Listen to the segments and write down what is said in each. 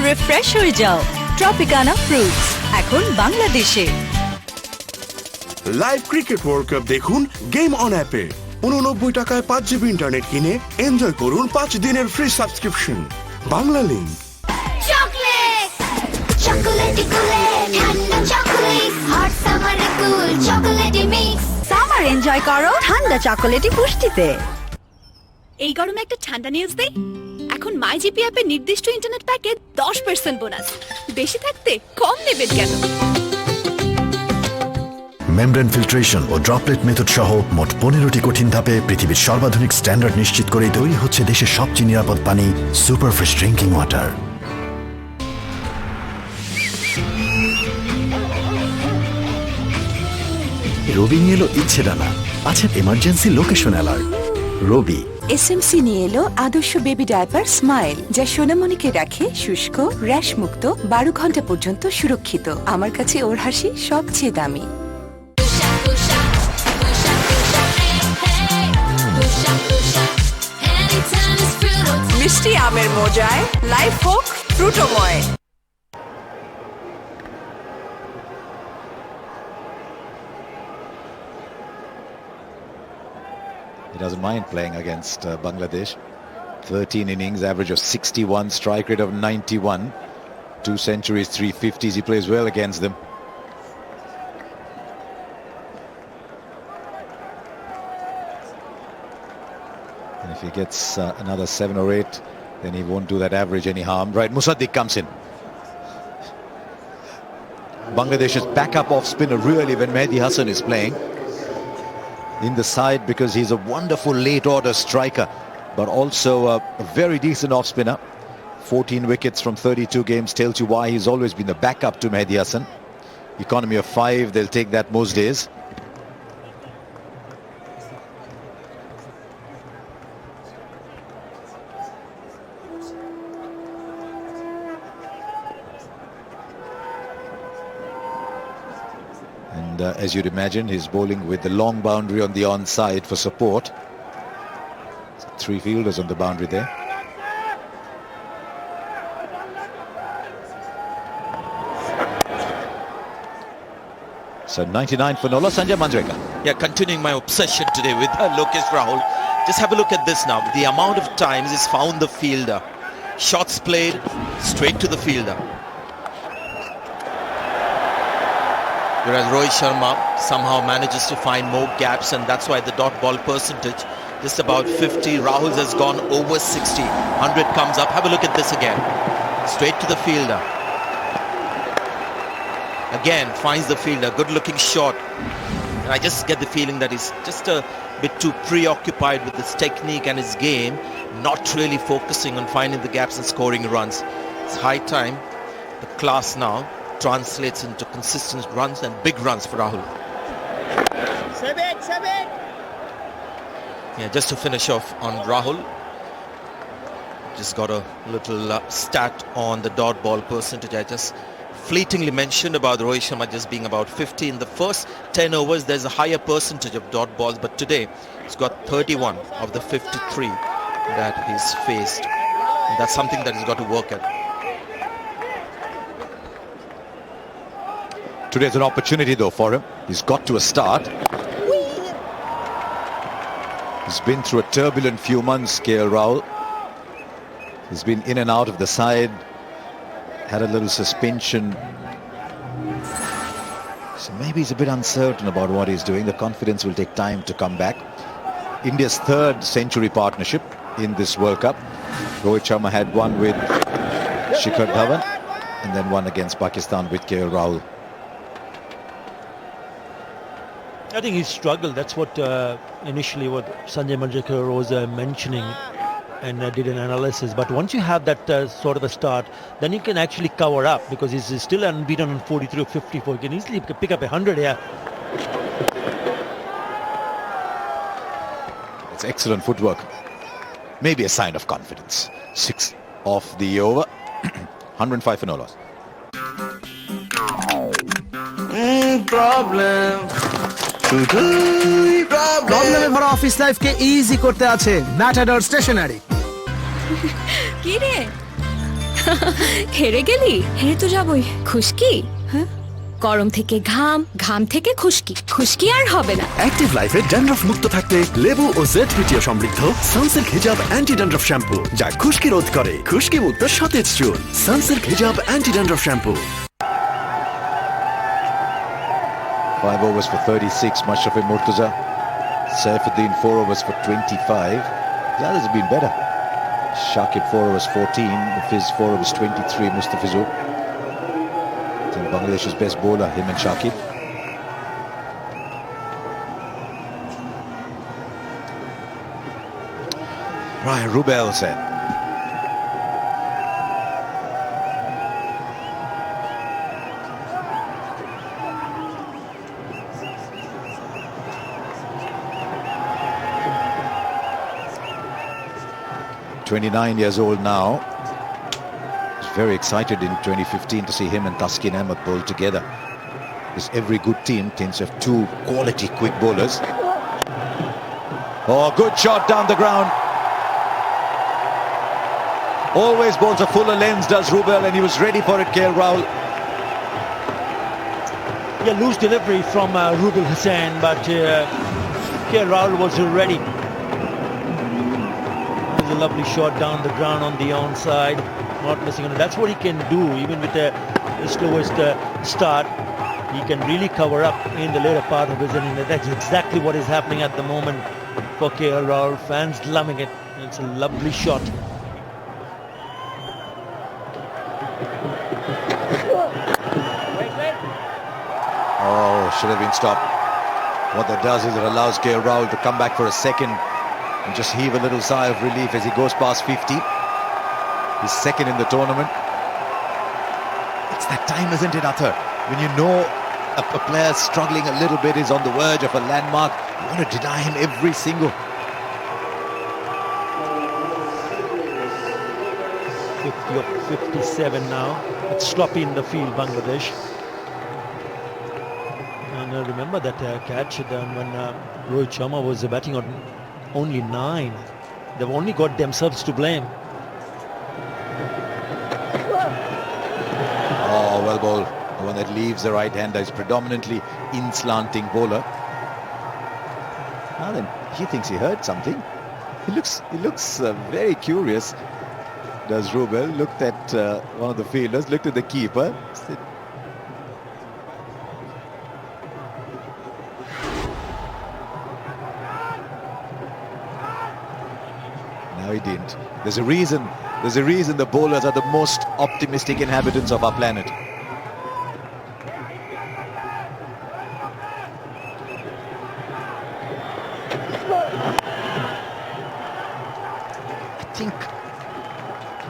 Refresh হয়ে যাও। ট্রপিকানা fruits এখন বাংলাদেশে। লাইভ ক্রিকেট ওয়ার্ল্ড কাপ দেখুন গেম অন অ্যাপে। 89 টাকায় 5 জিবি ইন্টারনেট কিনে এনজয় করুন 5 দিনের free subscription. Bangla link. Chocolate chocolatey কুলে ঠান্ডা চকলেট হট সামারে কুল চকলেটি মিক্স সামার এনজয় করো ঠান্ডা চকোলেটি পুষ্টিতে। এই গরমে একটা ঠান্ডা নিউজ দেই। এখন মাই জিপি অ্যাপে নির্দিষ্ট ইন্টারনেট প্যাকে 10% বোনাস। বেশি থাকতে কম নেবেন কেন? মেমব্রেন ফিল্ট্রেশন ও ড্রপলেট মেথড সহ মোট 15টি কঠিন ধাপে পৃথিবীর সর্বাধুনিক স্ট্যান্ডার্ড নিশ্চিত করে তৈরি হচ্ছে দেশের সবচেয়ে নিরাপদ পানি সুপার ফ্রেশ ড্রিঙ্কিং ওয়াটার। রবি নিয়ে এলো ইচ্ছে ডানা, আছে এমার্জেন্সি লোকেশন অ্যালার্ট। রবি এসএমসি নিয়ে এলো আদর্শ বেবি ডায়াপার স্মাইল, যা সোনামণিকে রাখে শুষ্ক র্যাশ মুক্ত 12 ঘন্টা পর্যন্ত সুরক্ষিত। আমার কাছে ওর হাসি সবচেয়ে দামি। মিষ্টি আমের মজায় লাইফ হোক ফ্রুটোময়। He doesn't mind playing against Bangladesh. 13 innings, average of 61, strike rate of 91, 2 centuries, 350s. He plays well against them. And if he gets another 7 or 8, then he won't do that average any harm. Right, Musaddiq comes in. Bangladesh's backup off spinner really when Mehdi Hassan is playing in the side, because he's a wonderful late order striker but also a very decent off spinner. 14 wickets from 32 games tells you why he's always been the backup to Mehdi Hassan. Economy of 5, they'll take that most days. And as you'd imagine, he's bowling with the long boundary on the onside for support. 3 fielders on the boundary there. So 99 for Nola. Sanjay Manjrekar. Yeah, continuing my obsession today with Lokesh Rahul. Just have a look at this now. The amount of times he's found the fielder. Shots played straight to the fielder. Whereas Rohit Sharma somehow manages to find more gaps, and that's why the dot ball percentage just about 50. Rahul has gone over 60. 100 comes up. Have a look at this again. Straight to the fielder. Again, finds the fielder. Good looking shot. And I just get the feeling that he's just a bit too preoccupied with his technique and his game, not really focusing on finding the gaps and scoring runs. It's high time the class now translates into consistent runs and big runs for Rahul. Yeah, just to finish off on Rahul, just got a little stat on the dot ball percentage. I just fleetingly mentioned about Rohit Sharma just being about 50. In the first 10 overs, there's a higher percentage of dot balls, but today he's got 31 of the 53 that he's faced. And that's something that he's got to work at. Today's an opportunity though for him. He's got to a start. He's been through a turbulent few months, KL Rahul. He's been in and out of the side, had a little suspension. So maybe he's a bit uncertain about what he's doing. The confidence will take time to come back. India's 3rd century partnership in this World Cup. Rohit Sharma had one with Shikhar Dhawan and then one against Pakistan with KL Rahul. I think he struggled. That's what initially what Sanjay Manjrekar was mentioning, and did an analysis. But once you have that sort of a start, then you can actually cover up, because he's still unbeaten on 43 or 54. He can easily pick up 100 here. It's excellent footwork. Maybe a sign of confidence. 6 off the over. 105 for no loss. প্রবলেমে ভরা office লাইফকে easy করতে আছে matador stationery. কি রে, হেরে গেলি? হেরে তো যাবই। খুশকি? হ্যাঁ, গরম থেকে ঘাম, ঘাম থেকে খুশকি, খুশকি আর হবে না। অ্যাক্টিভ লাইফে ড্যান্ড্রফ মুক্ত থাকতে লেবু ও জেড সমৃদ্ধ সানসিল্ক হিজাব অ্যান্টি ড্যান্ড্রফ শ্যাম্পু, যা খুশকি রোধ করে। খুশকি মুক্ত সতেজ চুল। সানসিল্ক হিজাব anti dandruff shampoo. 5 overs for 36, Mashrafe Murtaza. Saifuddin 4 overs for 25. The others have been better. Shakib 4 overs 14, Fiz 4 overs 23, Mustafizur. I think Bangladesh's best bowler, him and Shakib. Ryan Rubel said. "29 years old now. Was very excited in 2015 to see him and Taskin Ahmed bowl together. Because every good team tends to have two quality quick bowlers." Oh, good shot down the ground. Always bowls a fuller lens, does Rubel, and he was ready for it, KL Rahul. Yeah, loose delivery from Rubel Hussain, but KL Rahul was ready. It was a lovely shot down the ground on the onside, not missing on it. That's what he can do, even with the slowest start. He can really cover up in the later part of his innings. That's exactly what is happening at the moment for KL Rahul. Fans loving it. It's a lovely shot. Oh, should have been stopped. What that does is it allows KL Rahul to come back for a second and just heave a little sigh of relief as he goes past 50. He's second in the tournament. It's that time, isn't it, Athar? When you know a player struggling a little bit, is on the verge of a landmark, you want to deny him every single. 50 of 57 now. It's sloppy in the field, Bangladesh. And remember that catch when Rohit Sharma was batting on only 9. They've only got themselves to blame. Oh, well bowled. The one that leaves the right hander is predominantly in slanting bowler. Now then, he thinks he heard something. He looks very curious. Does Rubel? Looked at one of the fielders, looked at the keeper. Said, no, he didn't. There's a reason. There's a reason the bowlers are the most optimistic inhabitants of our planet. I think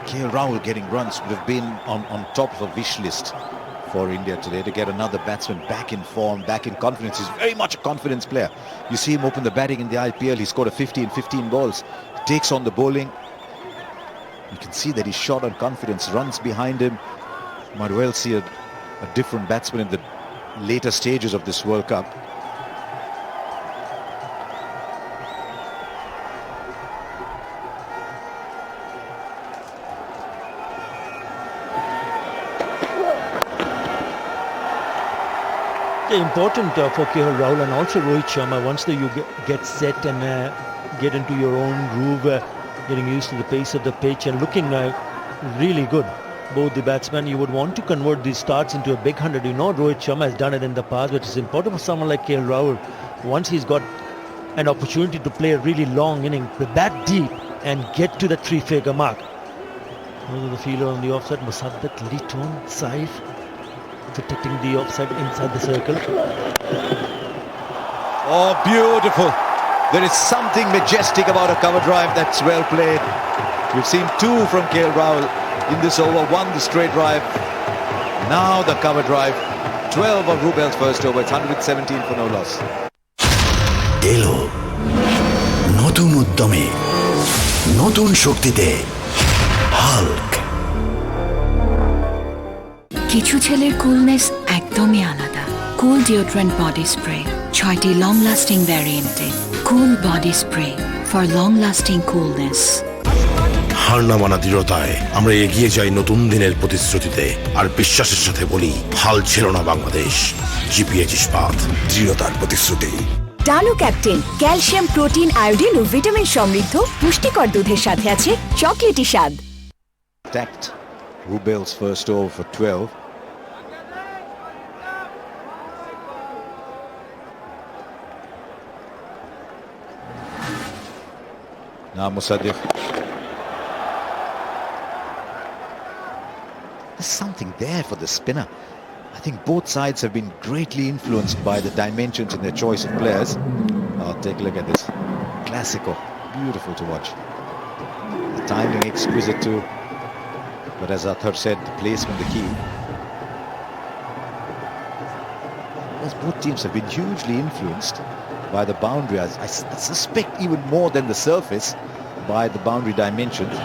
KL Rahul getting runs would have been on top of a wish list for India today, to get another batsman back in form, back in confidence. He's very much a confidence player. You see him open the batting in the IPL. He scored a 50 in 15 balls. Takes on the bowling. You can see that he's shot on confidence, runs behind him. Might well see a different batsman in the later stages of this World Cup. Important for KL Rahul and also Rohit Sharma. Once you get set and get into your own groove, getting used to the pace of the pitch and looking really good. Both the batsmen, you would want to convert these starts into a big 100. You know Rohit Sharma has done it in the past, but it's important for someone like KL Rahul, once he's got an opportunity to play a really long inning, to bat deep and get to the 3-figure mark. The fielder on the offside, Musaddiq, Litton, Saif, protecting the offside inside the circle. Oh, beautiful. There is something majestic about a cover drive that's well played. We've seen 2 from KL Rahul in this over, 1 the straight drive. Now the cover drive. 12 of Rubel's first over. It's 117 for no loss. এলো নতুন উদ্যমে, নতুন শক্তিতে Hulk. কিছু ছেলের coolness একদমই আলাদা। Cool deodorant body spray 6টি লং লাস্টিং ভ্যারিয়েন্টে। Cool body spray for long lasting coolness. হার না মানা দৃঢ়তায় আমরা এগিয়ে যাই নতুন দিনের প্রতিশ্রুতিতে, আর বিশ্বাসের সাথে বলি, হাল ছেড়ো না বাংলাদেশ। জিপিএইচ ইস্পাত, দৃঢ়তার প্রতিশ্রুতি। ডানো ক্যাপ্টেন ক্যালসিয়াম, প্রোটিন, আয়োডিন ও ভিটামিন সমৃদ্ধ পুষ্টিকর দুধের সাথে আছে চকলেটি স্বাদ। Attacked Rubel's first over for 12. Now Musaddiq. There's something there for the spinner. I think both sides have been greatly influenced by the dimensions in their choice of players. Oh, take a look at this. Classical. Beautiful to watch. The timing exquisite too. But as Athar said, the placement the key. Because both teams have been hugely influenced by the boundary. I suspect even more than the surface, by the boundary dimensions.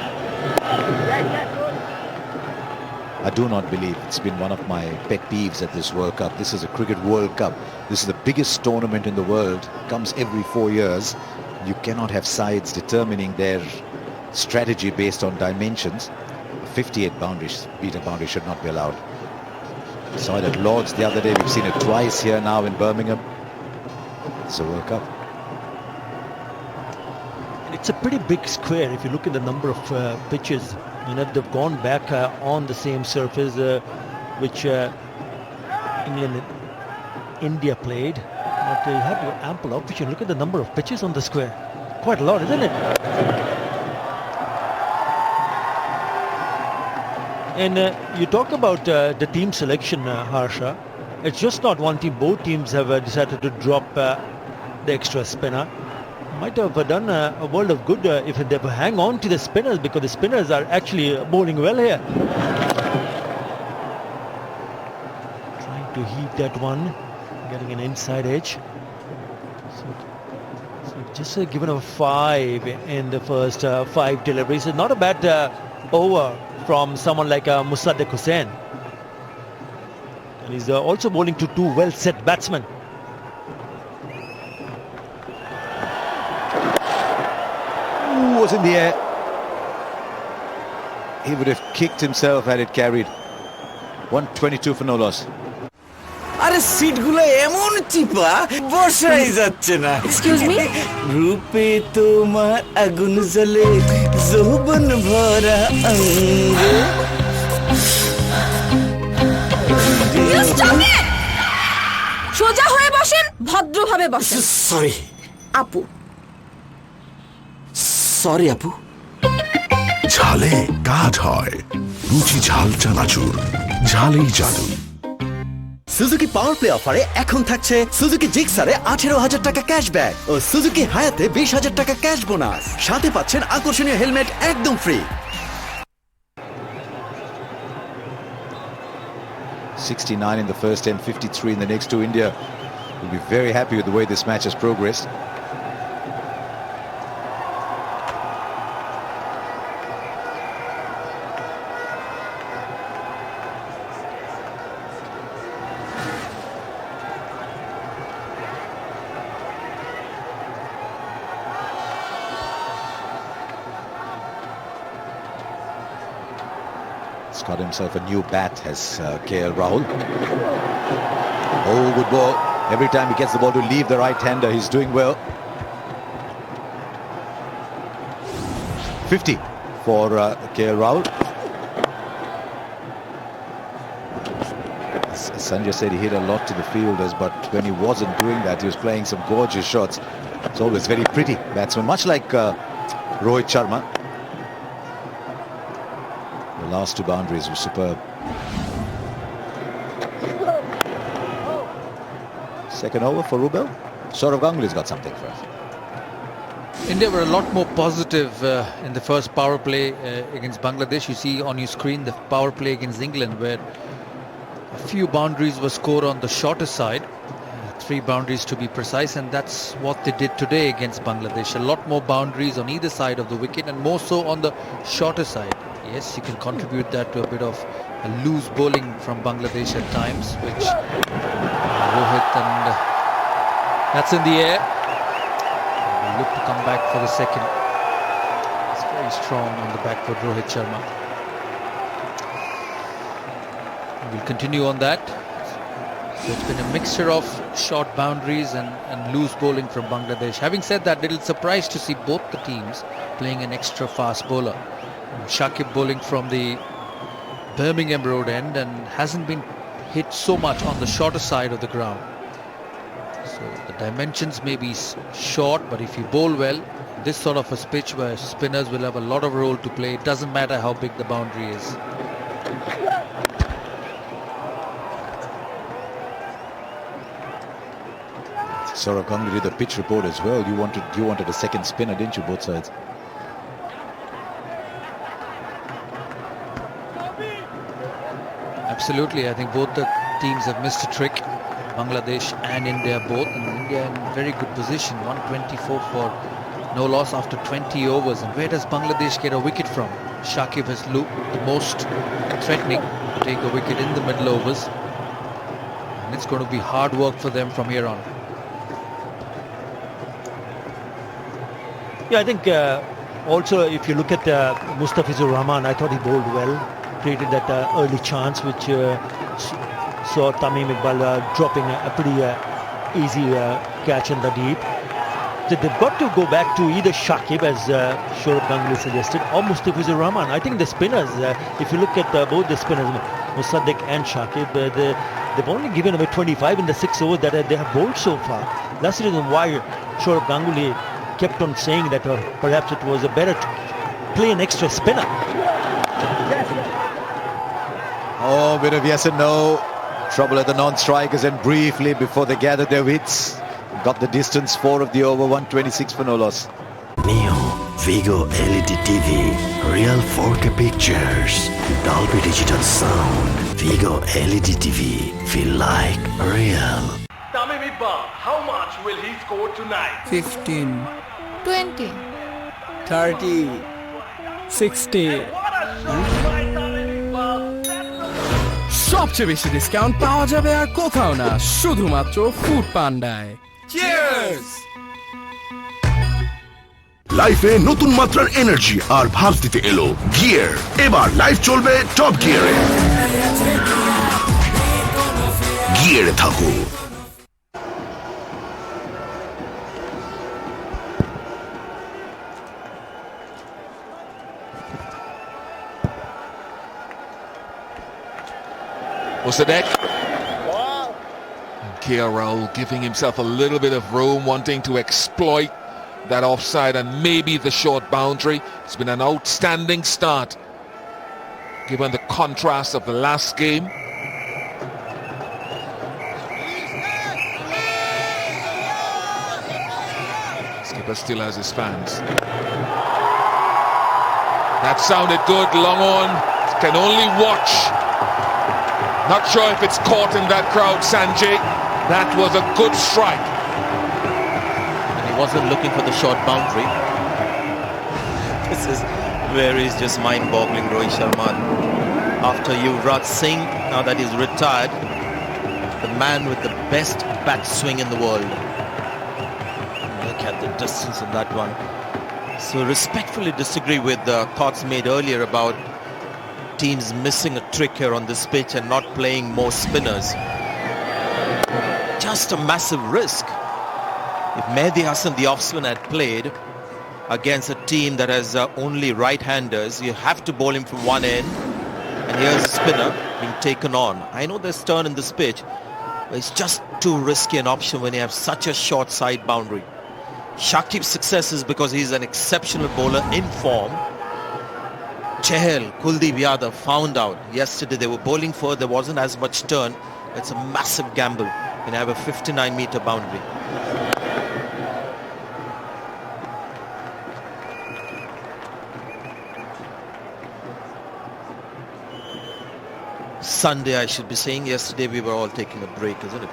I do not believe, it's been one of my pet peeves at this World Cup. This is a Cricket World Cup. This is the biggest tournament in the world. Comes every 4 years. You cannot have sides determining their strategy based on dimensions. 58 boundaries, beaten boundary should not be allowed. Saw it at Lord's the other day. We've seen it twice here now in Birmingham. It's a World Cup. It's a pretty big square if you look at the number of pitches. You know, they've gone back on the same surface which England and India played. But they had ample opportunity. Look at the number of pitches on the square. Quite a lot, isn't it? And you talk about the team selection, Harsha. It's just not one team. Both teams have decided to drop the extra spinner. Might have done a world of good if they hang on to the spinners, because the spinners are actually bowling well here. Trying to heat that one, getting an inside edge. So just given a 5 in the first 5 deliveries. It's not a bad over from someone like Musaddiq Hussain. And he's also bowling to 2 well-set batsmen. Was in the air. He would have kicked himself had it carried. 122 for no loss. আরে সিটগুলো এমন চিপা বসাই যাচ্ছে না। Excuse me, রূপে তোমার আগুন জ্বলে যৌবন ভরা অঙ্গ। সোজা হয়ে বসেন, ভদ্রভাবে বসেন। সরি আপু, সরি আপু। ঝালে কাজ হয়, রুচি ঝাল চানাচুর, ঝালেই জাদু। সুজুকি পাওয়ার প্লে অফারে এখন থাকছে সুজুকি জিক্সারে 18,000 টাকা ক্যাশব্যাক ও সুজুকি হায়াতে 20,000 টাকা ক্যাশ বোনাস। সাথে পাচ্ছেন আকর্ষণীয় হেলমেট একদম free. 69 in the first and 53 in the next two. India will be very happy with the way this match has progressed. He's got himself a new bat, has KL Rahul. Oh, good ball. Every time he gets the ball to leave the right-hander, he's doing well. 50 for KL Rahul. Sanjay said he hit a lot to the fielders, but when he wasn't doing that, he was playing some gorgeous shots. It's always very pretty batsman, much like Rohit Sharma. The last 2 boundaries were superb. Second over for Rubel. Saurav Ganguly's got something for us. India were a lot more positive in the first power play against Bangladesh. You see on your screen the power play against England, where a few boundaries were scored on the shorter side, 3 boundaries to be precise, and that's what they did today against Bangladesh. A lot more boundaries on either side of the wicket, and more so on the shorter side. Yes, you can contribute that to a bit of a loose bowling from Bangladesh at times, which Rohit, and that's in the air. We'll look to come back for the second. It's very Very strong on the back foot, Rohit Sharma. We'll continue on that. So it's been a mixture of short boundaries and loose bowling from Bangladesh. Having said that, little surprised to see both the teams playing an extra fast bowler. Shakib bowling from the Birmingham Road end and hasn't been hit so much on the shorter side of the ground. So the dimensions may be short, but if you bowl well, this sort of a pitch where spinners will have a lot of role to play, it doesn't matter how big the boundary is. Saurav Ganguly, the pitch report as well. You wanted a second spinner, didn't you, both sides? Absolutely, I think both the teams have missed a trick. Bangladesh and India both, and India in very good position. 124 for no loss after 20 overs. And where does Bangladesh get a wicket from? Shakib has looked the most threatening to take a wicket in the middle overs, and it's going to be hard work for them from here on. Yeah, I think also if you look at Mustafizur Rahman, I thought he bowled well, created that early chance which saw Tamim Iqbal dropping a pretty easy catch in the deep. So they've got to go back to either Shakib, as Saurav Ganguly suggested, or Mustafizur Rahman. I think the spinners, if you look at both the spinners, Musaddiq and Shakib, they've only given away 25 in the 6 overs that they have bowled so far. That's the reason why Saurav Ganguly kept on saying that perhaps it was better to play an extra spinner. Oh, bit of yes and no. Trouble at the non-strikers, and briefly before they gathered their wits, got the distance 4 of the over, 126 for no loss. Neo Vigo LED TV, real 4K pictures, Dolby Digital sound. Vigo LED TV, feel like real. Tamim Iqbal, how much will he score tonight? 15, 20, 30, 60. সবচেয়ে বেশি discount পাওয়া যাবে আর কোথাও না, শুধুমাত্র food পান্ডায়। Cheers! লাইফে নতুন মাত্রার এনার্জি আর ভাব দিতে এলো গিয়ার। এবার লাইফ চলবে টপ গিয়ারে। গিয়ারে থাকো। Musaddiq. KL Rahul giving himself a little bit of room, wanting to exploit that offside and maybe the short boundary. It's been an outstanding start given the contrast of the last game. Skipper still has his fans. That sounded good, long on, can only watch. Not sure if it's caught in that crowd, Sanjay. That was a good strike. And he wasn't looking for the short boundary. This is where he's just mind-boggling, Rohit Sharma. After Yuvraj Singh, now that he's retired, the man with the best bat swing in the world. Look at the distance in that one. So respectfully disagree with the thoughts made earlier about teams missing a trick here on this pitch and not playing more spinners. Just a massive risk. If Mehdi Hasan, the off-spinner, had played against a team that has only right-handers, you have to bowl him from one end, and here's a spinner being taken on. I know there's turn in this pitch, but it's just too risky an option when you have such a short side boundary. Shakib's success is because he's an exceptional bowler in form. Chahal, Kuldeep Yadav found out yesterday they were bowling for, there wasn't as much turn. It's a massive gamble when you have a 59-meter boundary. Sunday, I should be saying. Yesterday we were all taking a break, isn't it?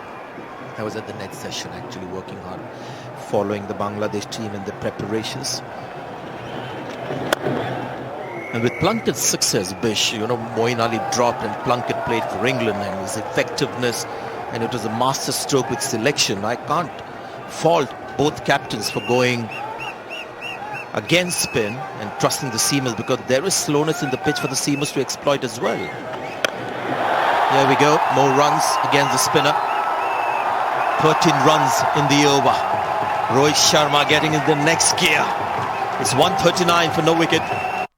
I was at the next session actually working hard, following the Bangladesh team and the preparations. And with Plunkett's success, Bish, Moeen Ali dropped and Plunkett played for England, and his effectiveness, and it was a master stroke with selection. I can't fault both captains for going against spin and trusting the seamers, because there is slowness in the pitch for the seamers to exploit as well. Here we go, more runs against the spinner. 13 runs in the over. Rohit Sharma getting in the next gear. It's 139 for no wicket.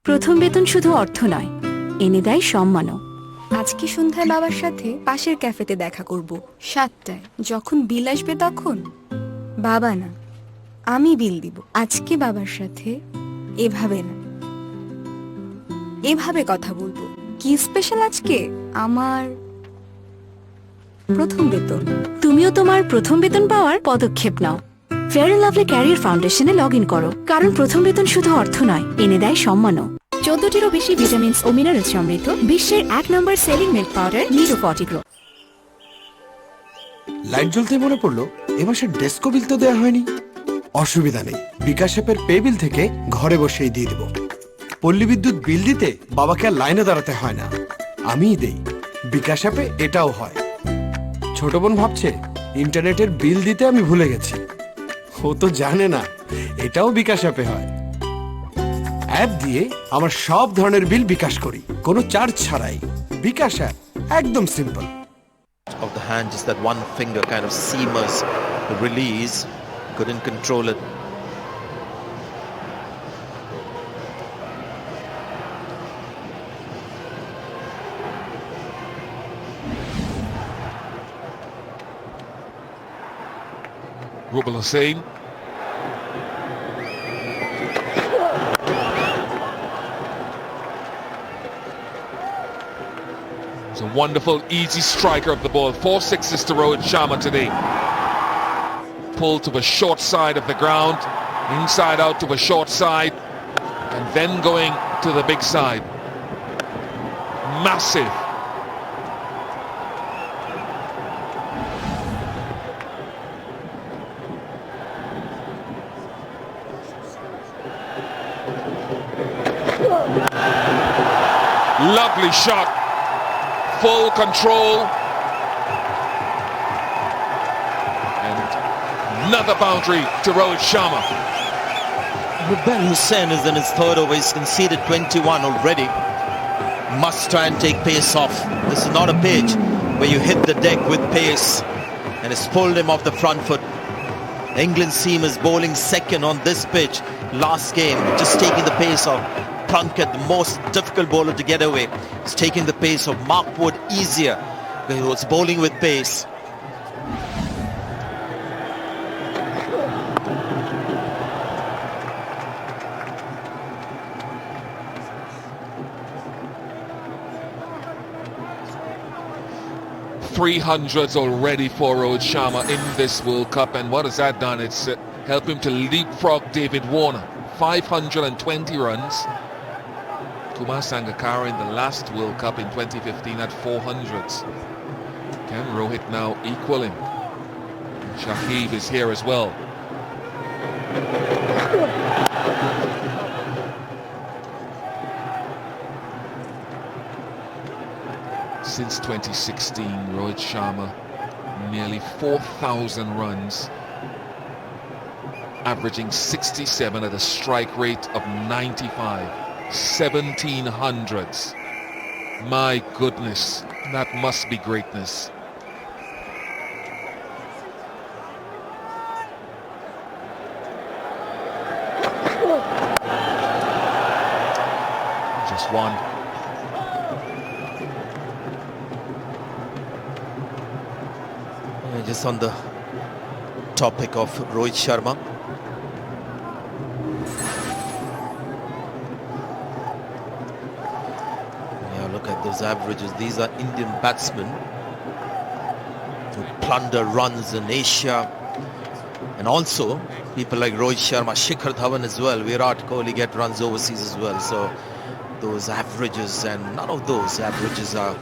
প্রথম বেতন শুধু অর্থ নয়, এনে দেয় সম্মানও। আজকে সন্ধ্যায় বাবার সাথে পাশের ক্যাফেতে দেখা করব 7টায়। যখন বিল আসবে তখন বাবা না, আমি বিল দিব। আজকে বাবার সাথে এভাবে না, এভাবে কথা বলবো। কি স্পেশাল আজকে? আমার প্রথম বেতন। তুমিও তোমার প্রথম বেতন পাওয়ার পদক্ষেপ নাও। ফেয়ার অ্যান্ড লাভলি ক্যারিয়ার ফাউন্ডেশনে লগ ইন করো, কারণ প্রথম বেতন শুধু অর্থ নয়, এনে দেয় সম্মানও। 14টিরও বেশি ভিটামিনস ও মিনারেল সমৃদ্ধ বিশ্বের 1 number selling milk powder Nido Fortigrow. Light জ্বলতে মনে পড়লো এ মাসের ডেস্কো বিল তো দেওয়া হয়নি। অসুবিধা নেই, বিকাশ অ্যাপের পে বিল থেকে ঘরে বসেই দিয়ে দেবো। পল্লী বিদ্যুৎ বিল দিতে বাবাকে আর লাইনে দাঁড়াতে হয় না, আমিই দেই। বিকাশ অ্যাপে এটাও হয়। ছোট বোন ভাবছে ইন্টারনেটের বিল দিতে আমি ভুলে গেছি, ও তো জানে না এটাও বিকাশ অ্যাপে হয়। অ্যাপ দিয়ে আমার সব ধরনের বিল বিকাশ করি, কোনো চার্জ ছাড়াই। বিকাশ অ্যাপ একদম simple. Of the hand, just that one finger kind of seamers release, couldn't control it. Rubal Hussain. He's a wonderful, easy striker of the ball. 4 sixes to Rohit Sharma today. Pull to a short side of the ground, inside out to a short side, and then going to the big side. Massive. Lovely shot, full control, and another boundary to Rohit Sharma. Rubel Hussain is in his third over. He's conceded 21 already. Must try and take pace off. This is not a pitch where you hit the deck with pace, and it's pulled him off the front foot. England seamers bowling second on this pitch last game, just taking the pace off Plunkett, the most difficult bowler to get away. He's taking the pace of Mark Wood easier. He was bowling with pace. .300s already for Rohit Sharma in this World Cup, and what has that done? It's helped him to leapfrog David Warner. 520 runs. Kumar Sangakkara in the last World Cup in 2015 had 400s. Can Rohit now equal him? Shahid is here as well. Since 2016, Rohit Sharma nearly 4,000 runs, averaging 67 at a strike rate of 95. 1700s. My goodness, that must be greatness. Just one. Just on the topic of Rohit Sharma, those averages. These are Indian batsmen who plunder runs in Asia, and also people like Rohit Sharma, Shikhar Dhawan as well, Virat Kohli get runs overseas as well. So those averages, and none of those averages are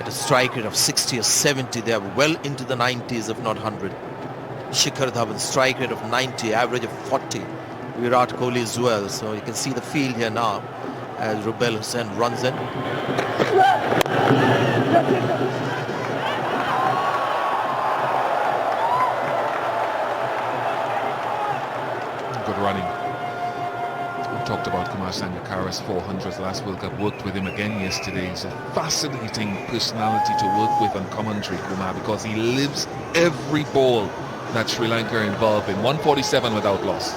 at a strike rate of 60 or 70. They are well into the 90s, if not 100. Shikhar Dhawan, strike rate of 90, average of 40. Virat Kohli as well. So you can see the field here now as Rubel Hussain runs in. Good running. Kumar Sangakkara's 400th last World Cup. Worked with him again yesterday. He's a fascinating personality to work with on commentary, Kumar, because he lives every ball that Sri Lanka are involved in. 147 without loss.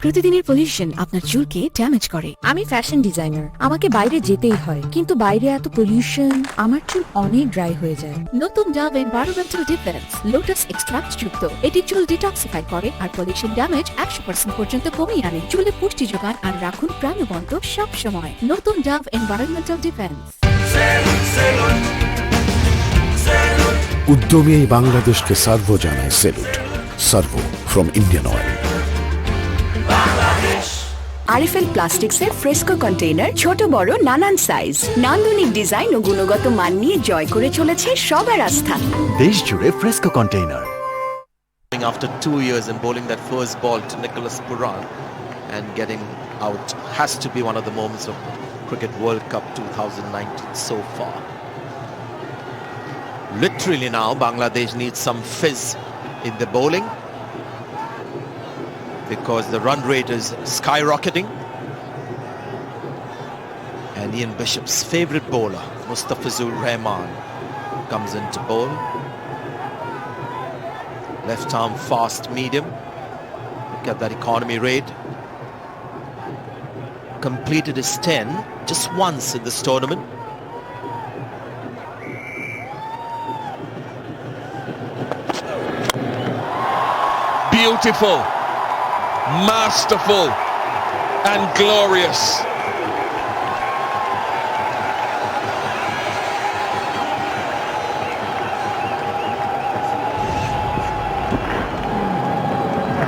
প্রতিদিনের pollution আপনার চুলকে damage করে। আমি fashion designer, আমাকে বাইরে যেতেই হয়, কিন্তু বাইরে এত পলিউশন, আমার চুল অনেক ড্রাই হয়ে যায়। নতুন Dove environmental defence lotus extract যুক্ত, এটি চুল ডিটক্সিফাই করে আর পলিউশন ড্যামেজ 100% পর্যন্ত কমিয়ে আনে। চুলে পুষ্টি যোগান আর রাখুন প্রাণবন্ত সব সময়। নতুন ডাভ এনভায়রনমেন্টাল ডিফেন্স। উদ্যমী এই বাংলাদেশকে সার্ভো জানায় salute. Servo from Indian Oil. RFL প্লাস্টিক্সের ফ্রেস্কো কন্টেইনার, ছোট বড় নানান সাইজ, নান্দনিক ডিজাইন ও গুণগত মান নিয়ে জয় করে চলেছে সবার আস্থা। দেশ জুড়ে fresco container. After 2 years and bowling that first ball to Nicholas Pooran and getting out has to be one of the moments of Cricket World Cup 2019 so far. Literally now Bangladesh needs some fizz in the bowling, because the run rate is skyrocketing. And Ian Bishop's favourite bowler, Mustafizur Rahman, comes into bowl. Left arm fast medium. Look at that economy rate. Completed his 10 just once in this tournament. Beautiful, masterful and glorious.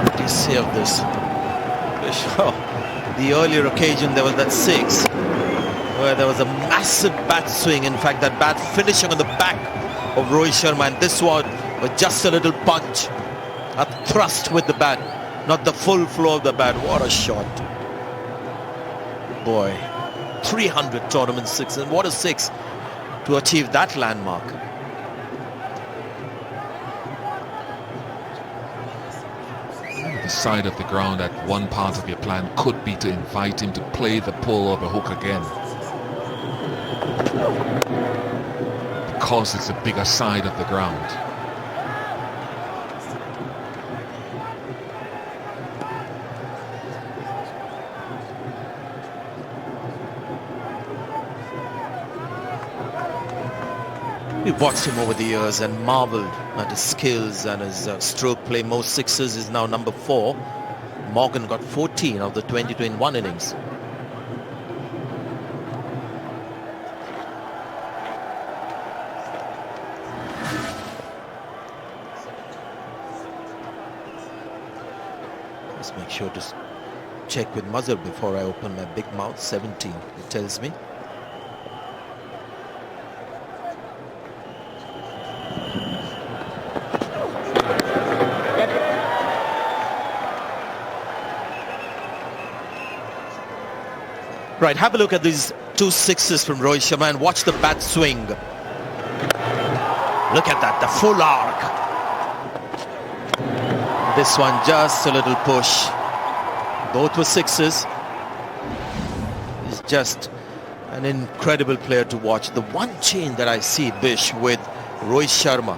What do you say of this? Sure. The earlier occasion there was that 6 where there was a massive bat swing. In fact, that bat finishing on the back of Rohit Sharma, and this one was just a little punch, a thrust with the bat, not the full flow of the bat. What a shot. Boy, 300 tournament 6, and what a 6 to achieve that landmark. The side of the ground at one part of your plan could be to invite him to play the pull or the hook again, because it's a bigger side of the ground. We've watched him over the years and marvelled at his skills and his stroke play. Most sixes is now number 4. Morgan got 14 of the 2021 innings. Let's make sure to check with Mazhar before I open my big mouth. 17, it tells me. Right, have a look at these 2 sixes from Rohit Sharma and watch the bat swing. Look at that, the full arc. This one just a little push. Both were sixes. He's just an incredible player to watch. The one change that I see, Bish, with Rohit Sharma,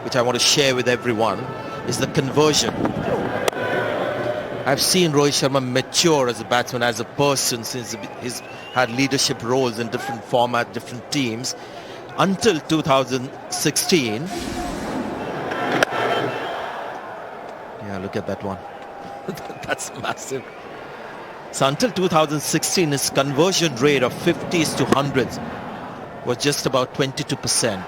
which I want to share with everyone, is the conversion. I've seen Rohit Sharma mature as a batsman, as a person, since he's had leadership roles in different formats, different teams, until 2016. Yeah, look at that one. That's massive. So until 2016, his conversion rate of 50s to 100s was just about 22%.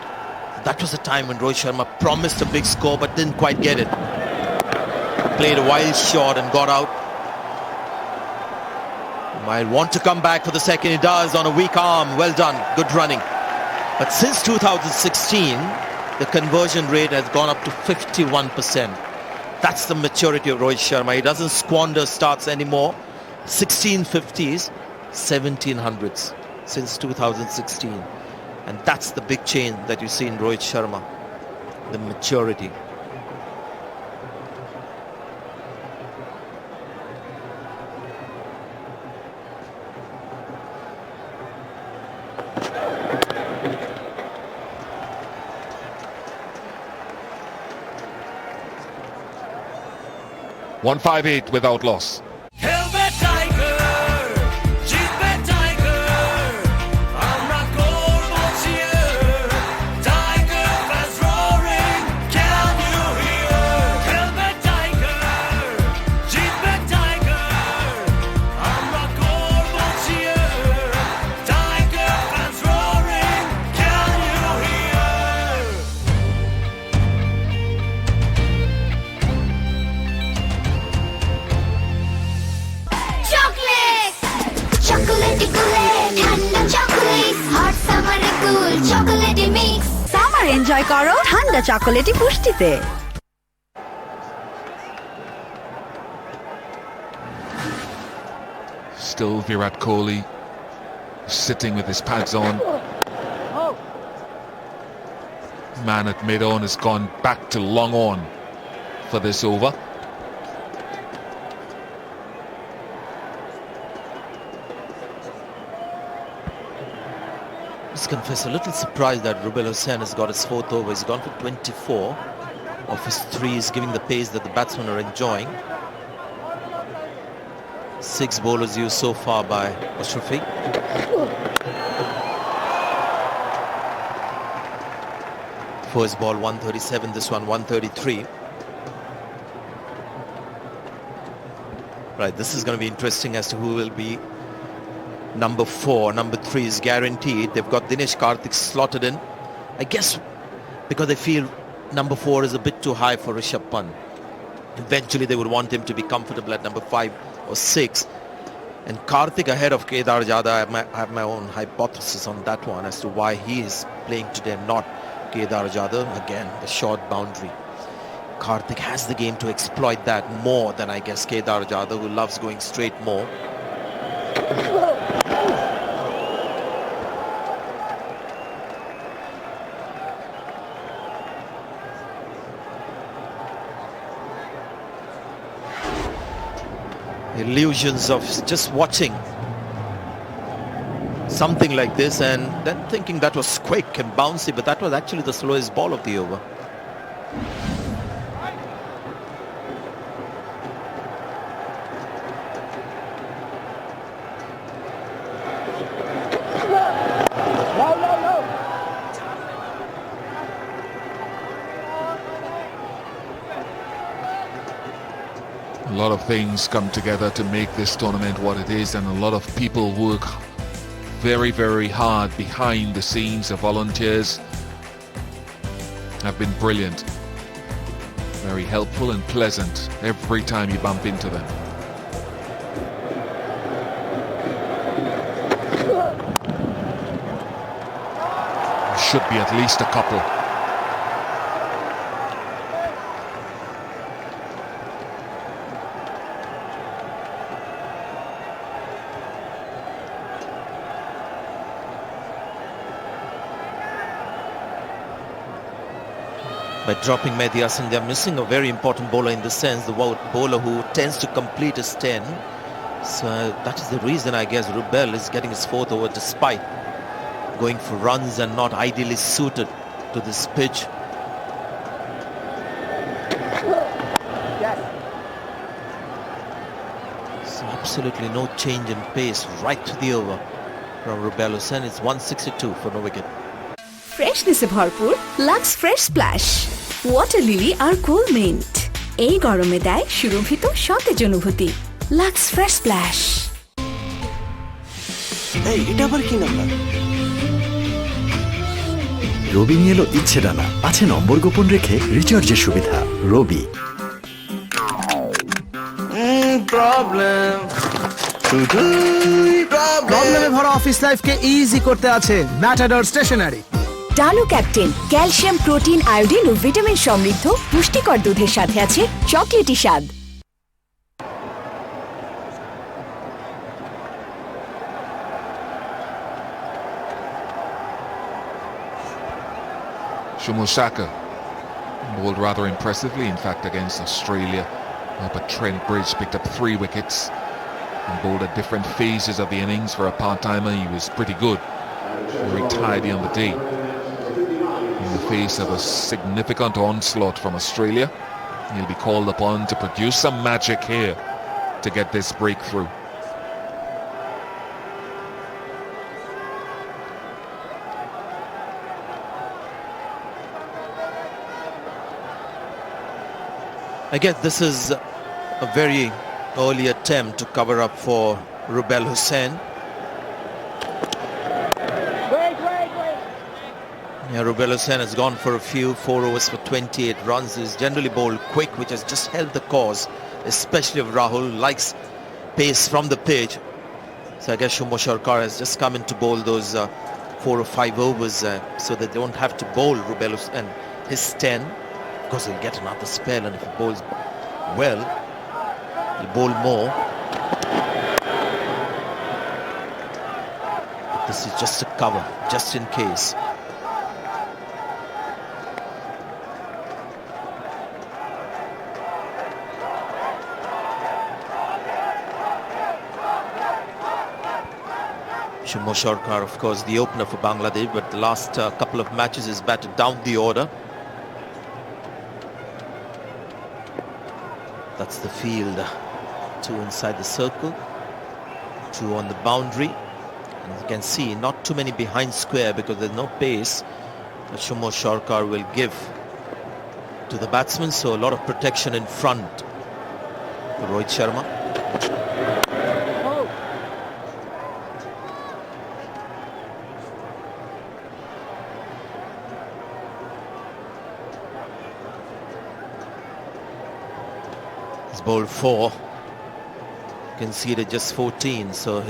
That was a time when Rohit Sharma promised a big score but didn't quite get it. Played a wild shot and got out. Might want to come back for the second. He does on a weak arm. Well done. Good running. But since 2016, the conversion rate has gone up to 51%. That's the maturity of Rohit Sharma. He doesn't squander starts anymore. 16 50s, 17 100s since 2016. And that's the big change that you see in Rohit Sharma, the maturity. $158 without loss. খেলবে tiger জিতবে tiger আমরা করব cheer tiger fans roaring can you hear খেলবে tiger জিতবে tiger আমরা করব cheer tiger fans roaring can you hear Chocolates! Chocolatey cool, ঠান্ডা chocolates, hot summer cool, chocolatey mix. Summer enjoy করো ঠান্ডা চকোলেটি পুষ্টিতে। Still Virat Kohli sitting with his pads on. Man at mid-on has gone back to long on for this over. Just confess, a little surprised that Rubel Hussain has got his fourth over. He's gone for 24 of his threes, giving the pace that the batsmen are enjoying. 6 bowlers used so far by Ashrafi. First ball 137, this one 133. Right, this is going to be interesting as to who will be number 4. Number 3 is guaranteed. They've got Dinesh Karthik slotted in. I guess because they feel number 4 is a bit too high for Rishabh Pant. Eventually they would want him to be comfortable at number 5 or 6. And Karthik ahead of Kedar Jadhav, I have my own hypothesis on that one as to why he is playing today and not Kedar Jadhav. Again, the short boundary. Karthik has the game to exploit that more than I guess Kedar Jadhav, who loves going straight more. Illusions of just watching something like this and then thinking that was quick and bouncy, but that was actually the slowest ball of the over. A lot of things come together to make this tournament what it is, and a lot of people work very, very hard behind the scenes. The volunteers have been brilliant, very helpful and pleasant every time you bump into them. Should be at least a couple. By dropping Mehdi Hasan, they're missing a very important bowler in the sense, the bowler who tends to complete his 10. So that is the reason I guess Rubel is getting his fourth over despite going for runs and not ideally suited to this pitch. So absolutely no change in pace right to the over from Rubel Hussain. It's 162 for no wicket. ফ্রেশনেসে ভরপুর Lux fresh splash water lily আর cool mint এই গরমে দেয় সুরভিত সতেজ অনুভূতি lux fresh splash. এই এটা আবার কি নাম্বার? রবি নিয়ে এলো ইচ্ছে ডানা, আছে নম্বর গোপন রেখে রিচার্জের সুবিধা। রবি প্রবলেমে ভরা অফিস লাইফকে ইজি করতে আছে matador stationery. ডানো captain calcium, protein, iodine ও ভিটামিন সমৃদ্ধ পুষ্টিকর দুধের সাথে আছে চকলেটি স্বাদ। Shumosaka bowled rather impressively, in fact, against Australia up at Trent Bridge, picked up 3 wickets and bowled at different phases of the innings. For a part-timer, he was pretty good, very tidy on the day. In the face of a significant onslaught from Australia, he'll be called upon to produce some magic here to get this breakthrough. I guess this is a very early attempt to cover up for Rubel Hussain. Yeah, Rubel Hussain has gone for a few, 4 overs for 28 runs. He's generally bowled quick, which has just helped the cause, especially if Rahul likes pace from the pitch. So I guess Shumbo Sharkar has just come in to bowl those 4 or 5 overs so that they don't have to bowl Rubel Hussain his 10. Because he'll get another spell, and if he bowls well, he'll bowl more. But this is just a cover, just in case. Shumbo Sharkar, of course, the opener for Bangladesh, but the last couple of matches he's batted down the order. That's the field. 2 inside the circle, 2 on the boundary. And you can see not too many behind square because there's no pace that Shumbo Sharkar will give to the batsman. So a lot of protection in front for Rohit Sharma. Bowled 4, conceded just 14, so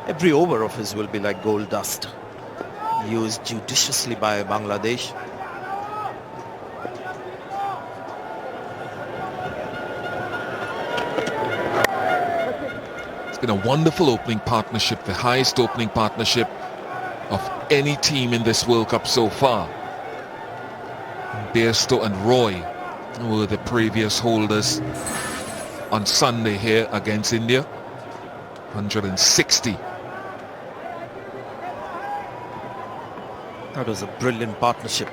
every over of his will be like gold dust, used judiciously by Bangladesh. It's been a wonderful opening partnership, the highest opening partnership of any team in this World Cup so far. Bairstow and Roy were the previous holders on Sunday here against India. 160. That was a brilliant partnership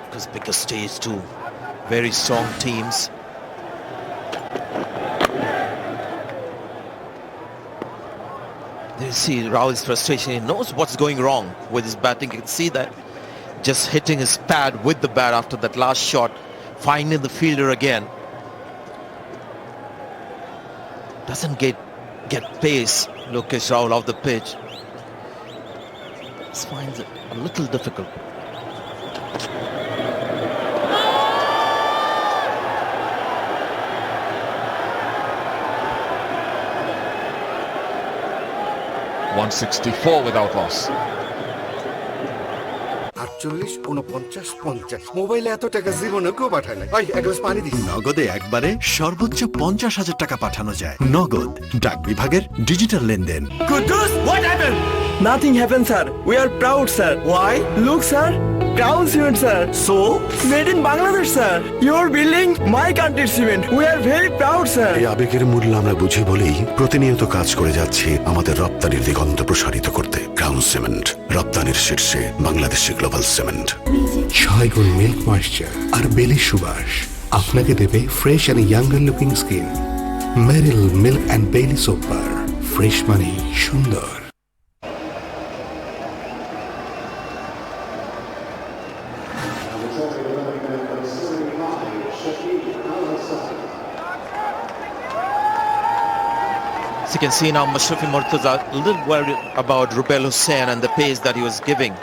because bigger stage too. Very strong teams. You see Rahul's frustration. He knows what's going wrong with his batting. You can see that. Just hitting his pad with the bat after that last shot. Finding the fielder again. Doesn't get pace, Lokesh Rahul, off the pitch. Just finds it a little difficult. .164 without loss. 48, 49, 50 মোবাইলে এত টাকা জীবনে কেউ পাঠায় না। ভাই এক glass পানি দিন। নগদে একবারে সর্বোচ্চ 50,000 টাকা পাঠানো যায়। নগদ ডাক বিভাগের ডিজিটাল লেনদেন। Kudus, what happened? Nothing happened, sir. We are proud, sir. Why? Look, sir. Crown cement, sir. So? Made in Bangladesh, sir. Your building, my country's cement. We are very proud, sir. এই আবেগের মূল্য আমরা বুঝি বলেই প্রতিনিয়ত কাজ করে যাচ্ছি আমাদের রপ্তানির দিগন্ত প্রসারিত করতে। ক্রাউন সিমেন্ট, রপ্তানির শীর্ষে বাংলাদেশি গ্লোবাল সিমেন্ট। 6 গুণ মিল্ক ময়েশ্চার আর বেলি সুবাস আপনাকে দেবে fresh and younger looking skin. Meril milk and বেলি সোপার, ফ্রেশ মানে সুন্দর। As you can see now, Mashrafi Mortaza a little worried about Rubel Hussain and the pace that he was giving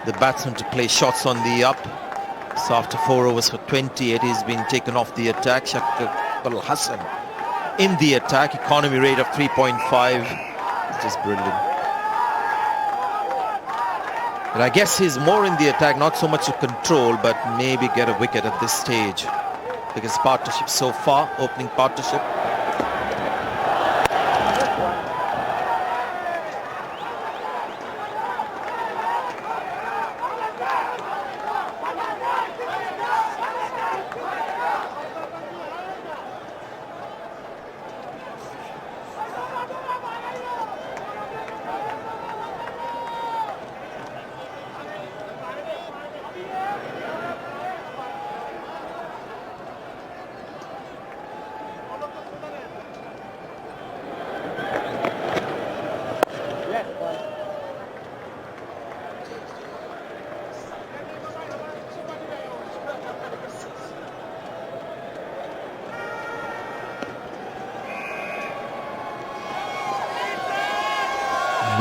the batsman to play shots on the up. So after 4 overs for 28, he's been taken off the attack. Shakir Al Hassan in the attack, economy rate of 3.5. It's just brilliant. But I guess he's more in the attack, not so much to control, but maybe get a wicket at this stage. Because partnership so far, opening partnership.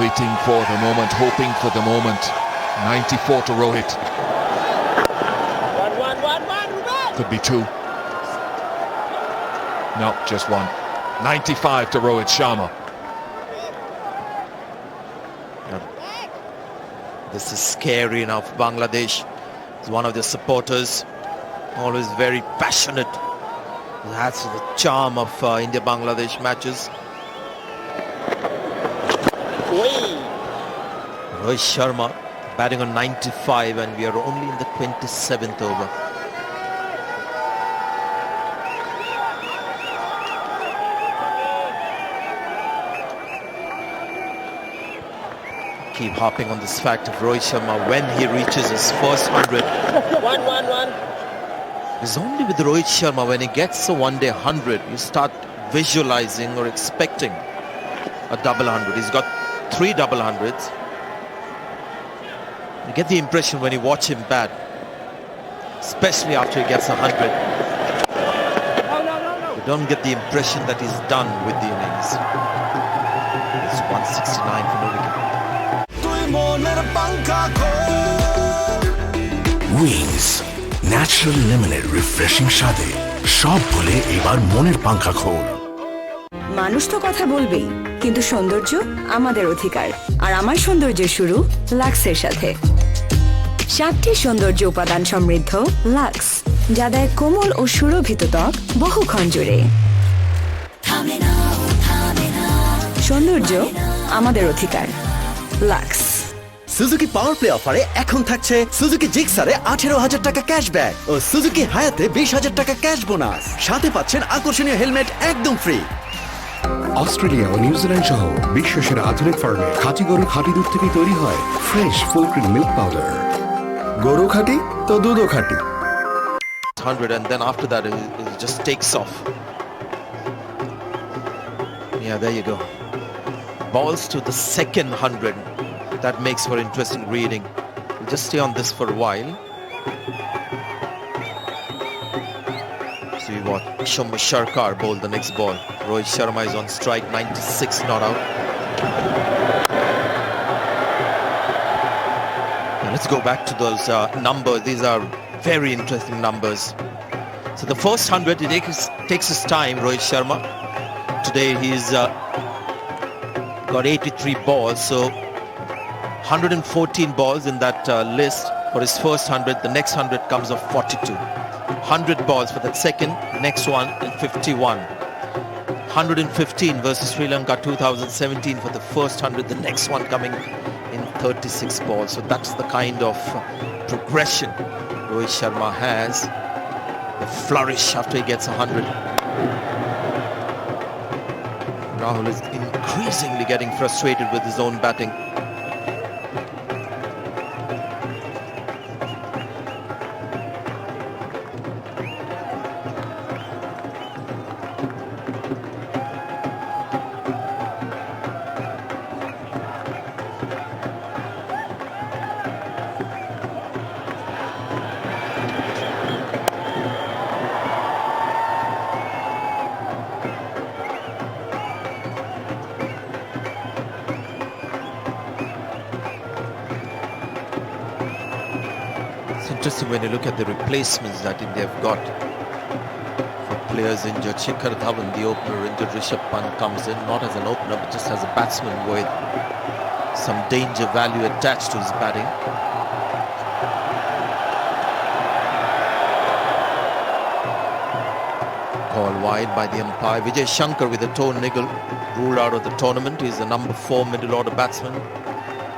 Waiting for the moment, hoping for the moment. 94 to Rohit. Could be two. No, just one. 95 to Rohit Sharma. This is scary enough. Bangladesh is one of the supporters, always very passionate. That's the charm of India-Bangladesh matches. Rohit Sharma batting on 95 and we are only in the 27th over. Keep harping on this fact of Rohit Sharma when he reaches his first 100. It's only with Rohit Sharma when he gets a one-day 100, you start visualizing or expecting a double 100. He's got 3 double 100s. You get the impression when you watch him bat, especially after he gets 100. You don't get the impression that he's done with the innings. It's 169 for no wicket. Wings natural লেমনের refreshing স্বাদে সব ভুলে এবার মনের পাঙ্খা খোল। মানুষ তো কথা বলবেই, কিন্তু সৌন্দর্য আমাদের অধিকার। আর আমার সৌন্দর্যের শুরু লাক্সের সাথে। 7টি সৌন্দর্য উপাদান সমৃদ্ধ লাক্স, যা দেয় কোমল ও সুরভিত ত্বক বহুক্ষণ জুড়ে। সৌন্দর্য আমাদের অধিকার, লাক্স। সুজুকি পাওয়ার প্লে অফারে এখন থাকছে সুজুকি জিক্সারে 18,000 টাকা ক্যাশব্যাক ও সুজুকি হায়াতে 20,000 টাকা ক্যাশ বোনাস। সাথে পাচ্ছেন আকর্ষণীয় হেলমেট একদম ফ্রি। অস্ট্রেলিয়া ও নিউজিল্যান্ড সহ বিশ্বের আধুনিক ফার্মে খাঁটি গরুর খাঁটি দুধ থেকে তৈরি হয় fresh full cream milk powder. গরু খাঁটি তো দুধও খাঁটি। 100 and then after that it just takes off. Yeah, there you go. Balls to the second 100. That makes for interesting reading. We'll just stay on this for a while. See what Shombu Sharkar bowled the next ball. Rohit Sharma is on strike, 96 not out. Now let's go back to those numbers. These are very interesting numbers. So the first 100, it takes his time, Rohit Sharma. Today he's got 83 balls, so 114 balls in that list for his first 100. The next 100 comes of 42. 100 balls for that second, next one 51. 115 versus Sri Lanka 2017 for the first 100. The next one coming in 36 balls. So that's the kind of progression Rohit Sharma has. The flourish after he gets 100. Rahul is increasingly getting frustrated with his own batting. Interesting when you look at the replacements that India have got for players injured. Shikhar Dhawan, the opener, injured. Rishabh Pant comes in not as an opener but just as a batsman with some danger value attached to his batting. Call wide by the umpire. Vijay Shankar with a toe niggle, ruled out of the tournament. He's the number 4 middle order batsman.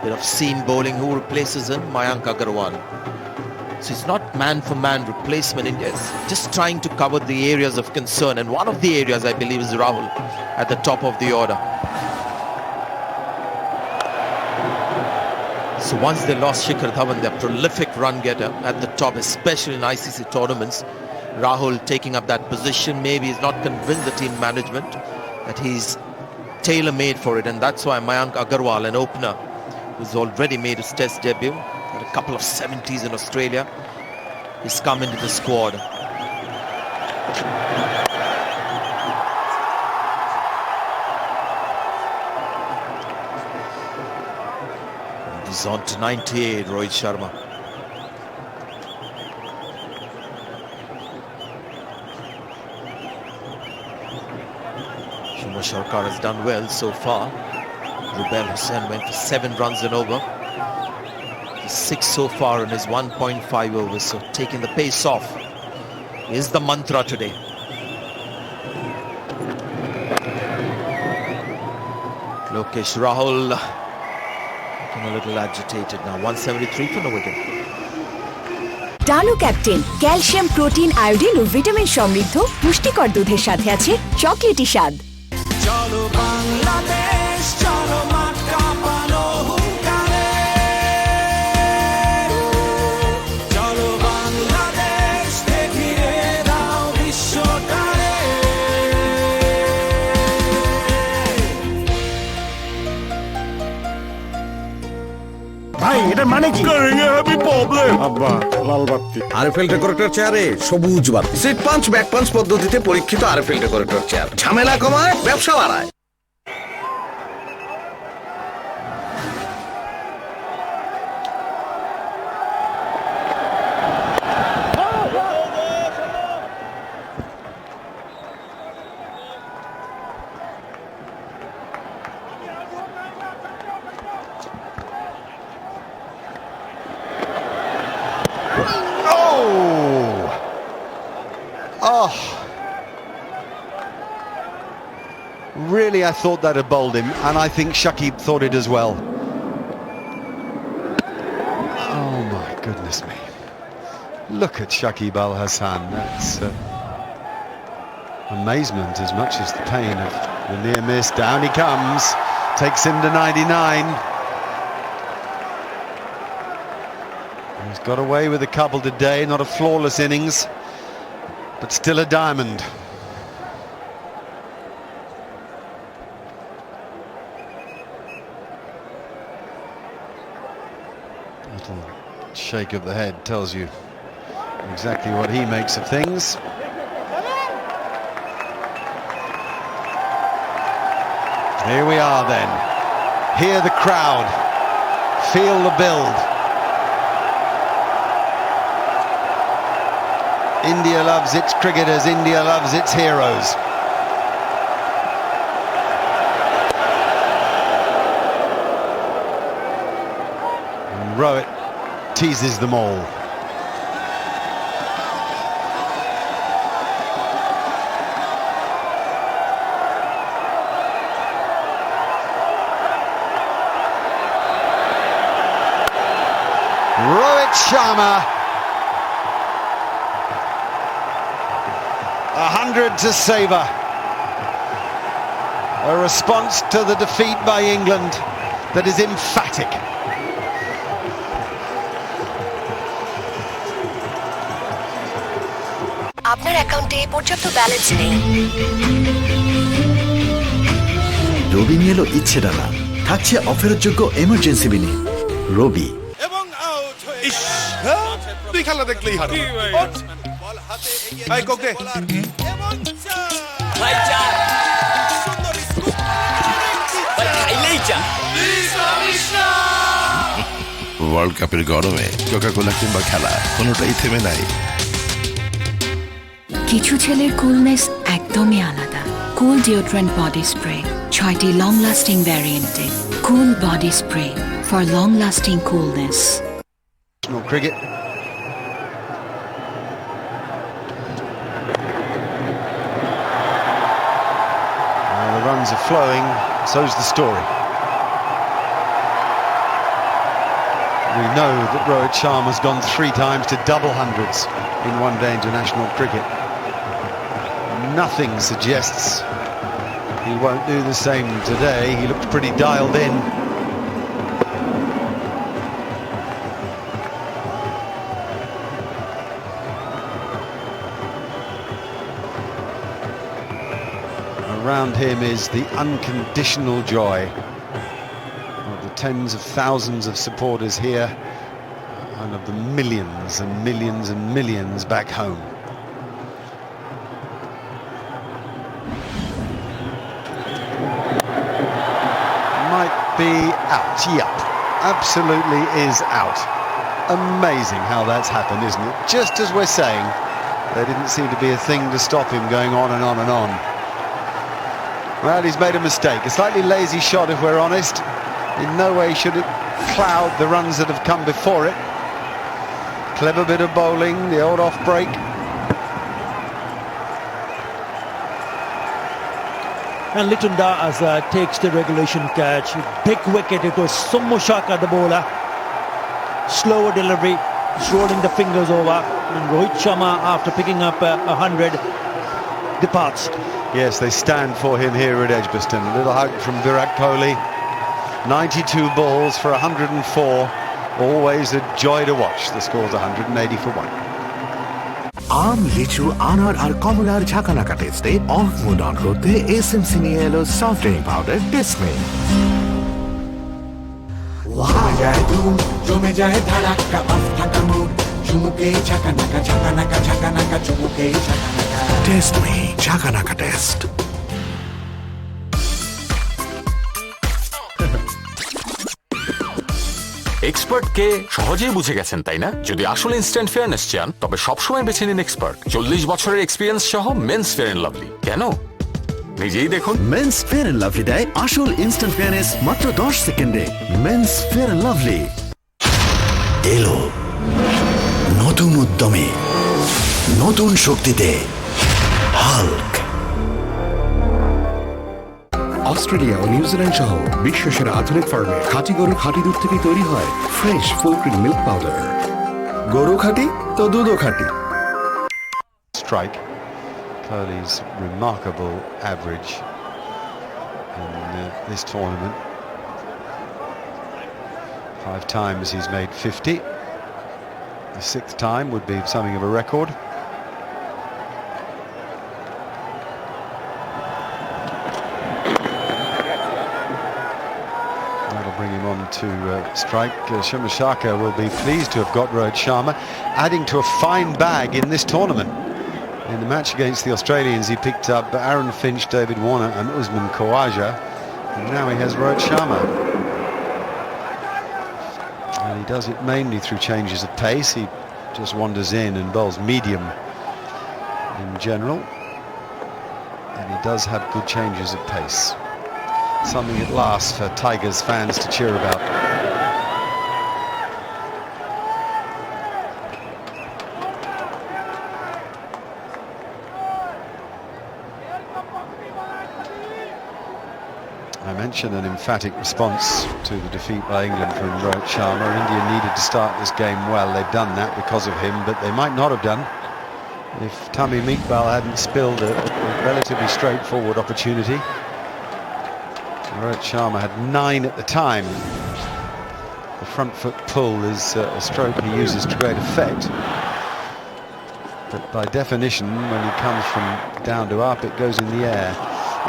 Bit of seam bowling. Who replaces him? Mayank Agarwal. So it's not man-for-man replacement. India is just trying to cover the areas of concern. And one of the areas, I believe, is Rahul at the top of the order. So once they lost Shikhar Dhawan, their prolific run-getter at the top, especially in ICC tournaments, Rahul taking up that position. Maybe he's not convinced the team management that he's tailor-made for it. And that's why Mayank Agarwal, an opener, who's already made his test debut, had a couple of 70s in Australia, he's come into the squad. He's on to 98, Rohit Sharma. Shuma Sharkar has done well so far. Rubel Hussain went for 7 runs and over. He's 6 so far in his 1.5 overs, so taking the pace off is the mantra today. Lokesh Rahul looking a little agitated now. 173 for no wicket. Dano captain calcium protein iodine ও vitamin সমৃদ্ধ পুষ্টিকর দুধের সাথে আছে chocolatey স্বাদ। চলো বাংলাদেশ চলো মাঠ কাঁপানো হুঙ্কারে চলো বাংলাদেশ দেখিয়ে দাও বিশ্বটারে ভাই এটা মানে কি হ্যাপি প্রবলেম আব্বা লাল বাতি আরএফএল ডেকোরেটর চেয়ারে সবুজ বাতি সিট পাঞ্চ ব্যাক পাঞ্চ পদ্ধতিতে পরীক্ষিত আরএফএল ডেকোরেটর চেয়ার ঝামেলা কমায় ব্যবসা বাড়ায় Oh, really, I thought that had bowled him, and I think Shakib thought it as well. Oh my goodness me. Look at Shakib Al Hassan. That's amazement as much as the pain of the near miss. Down he comes, takes him to 99. He's got away with a couple today, not a flawless innings, but still a diamond. Little shake of the head tells you exactly what he makes of things. Here we are then. Hear the crowd. Feel the build. India loves its cricketers, India loves its heroes. And Rohit teases them all. Rohit Sharma. 100 to savour. A response to the defeat by England that is emphatic. আপনার অ্যাকাউন্টে পর্যাপ্ত balance নেই। রবি নিয়ে এলো ইচ্ছে ডালা থাকছে অফারের যোগ্য এমার্জেন্সি বিনে রবি তুই খেলা দেখলেই হারো ওয়ার্ল্ড কাপের গরমে কোকা-কোলা কিংবা খেলা কোনোটাই থেমে নাই। কিছু ছেলের কুলনেস একদমই আলাদা। কুল ডিওড্রেন্ট বডি স্প্রে 6টি লং লাস্টিং ভ্যারিয়েন্টে। Cool body spray for long lasting coolness. Cricket. The runs are flowing, so's the story. We know that Rohit Sharma's gone 3 times to double hundreds in one-day international cricket. Nothing suggests he won't do the same today. He looked pretty dialed in. Around him is the unconditional joy of the tens of thousands of supporters here and of the millions and millions and millions back home. Might be out, yep. absolutely is out. Amazing how that's happened, isn't it? Just as we're saying, there didn't seem to be a thing to stop him going on and on and on. Well, he's made a mistake. A slightly lazy shot, if we're honest. In no way should it cloud the runs that have come before it. Clever bit of bowling, the old off break. And Litton Das takes the regulation catch. Big wicket. It was Summu Shaka, the bowler. Slower delivery, rolling the fingers over. And Rohit Sharma, after picking up 100, departs. Yes, they stand for him here at Edgbaston. A little hug from Virat Kohli. 92 balls for 104. Always a joy to watch. The score's 180 for 1. আম লিচু আনার আর কমলার ঝাঁকানাকা টেস্টে of mood on করতে SMC নিয়ে এলো soft drink powder test মে জমে যায় ধারাক্কা বাস থাকা মুড চুমুকে ঝাঁকানাকা ঝাঁকানাকা ঝাঁকানাকা চুমুকে ঝাঁকানাকা টেস্ট মে ঝাঁকানাকা টেস্ট এক্সপার্টকে সহজেই বুঝে গেছেন তাই না? যদি আসলে ইনস্ট্যান্ট ফেয়ারনেস চান তবে সবসময় বেছে নিন এক্সপার্ট। 40 বছরের এক্সপিরিয়েন্স সহ মেন্স ফেয়ার এন্ড লাভলি। কেন? নিজেই দেখুন। মেন্স ফেয়ার এন্ড লাভলি দেয় আসল ইনস্ট্যান্ট ফেয়ারনেস মাত্র 10 সেকেন্ডে। মেন্স ফেয়ার এন্ড লাভলি এলো নতুন উদ্যমে, নতুন শক্তিতে। হাল্ক। অস্ট্রেলিয়া ও নিউজিল্যান্ড সহ বিশ্বের আধুনিক ফার্মে খাঁটি গরুর খাঁটি দুধ থেকে তৈরি হয় fresh full cream milk powder. গরু খাঁটি তো দুধও খাঁটি। Strike. Kohli's remarkable average in this tournament. 5 times he's made 50. The 6th time would be something of a record. Bring him on to strike. Shaka will be pleased to have got Rohit Sharma, adding to a fine bag in this tournament. In the match against the Australians, he picked up Aaron Finch, David Warner and Usman Khawaja, and now he has Rohit Sharma. And he does it mainly through changes of pace. He just wanders in and bowls medium in general, and he does have good changes of pace. Something at last for Tigers fans to cheer about. I mentioned an emphatic response to the defeat by England from Rohit Sharma. India needed to start this game well. They've done that because of him, but they might not have done if Tamim Iqbal hadn't spilled a relatively straightforward opportunity. Rohit Sharma had 9 at the time. The front foot pull is a stroke he uses to great effect. But by definition, when he comes from down to up, it goes in the air.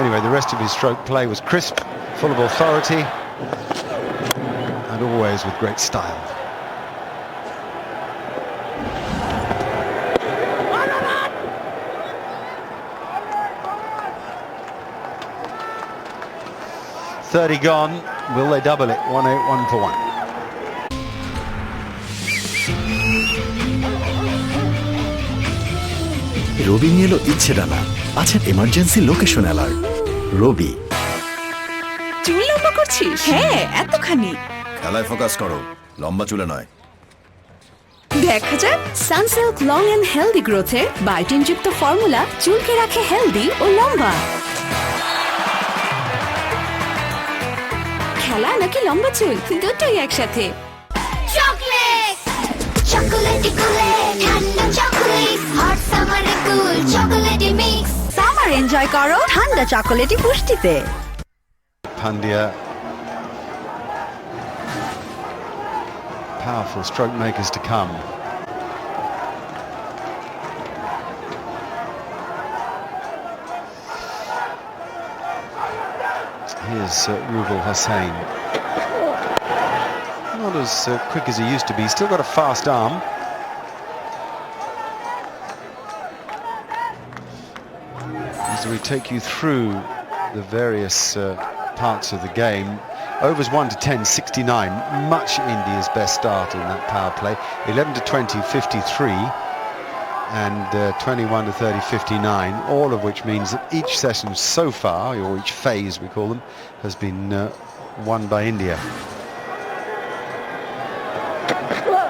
Anyway, the rest of his stroke play was crisp, full of authority, and always with great style. .30 gone. Will they double it? 181 for 1. রবি নিয়ে এলো ইচ্ছে ডানা। আছেন emergency location alert. রবি। চুল লম্বা করছিস? হ্যাঁ, এতখানি। খেলায় ফোকাস করো, লম্বা চুলে নয়। দেখা যাক সানসিল্ক লং এন্ড হেলদি গ্রোথের বায়োটিনযুক্ত ফর্মুলা চুলকে রাখে হেলদি ও লম্বা। খেলা নাকি লম্বা চুল, দুটোই একসাথে। চকলেট চকলেটি কুলে ঠান্ডা চকলেট হট সামারে কুল চকলেটি মিক্স সামার এনজয় করো ঠান্ডা চকলেটি পুষ্টিতে। Pandya, powerful stroke makers to come. Here's Rubal Hussain. Not as quick as he used to be. Still got a fast arm. As we take you through the various parts of the game, Overs 1 to 10, 69. Much India's best start in that power play. 11 to 20, 53. And 21 to 30, 59. All of which means that each session so far, or each phase we call them, has been won by India.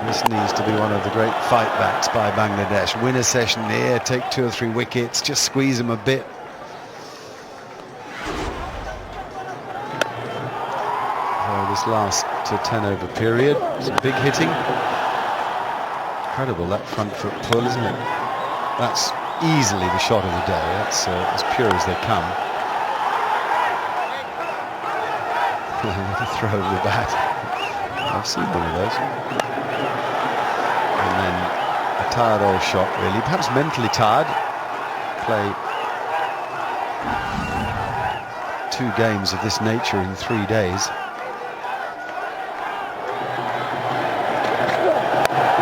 This needs to be one of the great fight backs by Bangladesh. Win a session here, take 2 or 3 wickets, just squeeze them a bit. So this last 10 over period, some big hitting. Incredible, that front foot pull, isn't it? That's easily the shot of the day. That's as pure as they come. What a throw of the bat. I've seen one of those. And then a tired old shot, really. Perhaps mentally tired. Play 2 games of this nature in 3 days.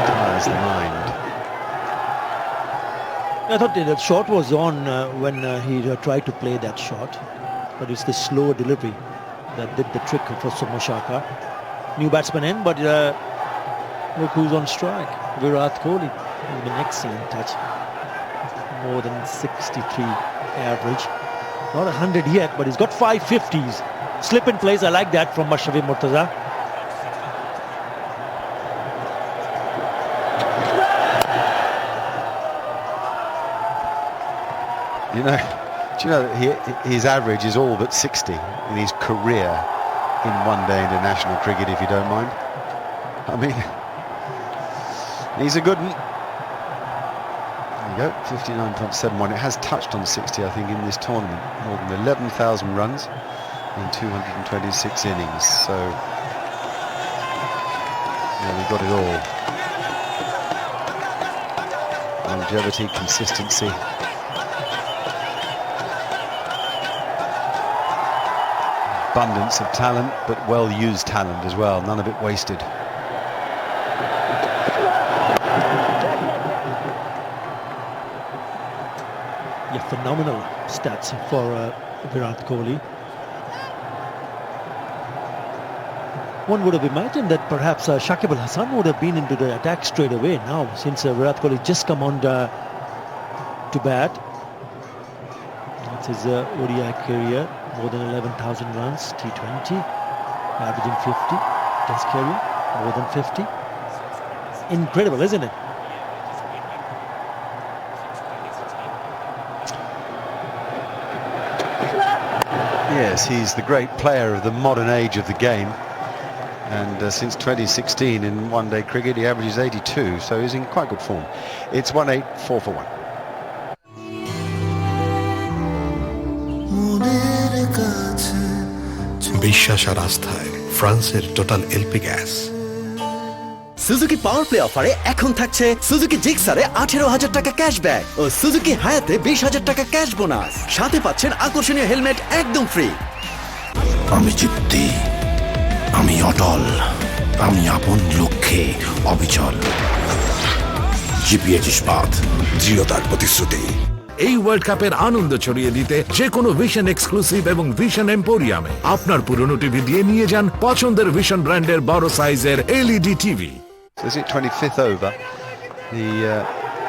Tires the mind. I thought that shot was on when he tried to play that shot, but it's the slow delivery that did the trick for Soumya Sarkar. New batsman in, but look who's on strike. Virat Kohli has been excellent touch. More than 63 average. Not 100 yet, but he's got 5 50s. Slip in place, I like that from Mashrafi Mortaza. You know, do you know that his average is all but 60 in his career in one-day international cricket, if you don't mind? I mean, he's a good one. There you go, 59.71. It has touched on 60, I think, in this tournament. More than 11,000 runs in 226 innings. So, yeah, we got it all. Longevity, consistency. Abundance of talent, but well-used talent as well. None of it wasted. Yeah, phenomenal stats for Virat Kohli. One would have imagined that perhaps Shakib Al Hasan would have been into the attack straight away now, since Virat Kohli just come on to bat. That's his ODI career. More than 11,000 runs, T20, averaging 50. Test career, more than 50. Incredible, isn't it? Yes, he's the great player of the modern age of the game. And since 2016 in one-day cricket, he averages 82, so he's in quite good form. It's 1-8, 4 for 1. বিশ্বাস আর আস্থায় ফ্রান্সের total LP gas. Suzuki power play অফারে এখন থাকছে Suzuki জিক্সারে 18,000 টাকা cashback ও Suzuki হায়াতে 20,000 টাকা cash bonus. সাথে পাচ্ছেন আকর্ষণীয় হেলমেট একদম ফ্রি। আমি জিদ্দি, আমি অটল, আমি আপন লক্ষ্যে অবিচল। জিপিএইচ ইস্পাত, দৃঢ়তার প্রতিশ্রুতি। এই ওয়ার্ল্ড কাপের আনন্দ ছড়িয়ে দিতে যে কোনো ভিশন এক্সক্লুসিভ এবং ভিশন এম্পোরিয়ামে আপনার পুরনো টিভি দিয়ে নিয়ে যান পছন্দের ভিশন ব্র্যান্ডের বড় সাইজের LED TV. So is it 25th over?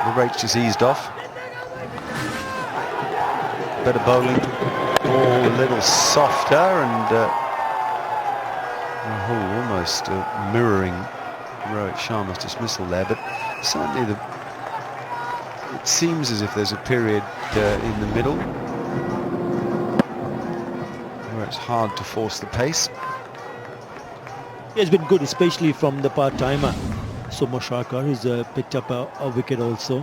The rates just eased off. Better bowling, ball a little softer, and almost mirroring Rohit Sharma's dismissal there, but certainly it seems as if there's a period in the middle where it's hard to force the pace. It's been good, especially from the part-timer. Soumya Sarkar, who's picked up a wicket also.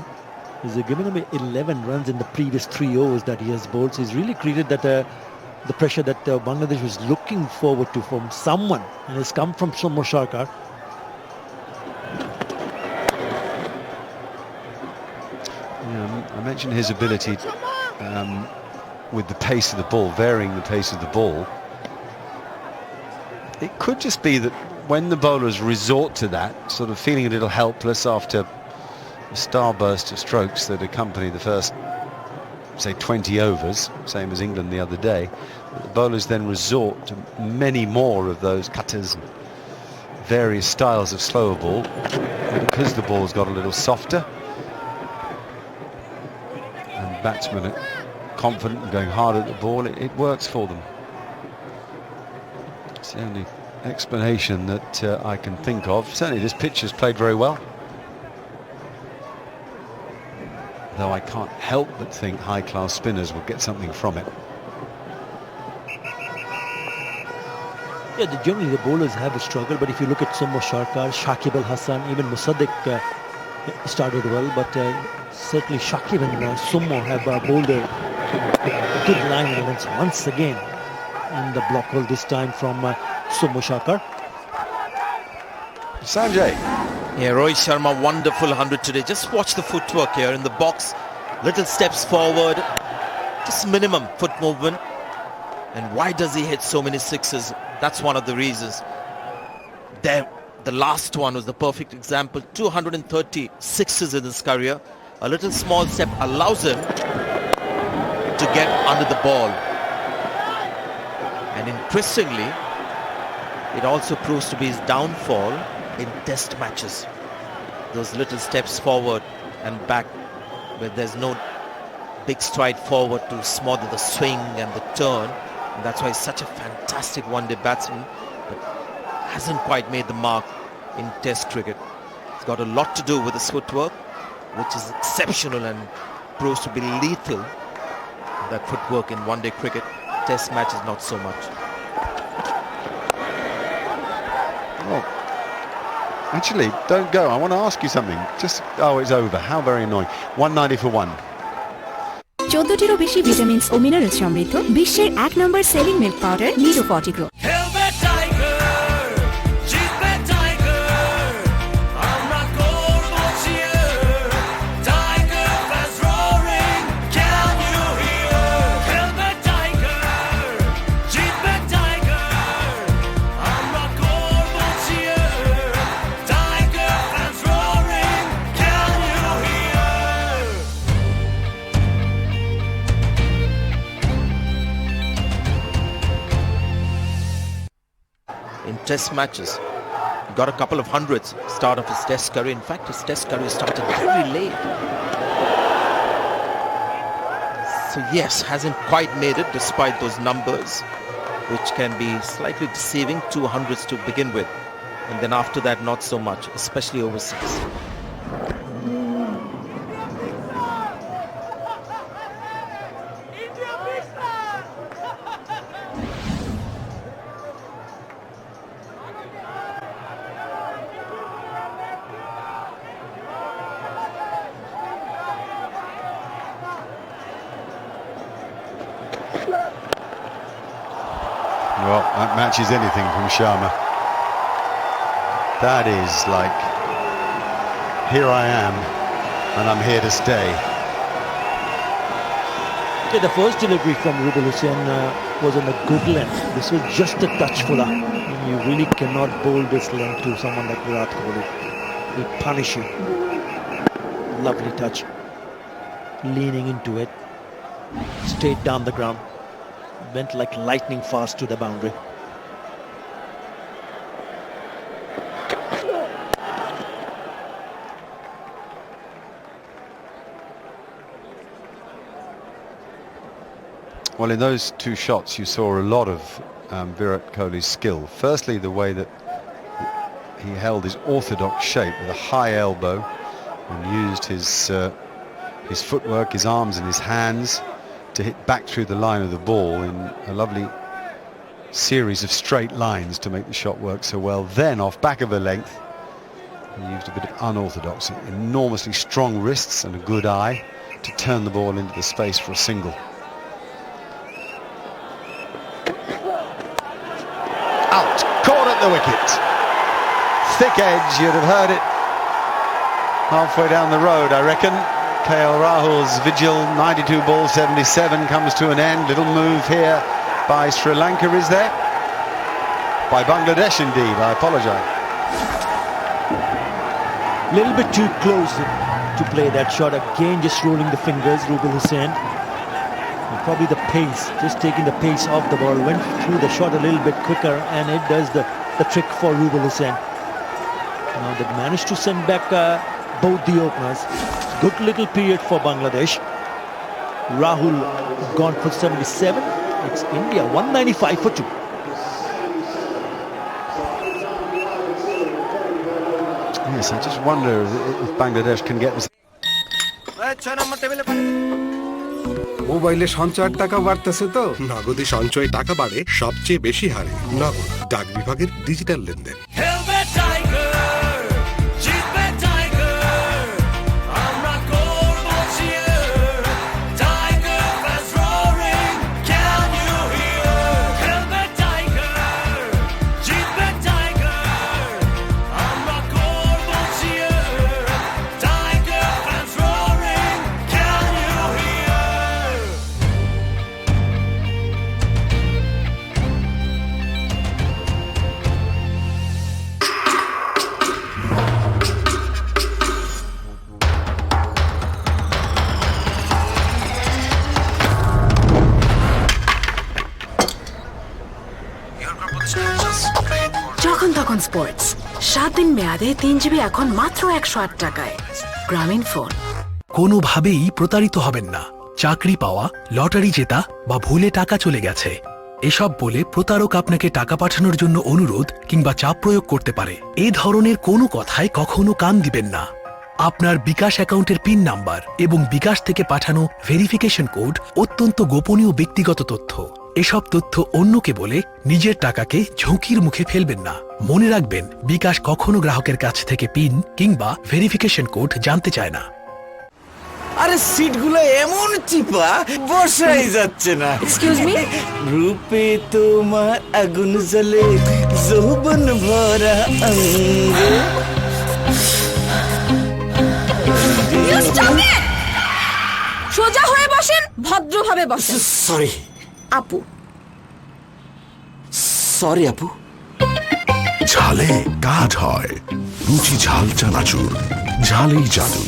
He's given him 11 runs in the previous 3 overs that he has bowled. So he's really created that the pressure that Bangladesh was looking forward to from someone, and has come from Soumya Sarkar. I mentioned his ability with the pace of the ball, varying the pace of the ball. It could just be that when the bowlers resort to that, sort of feeling a little helpless after a starburst of strokes that accompany the first say 20 overs, same as England the other day. The bowlers then resort to many more of those cutters, various styles of slower ball, and because the ball's got a little softer and batsmen are confident and going hard at the ball, it works for them. It's the only explanation that I can think of. Certainly this pitch has played very well, though I can't help but think high-class spinners will get something from it. Yeah, generally the bowlers have a struggle, but if you look at Somo Sharkar, Shakib Al Hasan, even Musaddiq started well, but certainly Shakib and Somo have bowled a good line runs once again in the block hole, this time from Somo Sharkar. Sanjay. Yeah, Rohit Sharma, wonderful 100 today. Just watch the footwork here in the box. Little steps forward, just minimum foot movement. And why does he hit so many sixes? That's one of the reasons. There, the last one was the perfect example. 230 sixes in his career. A little small step allows him to get under the ball. And interestingly, it also proves to be his downfall in test matches. Those little steps forward and back where there's no big stride forward to smother the swing and the turn. And that's why he's such a fantastic one-day batsman, but hasn't quite made the mark in test cricket. It's got a lot to do with his footwork, which is exceptional and proves to be lethal. That footwork in one-day cricket, test matches not so much. Oh, actually, don't go. I want to ask you something. Oh, it's over. How very annoying. 190 for 1. 14টিরও বেশি vitamins ও minerals সমৃদ্ধ বিশ্বের 1 number selling milk powder Nido Fortigrow. Test matches, he got a couple of hundreds start of his test career. In fact, his test career started very late, so yes, hasn't quite made it despite those numbers, which can be slightly deceiving. 200s to begin with, and then after that not so much, especially overseas. Well, that matches anything from Sharma. That is like, here I am, and I'm here to stay. Yeah, the first delivery from Rubul Hussain was on a good length. This was just a touch fuller. You really cannot bowl this length to someone like Virat Kohli. He'll punish you. Lovely touch. Leaning into it. Straight down the ground. Went like lightning fast to the boundary. Well, in those two shots you saw a lot of Virat Kohli's skill. Firstly, the way that he held his orthodox shape with a high elbow and used his footwork, his arms and his hands to hit back through the line of the ball in a lovely series of straight lines to make the shot work so well. Then off back of a length he used a bit of unorthodox, enormously strong wrists and a good eye to turn the ball into the space for a single. Out, caught at the wicket. Thick edge, you'd have heard it halfway down the road, I reckon. KL Rahul's vigil, 92 balls, 77 comes to an end. Little move here by Sri Lanka, is there? By Bangladesh, indeed. I apologise. A little bit too close to play that shot. Again, just rolling the fingers, Rubul Hussain. Probably the pace, just taking the pace off the ball, went through the shot a little bit quicker, and it does the trick for Rubel Hussain. Now they managed to send back both the openers. Good little period for Bangladesh. Rahul gone for 77. It's India 195 for 2. Yes, I just wonder if Bangladesh can get this. মোবাইলে সঞ্চয়ের টাকা বাড়তেছে তো নগদে সঞ্চয়ে টাকা বাড়ে সবচেয়ে বেশি হারে নগদ ডাক বিভাগের ডিজিটাল লেনদেন। যখন তখন স্পোর্টস 7 দিন মেয়াদে 3 জিবি এখন মাত্র 108 টাকায়। গ্রামীণ ফোন। কোনোভাবেই প্রতারিত হবেন না। চাকরি পাওয়া, লটারি জেতা বা ভুলে টাকা চলে গেছে এসব বলে প্রতারক আপনাকে টাকা পাঠানোর জন্য অনুরোধ কিংবা চাপ প্রয়োগ করতে পারে। এই ধরনের কোনো কথায় কখনো কান দিবেন না। আপনার বিকাশ অ্যাকাউন্টের পিন নাম্বার এবং বিকাশ থেকে পাঠানো ভেরিফিকেশন কোড অত্যন্ত গোপনীয় ব্যক্তিগত তথ্য। এসব তথ্য অন্যকে বলে নিজের টাকাকে ঝুঁকির মুখে ফেলবেন না। মনে রাখবেন, বিকাশ কখনো গ্রাহকের কাছ থেকে পিন কিংবা ভেরিফিকেশন কোড জানতে চায় না। আরে সিটগুলো এমন চিপা বসাই যাচ্ছে না। এক্সকিউজ মি, রূপে তোমার আগুন জ্বলে যৌবন ভরা অঙ্গ। সোজা হয়ে বসেন, ভদ্রভাবে বসেন। সরি আপু। সরি আপু। ঝালে কাজ হয়, রুচি ঝাল চানাচুর, ঝালেই জাদু।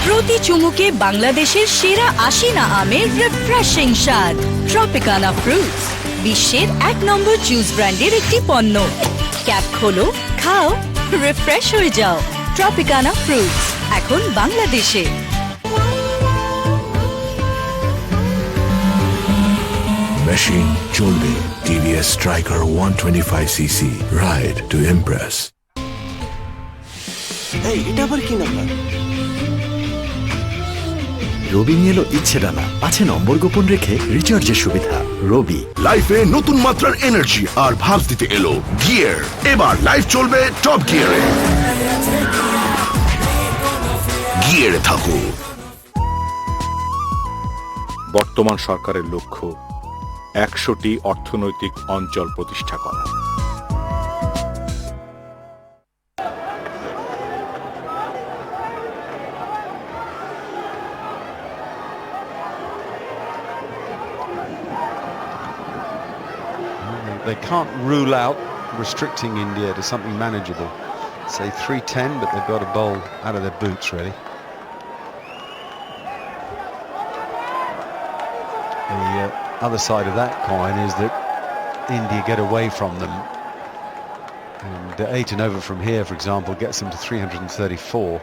প্রতি চুমুকে বাংলাদেশের সেরা আশিনা আমের রিফ্রেশিং স্বাদ। ট্রপিকানা ফ্রুটস বিশ্বের 1 নম্বর জুস ব্র্যান্ডের একটি পণ্য। ক্যাপ খোলো, খাও, রিফ্রেশ হয়ে যাও। ট্রপিকানা ফ্রুটস এখন বাংলাদেশে। মেশিন চলবে TVS striker 125cc, ride two Impress. এই এটা আবার কি নাম্বার? রবি নিয়ে এলো ইচ্ছে ডানা, আছে নম্বর গোপন রেখে রিচার্জের সুবিধা। রবি লাইফে নতুন মাত্রার এনার্জি আর ভাব দিতে এলো গিয়ার। এবার লাইফ চলবে টপ গিয়ারে। গিয়ারে থাকো। বর্তমান সরকারের লক্ষ্য 100টি অর্থনৈতিক অঞ্চল প্রতিষ্ঠা করা। They can't rule out restricting India to something manageable. Say 310, but they've got to bowl out of their boots, really. The other side of that coin is that India get away from them. And 8 and over from here, for example, gets them to 334.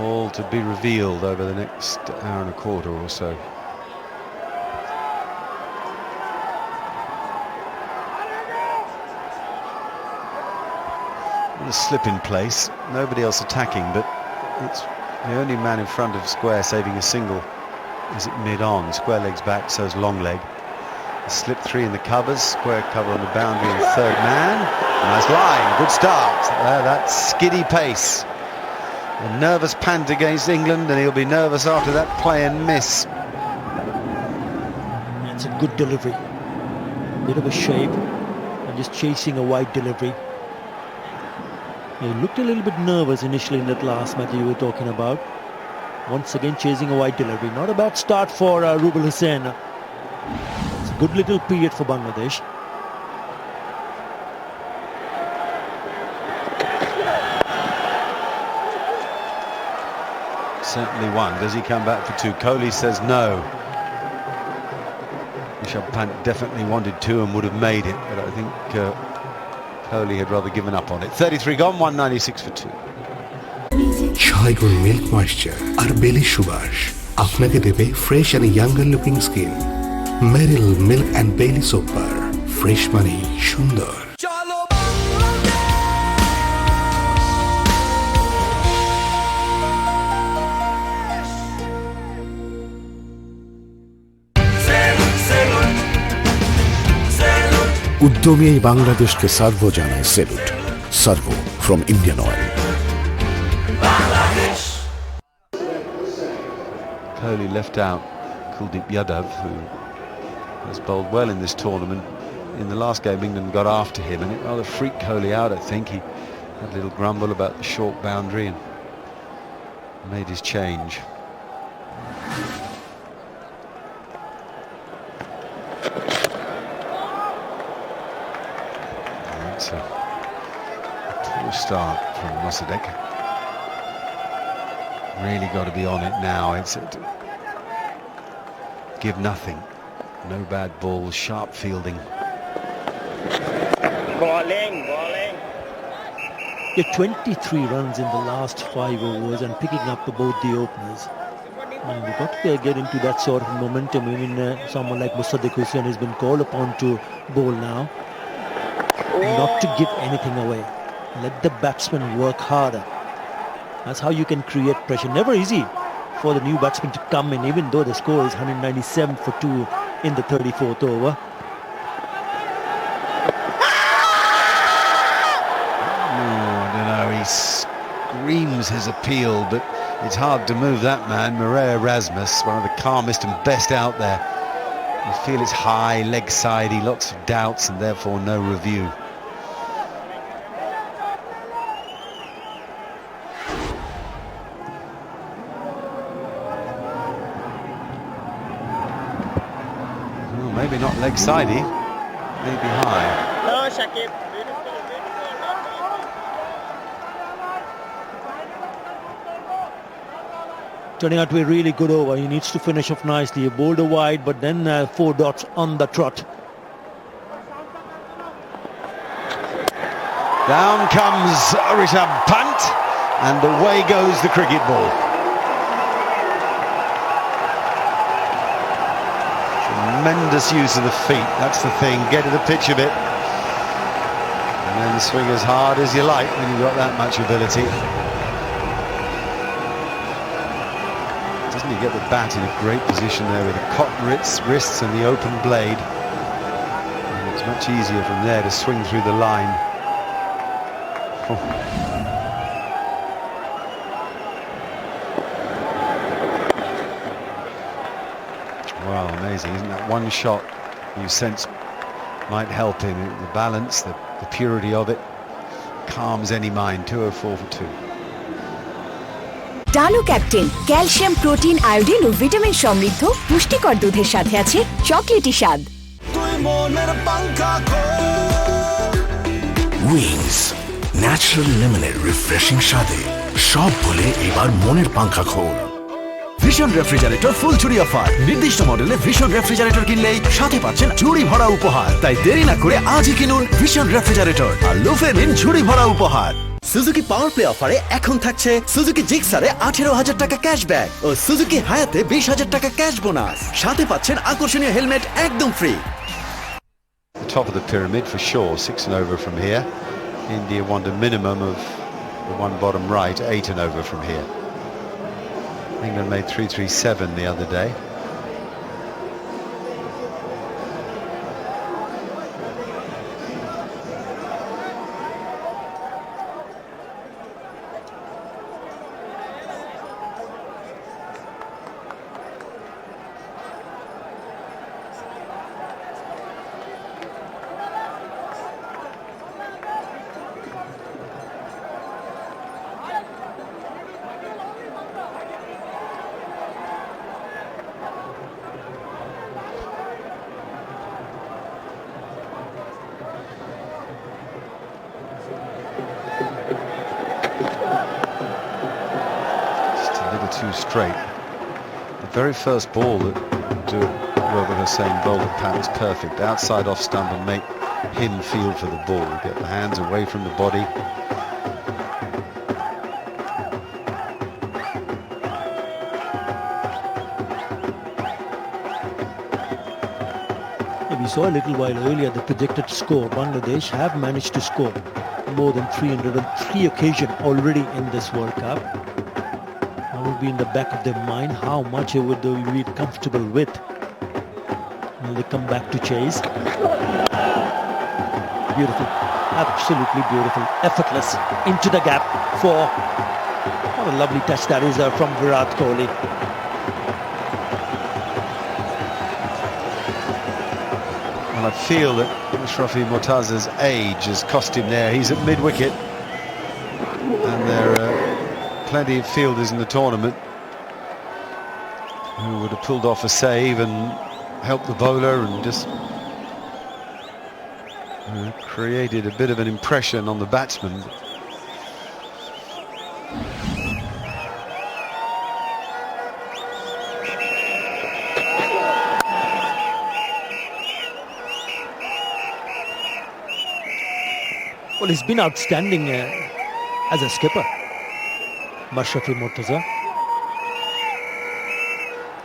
All to be revealed over the next hour and a quarter or so. A slip in place, nobody else attacking, but it's the only man in front of Square saving a single is at mid-on. Square legs back, so's long leg. A slip 3 in the covers, Square cover on the boundary and third man. Nice line, good start. That skiddy pace. A nervous pant against England, and he'll be nervous after that play and miss. It's a good delivery. Bit of a shape and just chasing a wide delivery. He looked a little bit nervous initially in that last match you were talking about. Once again chasing a wide delivery. Not a bad start for Rubel Hussain. It's a good little period for Bangladesh. certainly one. Does he come back for two? Kohli says no. Rishabh Pant definitely wanted two and would have made it, but I think Kohli had rather given up on it. 33 gone, 196 for two. 6 গুণ milk moisture আর বেলি সুবাস আপনাকে দেবে fresh and younger looking skin. Meril milk and বেলি soap bar, fresh মানে সুন্দর। উদ্যমী এই বাংলাদেশকে সার্ভো জানায় salute. Servo from Indian Oil. Kohli left out Kuldeep Yadav, who has bowled well in this tournament. In the last game, England got after him, and it rather freaked Kohli out, I think. He had a little grumble about the short boundary and made his change. That's a poor start from Mossadegh. Really got to be on it now. It's give nothing. No bad balls, sharp fielding. Bowling. Yeah, 23 runs in the last 5 overs and picking up both the openers. And we've got to get into that sort of momentum. Even someone like Mustadek Hussain has been called upon to bowl now. Not to give anything away. Let the batsman work harder. That's how you can create pressure. Never easy for the new batsman to come in, even though the score is 197 for 2 in the 34th over. I don't know, he screams his appeal, but it's hard to move that man. Marais Erasmus, one of the calmest and best out there. You feel it's high, leg sidey, lots of doubts and therefore no review. Maybe not leg sidey, maybe high. No, Shakib. Turning out to be a really good over. He needs to finish off nicely. He bowled a wide, but then 4 dots on the trot. Down comes Rishabh Pant, and away goes the cricket ball. Tremendous use of the feet, that's the thing. Get to the pitch of it and then swing as hard as you like when you've got that much ability. Doesn't he get the bat in a great position there with the cotton wrists and the open blade, and it's much easier from there to swing through the line. Wow, amazing, isn't that one shot you sense might help him? The balance, the purity of it calms any mind. 204 for 2. Dano captain calcium, protein, iodine ও vitamin সমৃদ্ধ পুষ্টিকর দুধের সাথে আছে chocolatey স্বাদ। Wings natural লেমনের refreshing স্বাদে সব বলে এবার মনের পাঙ্খা খোল। ভিশন রেফ্রিজারেটর ফুল চুরি অফার। নির্দিষ্ট মডেলে ভিশন রেফ্রিজারেটর কিনলেই সাথে পাচ্ছেন ঝুড়ি ভরা উপহার। তাই দেরি না করে আজই কিনুন ভিশন রেফ্রিজারেটর আর লুফে নিন ঝুড়ি ভরা উপহার। সুজুকি পাওয়ার প্লে অফারে এখন থাকছে সুজুকি জিক্সারে 18,000 টাকা ক্যাশব্যাক ও সুজুকি হায়াতে 20,000 টাকা ক্যাশ বোনাস। সাথে পাচ্ছেন আকর্ষণীয় হেলমেট একদম free. Top of the pyramid for sure, 6 and over from here. India want a minimum of the one bottom right, 8 and over from here. England made 337 the other day. too straight. The very first ball that Robert Hossein bowled at Pat was perfect. Outside off stump and make him feel for the ball. Get the hands away from the body. We saw a little while earlier the projected score. Bangladesh have managed to score more than 300 on 3 occasions already in this World Cup. That would be in the back of their mind how much would they be comfortable with. Will they come back to chase? Beautiful, absolutely beautiful, effortless, into the gap for, what a lovely touch that is from Virat Kohli. Well, I feel that Ashrafi Mortaza's age has cost him there. He's at mid-wicket. And there are plenty of fielders in the tournament who would have pulled off a save and helped the bowler and just created a bit of an impression on the batsman. Well, he's been outstanding as a skipper, Ashrafi Mortaza.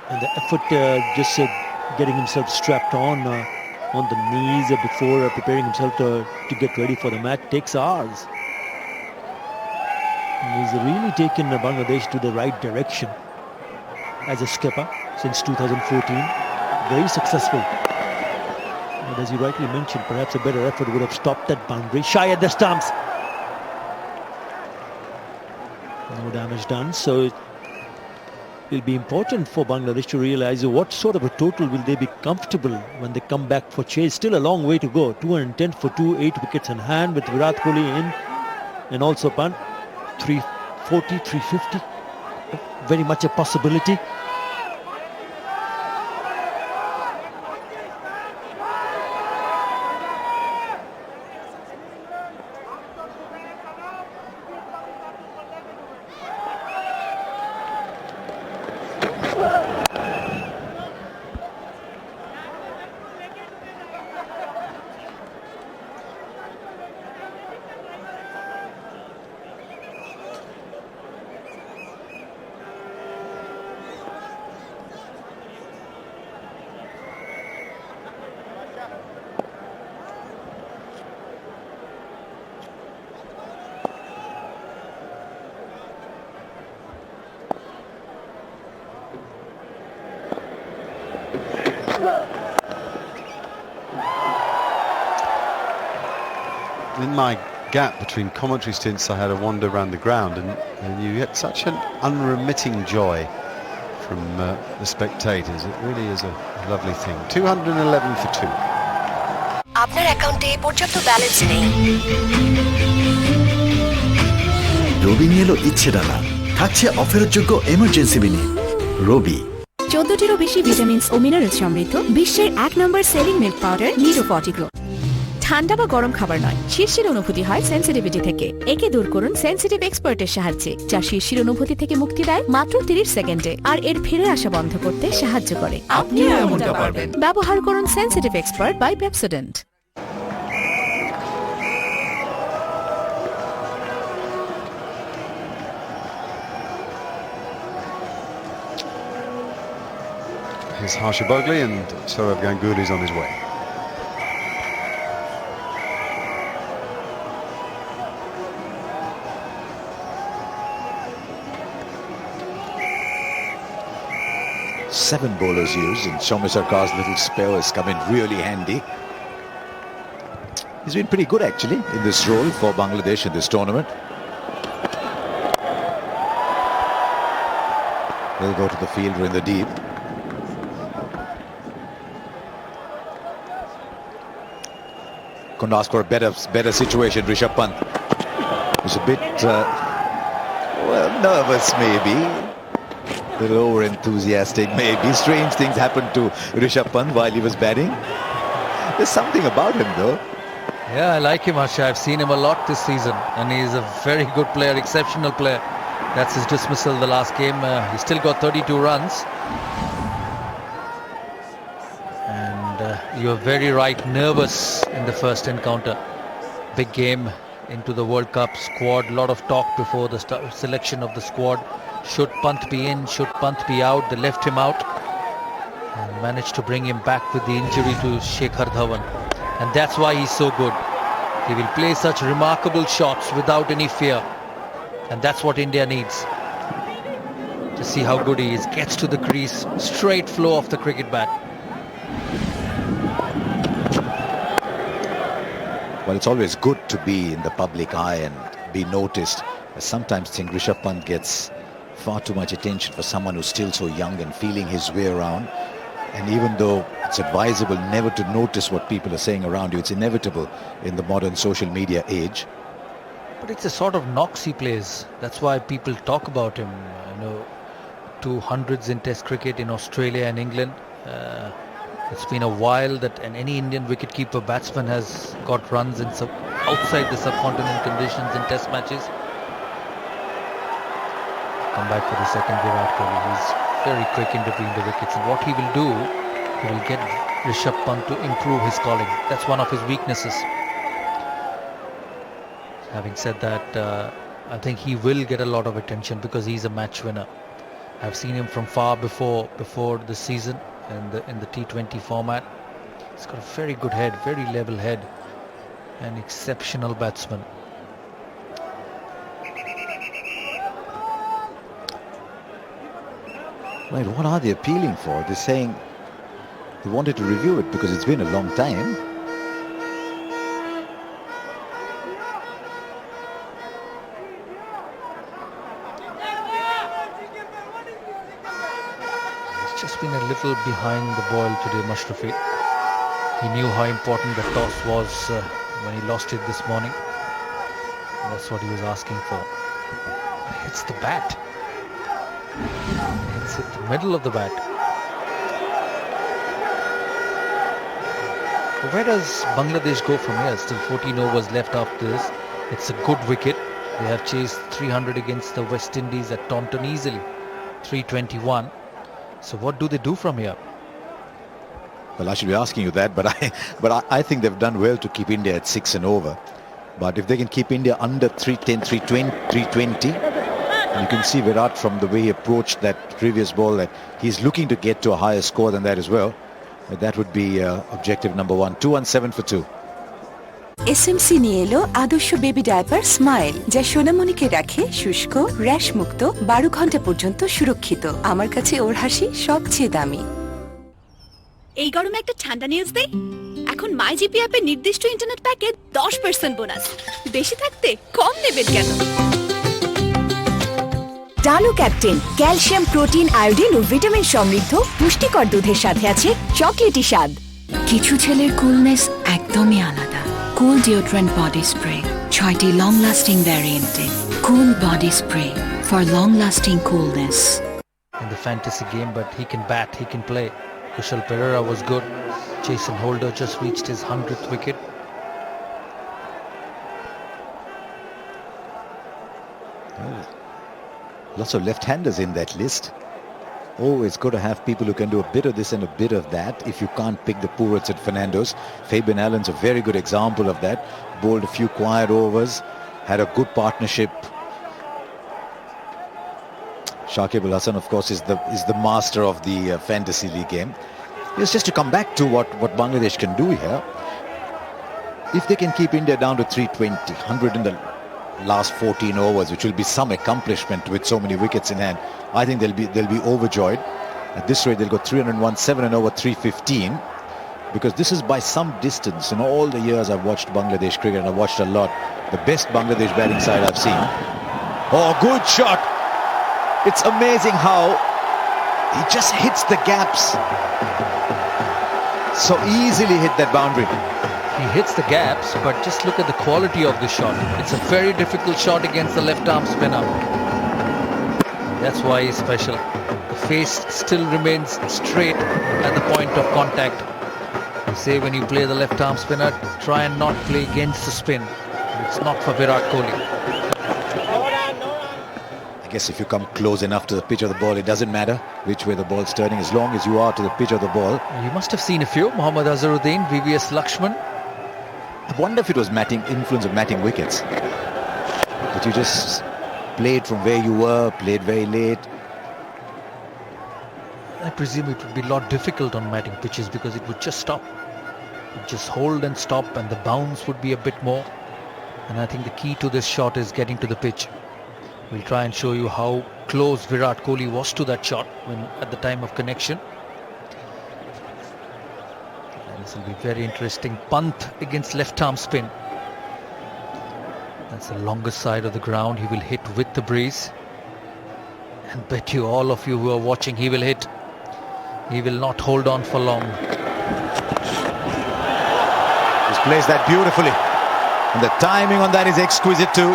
And the effort just getting himself strapped on the knees before preparing himself to get ready for the match takes hours. And he's really taken Bangladesh to the right direction as a skipper since 2014. Very successful. And as you rightly mentioned, perhaps a better effort would have stopped that boundary. Shy at the stumps. No damage done. So it will be important for Bangladesh to realize what sort of a total will they be comfortable when they come back for chase. Still a long way to go. 210 for 2, 8 wickets in hand with Virat Kohli in. And also Pant, 340, 350. Very much a possibility. In my gap between commentary stints, I had a wander around the ground, and you get such an unremitting joy from the spectators. It really is a lovely thing. 211 for 2. আপনার অ্যাকাউন্টে পর্যাপ্ত balance নেই। রবি নিয়ে এলো ইচ্ছে ডালা, থাকছে অফারের যোগ্য এমার্জেন্সি মিনি রবি। 14টিরও বেশি ভিটামিনস ও মিনারেলস সমৃদ্ধ বিশ্বের 1 number selling milk powder Nido ফর্টিগ্রো। ঠান্ডা বা গরম খাবার নয়, শিরশির অনুভূতি হয় সেন্সিটিভিটি থেকে। একে দূর করুন সেন্সিটিভ এক্সপার্টের সাহায্যে, যা শিরশির অনুভূতি থেকে মুক্তি দেয় মাত্র 30 সেকেন্ডে আর এর ফিরে আসা বন্ধ করতে সাহায্য করে। আপনিও এমনটা পারবেন। ব্যবহার করুন sensitive expert by Pepsodent. Here's Harsha Bhogle, and Sourav Ganguly is on his way. Seven bowlers used, and Soumya Sarkar's little spell has come in really handy. He's been pretty good actually in this role for Bangladesh in this tournament. They'll go to the fielder in the deep. Couldn't ask for a better situation. Rishabh Pant was a bit well, nervous maybe. A little over-enthusiastic maybe. Strange things happened to Rishabh Pant while he was batting. There's something about him though. Yeah, I like him, Harsha. I've seen him a lot this season, and he's a very good player, exceptional player. That's his dismissal the last game. He still got 32 runs. And you were very right, nervous in the first encounter. Big game into the World Cup squad. Lot of talk before the selection of the squad. Should Pant be in? Should Pant be out? They left him out and managed to bring him back with the injury to Shekhar Dhawan. And that's why he's so good. He will play such remarkable shots without any fear. And that's what India needs. To see how good he is. Gets to the crease. Straight flow off the cricket bat. Well, it's always good to be in the public eye and be noticed. I sometimes think Rishabh Pant gets far too much attention for someone who's still so young and feeling his way around. And even though it's advisable never to notice what people are saying around you, it's inevitable in the modern social media age. But it's a sort of knocks he plays. That's why people talk about him. 200s in Test cricket in Australia and England. It's been a while that any Indian wicketkeeper batsman has got runs in outside the subcontinent conditions in Test matches. Come back for the second Virat Kohli. He's very quick in between the wickets, and what he will do, he will get Rishabh Pant to improve his calling. That's one of his weaknesses. Having said that, I think he will get a lot of attention because he's a match winner. I've seen him from far before the season in the T20 format. He's got a very good head, very level head, an exceptional batsman. Right, what are they appealing for? They're saying they wanted to review it because it's been a long time. He's just been a little behind the ball today, Mashrafi. He knew how important the toss was when he lost it this morning. And that's what he was asking for. Hits the bat. It's at the middle of the bat. Where does Bangladesh go from here? Still 14 overs left after this. It's a good wicket. They have chased 300 against the West Indies at Taunton easily. 321. So what do they do from here? Well, I should be asking you that, but I think they've done well to keep India at 6 and over. But if they can keep India under 310, 320, and you can see Virat from the way he approached that previous ball that he's looking to get to a higher score than that as well. But that would be objective number 1. 217 for 2. SMC নিয়ে এলো আদর্শ baby diaper smile, যা সোনামণিকে রাখে শুষ্ক, rash মুক্ত 12 ঘন্টা পর্যন্ত সুরক্ষিত। আমার কাছে ওর হাসি সবচেয়ে দামি। এই গরমে একটা ঠান্ডা নিউজ দেই। এখন মাইজিপি অ্যাপে নির্দিষ্ট ইন্টারনেট প্যাকে 10% বোনাস। বেশি থাকতে কম নেবেন কেন? ডানো ক্যাপ্টেন ক্যালসিয়াম, প্রোটিন, আয়োডিন ও ভিটামিন সমৃদ্ধ পুষ্টিকর দুধের সাথে আছে চকলেটি স্বাদ। কিছু ছেলের কুলনেস একদমই আলাদা। কুল ডিওড্রেন্ট বডি স্প্রে 6টি লং লাস্টিং ভ্যারিয়েন্টে। Cool body spray for long lasting coolness. In the fantasy game, but he can bat, he can play. Kushal Perera was good. Jason Holder just reached his 100th wicket. Lots of left-handers in that list. Oh, it's good to have people who can do a bit of this and a bit of that. If you can't pick the Purats and Fernandos, Fabian Allen's a very good example of that. Bowled a few quiet overs, had a good partnership. Shakib Al Hasan, of course, is the master of the fantasy league game. It's just to come back to what Bangladesh can do here. If they can keep India down to 320, 100 in the last 14 overs, which will be some accomplishment with so many wickets in hand, I think they'll be overjoyed. At this rate, they'll go 301, 7 and over 315, because this is by some distance. In all the years I've watched Bangladesh cricket, and I've watched a lot, the best Bangladesh batting side I've seen. Oh, good shot! It's amazing how he just hits the gaps. So easily hit that boundary. He hits the gaps, but just look at the quality of the shot. It's a very difficult shot against the left-arm spinner. That's why he's special. The face still remains straight at the point of contact. They say when you play the left-arm spinner, try and not play against the spin. It's not for Virat Kohli. guess if you come close enough to the pitch of the ball, it doesn't matter which way the ball's turning, as long as you are to the pitch of the ball. You must have seen a few. Mohammad Azharuddin, VVS Lakshman. I wonder if it was influence of matting wickets. But you just played from where you were, played very late. I presume it would be a lot difficult on matting pitches because it would just stop. It would just hold and stop, and the bounce would be a bit more. And I think the key to this shot is getting to the pitch. We'll try and show you how close Virat Kohli was to that shot at the time of connection. And this will be very interesting. Pant against left arm spin. That's the longest side of the ground. He will hit with the breeze. And bet you, all of you who are watching, he will hit. He will not hold on for long. He's plays that beautifully. And the timing on that is exquisite too.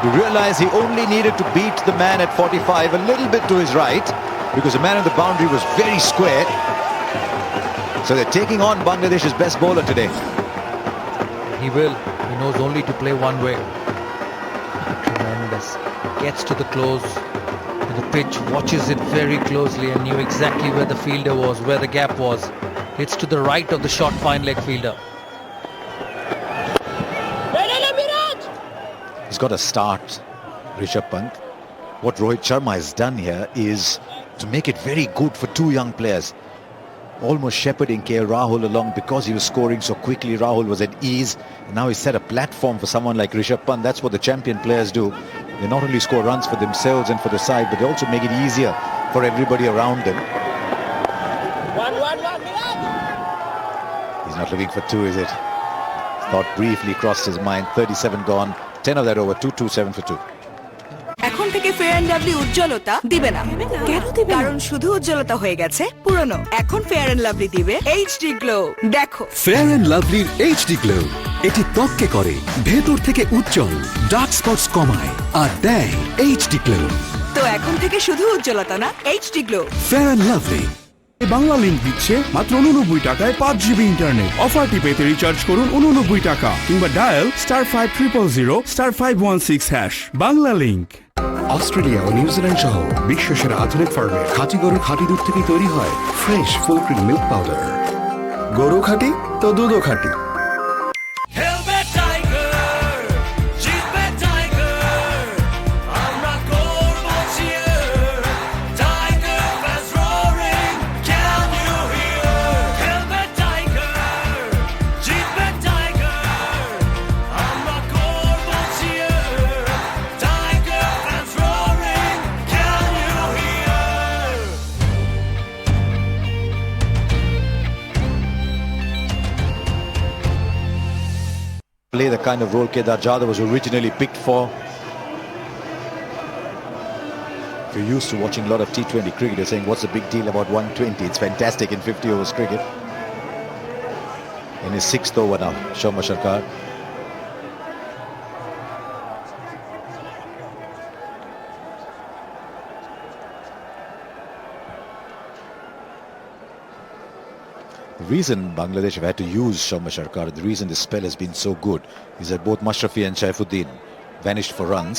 You realize he only needed to beat the man at 45 a little bit to his right, because the man on the boundary was very square. So they're taking on Bangladesh's best bowler today. He will. He knows only to play one way. Tremendous. Gets to the close to the pitch, watches it very closely and knew exactly where the fielder was, where the gap was. Hits to the right of the short fine leg fielder. He's got to start, Rishabh Pant. What Rohit Sharma has done here is to make it very good for two young players. Almost shepherding KL Rahul along because he was scoring so quickly. Rahul was at ease. And now he's set a platform for someone like Rishabh Pant. That's what the champion players do. They not only score runs for themselves and for the side, but they also make it easier for everybody around them. He's not looking for two, is it? Thought briefly crossed his mind. 37 gone. 10 of that over. 2-2-7 for 2. এখন থেকে fair and lovely উজ্জ্বলতা দিবে না। কেন দিবে? কারণ শুধু উজ্জ্বলতা হয়ে গেছে পুরনো। এখন ফেয়ার অ্যান্ড লাভলি দিবে এইচডি গ্লো। দেখো ফেয়ার অ্যান্ড লাভলির এইচডি গ্লো, এটি ত্বককে করে ভেতর থেকে উজ্জ্বল, ডার্ক স্পটস কমায় আর দেয় এইচডি গ্লো। তো এখন থেকে শুধু উজ্জ্বলতা না, HD glow. Fair and lovely. Bangla link দিচ্ছে মাত্র 89 টাকায় 5 জিবি ইন্টারনেট। অফারটি পেতে রিচার্জ করুন 89 টাকা কিংবা ডায়াল *5000*516#। বাংলা লিংক। অস্ট্রেলিয়া ও নিউজিল্যান্ড সহ বিশ্বসেরা আধুনিক ফার্মের খাঁটি গরুর খাঁটি দুধ থেকে তৈরি হয় fresh full cream milk powder. গরু খাঁটি তো দুধও খাঁটি। Play the kind of role Kedar Jadhav was originally picked for. If you're used to watching a lot of T20 cricket, you're saying, what's the big deal about 120? It's fantastic in 50 overs cricket. In his 6th over now, Shoma Sharkar. The reason Bangladesh have had to use Shoma Sharkar, the reason this spell has been so good, is that both Mashrafi and Shaifuddin vanished for runs.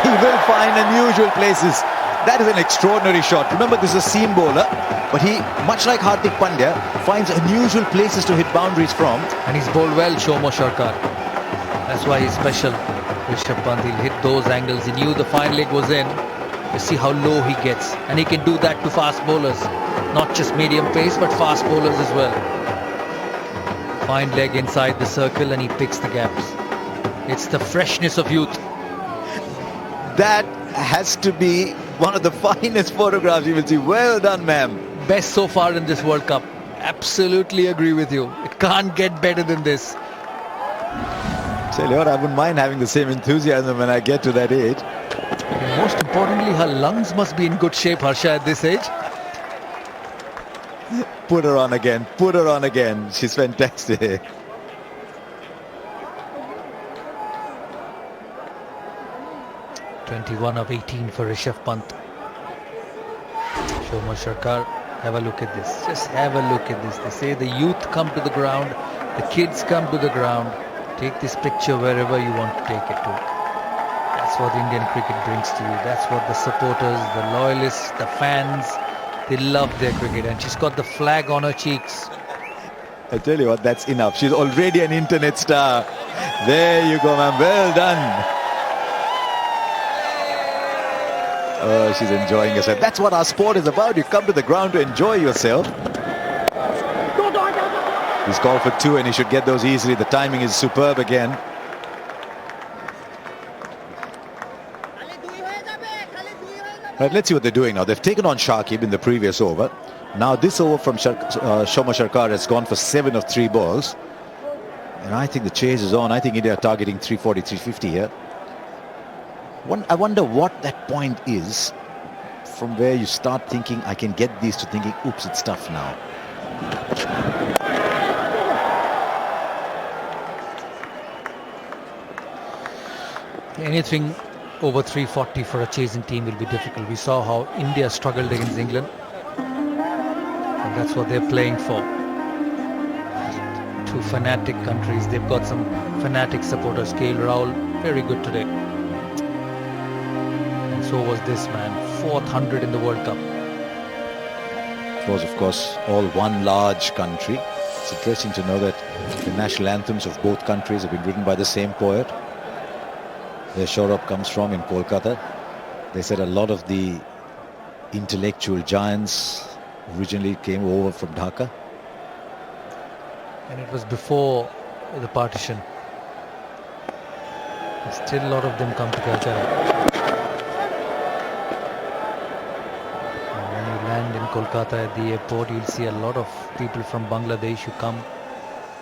He will find unusual places. That is an extraordinary shot. Remember, this is a seam bowler, but he, much like Hardik Pandya, finds unusual places to hit boundaries from. And he's bowled well, Shoma Sharkar. That's why he's special. Rishabh Pant, he'll hit those angles. He knew the fine leg was in. You see how low he gets. And he can do that to fast bowlers. Not just medium pace, but fast bowlers as well. Fine leg inside the circle and he picks the gaps. It's the freshness of youth. That has to be one of the finest photographs you will see. Well done, ma'am. Best so far in this World Cup. Absolutely agree with you. It can't get better than this. Tell you what, I wouldn't mind having the same enthusiasm when I get to that age. And most importantly, her lungs must be in good shape, Harsha, at this age. Put her on again. Put her on again. She's fantastic. .21 of 18 for Rishabh Pant. Shoma Sharkar, have a look at this. Just have a look at this. They say the youth come to the ground The kids come to the ground, take this picture wherever you want to take it to. That's what Indian cricket brings to you. That's what the supporters, the loyalists, the fans, they love their cricket. And she's got the flag on her cheeks. I tell you what, that's enough. She's already an internet star. There you go, ma'am. Well done. Oh, she's enjoying herself. That's what our sport is about. You come to the ground to enjoy yourself. He's called for 2 and he should get those easily. The timing is superb again. Right, let's see what they're doing now. They've taken on Shakib in the previous over. Now this over from Shoma Sharkar has gone for 7 of 3 balls. And I think the chase is on. I think India are targeting 340, 350 here. I wonder what that point is from where you start thinking, I can get these, to thinking, oops, it's tough now. Anything over 340 for a chasing team will be difficult. We saw how India struggled against England. And that's what they're playing for. 2 fanatic countries. They've got some fanatic supporters. KL Rahul, very good today. And so was this man. 4th 100 in the World Cup. It was, of course, all one large country. It's interesting to know that the national anthems of both countries have been written by the same poet. Where Saurabh comes from in Kolkata. They said a lot of the intellectual giants originally came over from Dhaka. And it was before the partition. Still a lot of them come to Calcutta. And when you land in Kolkata at the airport, you'll see a lot of people from Bangladesh who come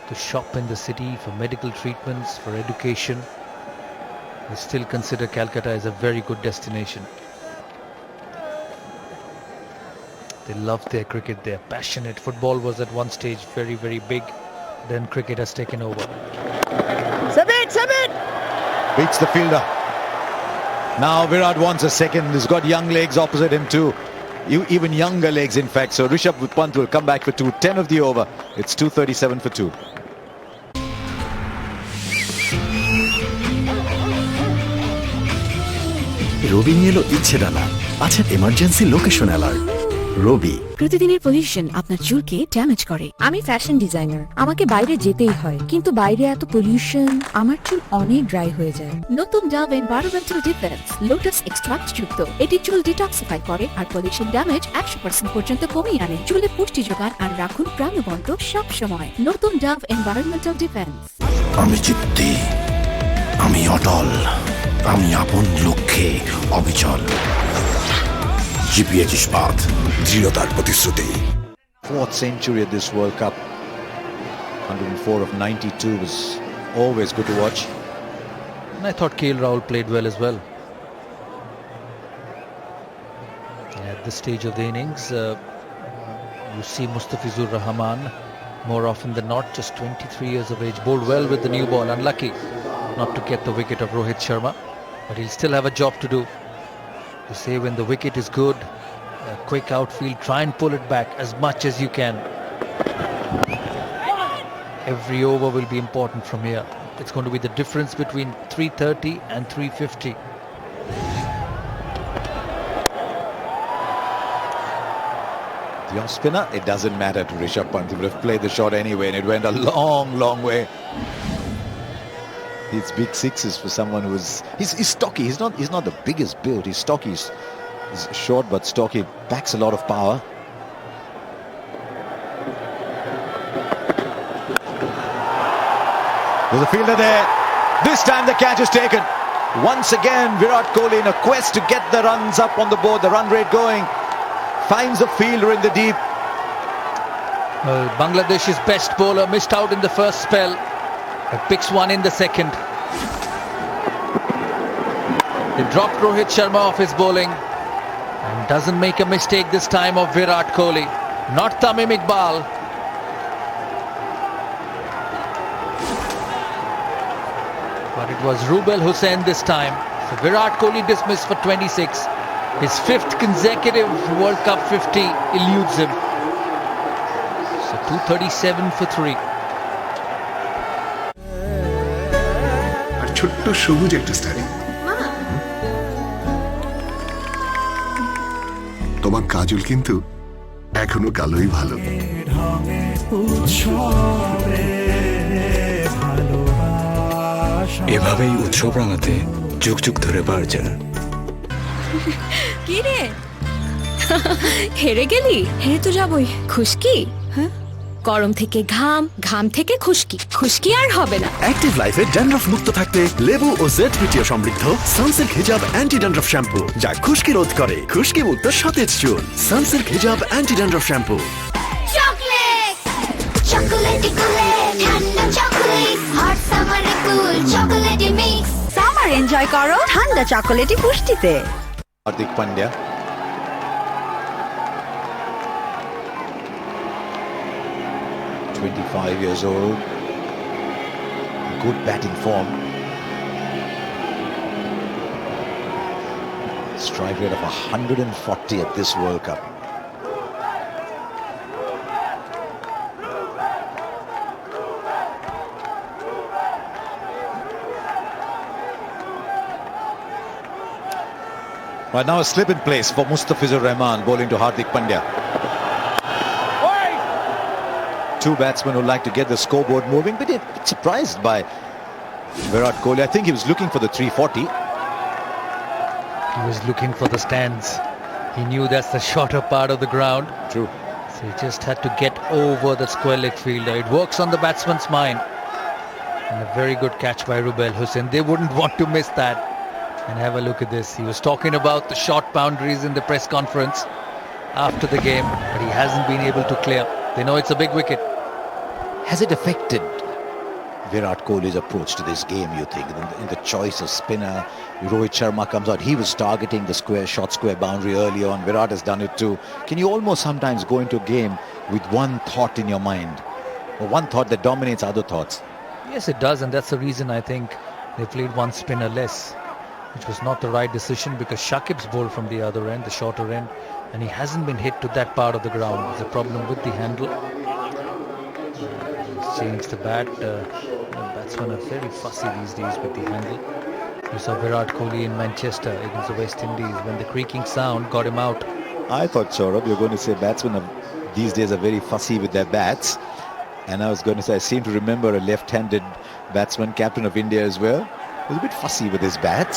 to shop in the city for medical treatments, for education. They still consider Calcutta as a very good destination. They love their cricket, they're passionate. Football was at one stage very, very big. Then cricket has taken over. Beats the fielder. Now Virat wants a second. He's got young legs opposite him too. Even younger legs, in fact. So Rishabh Pant will come back for 2. 10 of the over. It's 237 for 2. রবি নিয়ে এলো ইচ্ছে ডালা, আছে emergency location alert. রবি প্রতিদিনের pollution আপনার চুলকে damage করে। আমি ফ্যাশন ডিজাইনার, আমাকে বাইরে যেতেই হয়, কিন্তু বাইরে এত পলিউশন, আমার চুল অনেক ড্রাই হয়ে যায়। নতুন Dove environmental defence lotus extract যুক্ত, এটি চুল ডিটক্সিফাই করে আর পলিউশন ড্যামেজ 100% পর্যন্ত কমিয়ে আনে। চুলে পুষ্টি যোগান আর রাখুন প্রাণবন্ত সব সময়। নতুন ডাভ এনভায়রনমেন্টাল ডিফেন্স। আমি জিততে, আমি অটল, আমি আপন লক্ষ্যে অবিচল। জিপিএইচ ইস্পাত, দৃঢ়তার প্রতিশ্রুতি। 4th century at this World Cup. 104 of 92 was always good to watch. And I thought KL Rahul played well as well. At this stage of the innings, you see Mustafizur Rahman more often than not, just 23 years of age, bowled well with the new ball. Unlucky not to get the wicket of Rohit Sharma, but he'll still have a job to do. To say when the wicket is good, a quick outfield, try and pull it back as much as you can. Every over will be important from here. It's going to be the difference between 330 and 350. The off spinner, it doesn't matter to Rishabh Pant. He would have played the shot anyway, and it went a long, long way. It's big sixes for someone who is... He's stocky. He's not the biggest build. He's stocky. He's short but stocky. Packs a lot of power. There's a fielder there. This time the catch is taken. Once again, Virat Kohli in a quest to get the runs up on the board, the run rate going. Finds a fielder in the deep. Well, Bangladesh's best bowler missed out in the first spell. But picks one in the second. They dropped Rohit Sharma off his bowling and doesn't make a mistake this time of Virat Kohli. Not Tamim Iqbal. But it was Rubel Hussain this time. So Virat Kohli dismissed for 26. His 5th consecutive World Cup 50 eludes him. So 237 for 3. ছোট্ট সবুজ একটা study. তোমার কাজল কিন্তু এখনো কালোই ভালো। এভাবেই উৎসব রাঙাতে যুগ যুগ ধরে পারছেন। কি রে হেরে গেলি? হেরে তো যাবই। খুশকি? হ্যাঁ, গরম থেকে ঘাম, ঘাম থেকে খুশকি, খুশকি আর হবে না। অ্যাক্টিভ লাইফে ড্যান্ড্রফ মুক্ত থাকতে লেবু ও জেড-পিটিও সমৃদ্ধ সানসিল্ক হিজাব অ্যান্টি ড্যান্ড্রফ শ্যাম্পু, যা খুশকি রোধ করে, খুশকি মুক্ত সতেজ চুল। সানসিল্ক হিজাব anti dandruff shampoo. Chocolate chocolatey কুলে ঠান্ডা চকলেট হট সামারে কুল চকলেটি মিক্স। সামার এনজয় করো ঠান্ডা চকোলেটি পুষ্টিতে। Hardik Pandya. Years old, good batting form, strike rate of 140 at this World Cup. Right now a slip in place for Mustafizur Rahman bowling to Hardik Pandya. Two batsmen who like to get the scoreboard moving, but a bit surprised by Virat Kohli. I think he was looking for the 340. He was looking for the stands. He knew that's the shorter part of the ground. True. So he just had to get over the square leg fielder. It works on the batsman's mind. And a very good catch by Rubel Hussain. They wouldn't want to miss that. And have a look at this. He was talking about the short boundaries in the press conference after the game, but he hasn't been able to clear. They know it's a big wicket. Has it affected Virat Kohli's approach to this game, you think? In the choice of spinner, Rohit Sharma comes out. He was targeting the short square boundary early on. Virat has done it too. Can you almost sometimes go into a game with one thought in your mind? Or one thought that dominates other thoughts? Yes, it does, and that's the reason I think they played one spinner less, which was not the right decision because Shakib's bowled from the other end, the shorter end, and he hasn't been hit to that part of the ground. There's a problem with the handle. Changed the bat. Batsmen are very fussy these days with the handle. You saw Virat Kohli in Manchester against the West Indies when the creaking sound got him out. I thought, Saurabh, you're going to say batsmen these days are very fussy with their bats. And I was going to say, I seem to remember a left-handed batsman, captain of India as well. He was a bit fussy with his bats.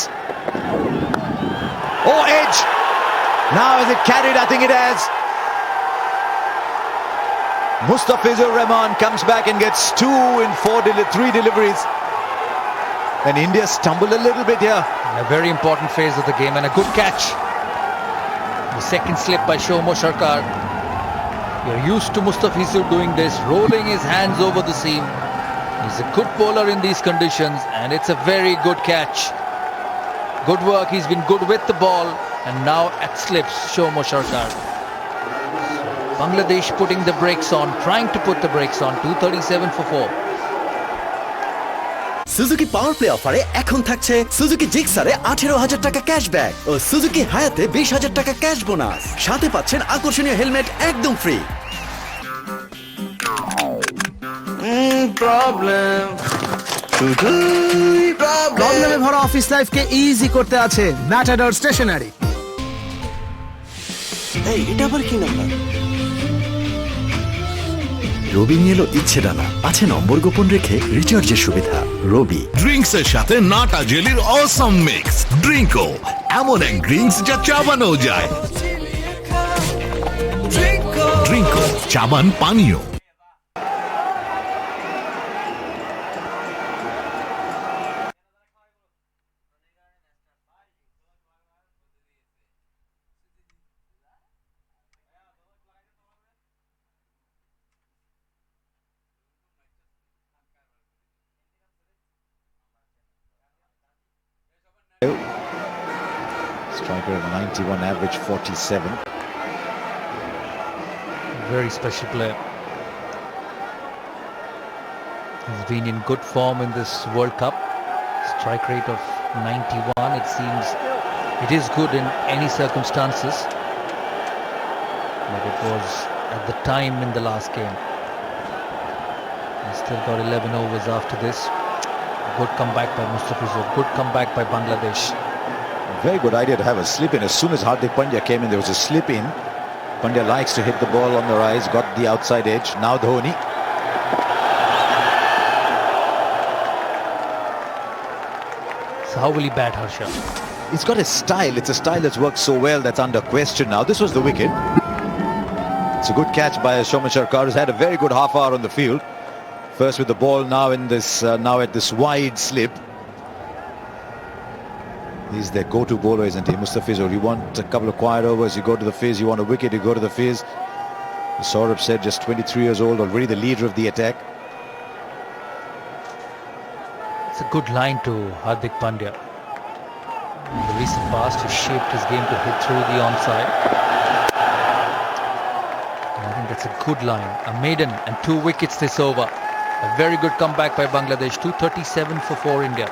Oh, edge! Now is it carried? I think it has. Mustafizur Rahman comes back and gets 3 deliveries. And India stumbled a little bit here. A very important phase of the game and a good catch. The second slip by Shomo Sharkar. You're used to Mustafizur doing this, rolling his hands over the seam. He's a good bowler in these conditions and it's a very good catch. Good work, he's been good with the ball and now at slips Shomo Sharkar. Bangladesh putting the brakes on, trying to put the brakes on, 237 for 4. Suzuki power play অফারে এখন থাকছে Suzuki জিক্সারে 18,000 টাকা cashback ও Suzuki হায়াতে 20,000 টাকা cash bonus. সাথে পাচ্ছেন আকর্ষণীয় helmet একদম ফ্রি। প্রবলেমে ভরা অফিস লাইফকে ইজি করতে আছে ম্যাটাডোর স্টেশনারি। এই এটা আবার কি নাম্বার? রবি নিয়ে এলো ইচ্ছে ডানা, আছে নম্বর গোপন রেখে রিচার্জের সুবিধা। রবি ড্রিঙ্কস এর সাথে নাটা জেলির অসম মিক্স। ড্রিঙ্কো এমন এক ড্রিঙ্কস যা চাবানো যায়। ড্রিঙ্কো চাবান পানীয়। Striker of 91, average 47. Very special player. He's been in good form in this World Cup. Strike rate of 91. It seems it is good in any circumstances. But it was at the time in the last game. He's still got 11 overs after this. Good comeback by Mustafizur. Good comeback by Bangladesh. Very good idea to have a slip in. As soon as Hardik Pandya came in, there was a slip in. Pandya likes to hit the ball on the rise, got the outside edge. Now Dhoni. So how will he bat, Harsha? He's got a style. It's a style that's worked so well that's under question now. This was the wicket. It's a good catch by Shoman Sharkar, who's had a very good half hour on the field. First with the ball, now in this now at this wide slip. He's their go-to bowler, isn't he? Mustafizur. You want a couple of quiet overs, you go to the fizz. You want a wicket, you go to the fizz. Saurabh said, just 23 years old, already the leader of the attack. It's a good line to Hardik Pandya. In the recent past, he shaped his game to hit through the onside. And I think that's a good line. A maiden and 2 wickets this over. A very good comeback by Bangladesh. 237 for India.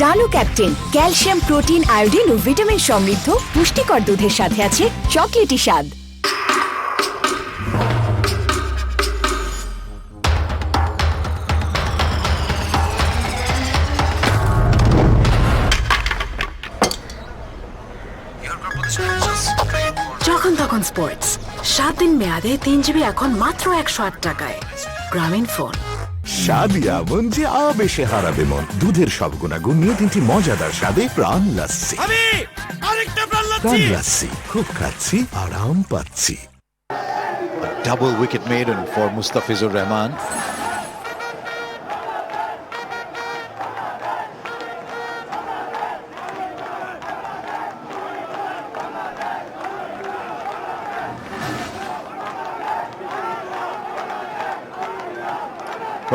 Dano captain calcium protein iodine ও vitamin সমৃদ্ধ পুষ্টিকর দুধের সাথে আছে chocolatey স্বাদ। যখন তখন sports 7 দিন মেয়াদে 3 GB এখন মাত্র 108 টাকায়। গ্রামীণ ফোন। স্বাদিয়া মন যে আবেশে হারাবে মন। দুধের সব গুণাগুণ নিয়ে 3টি মজাদার স্বাদে প্রাণ লাচ্ছি। প্রাণ লাচ্ছি, খুব খাচ্ছি, আরাম পাচ্ছি। A double wicket maiden for Mustafizur Rahman.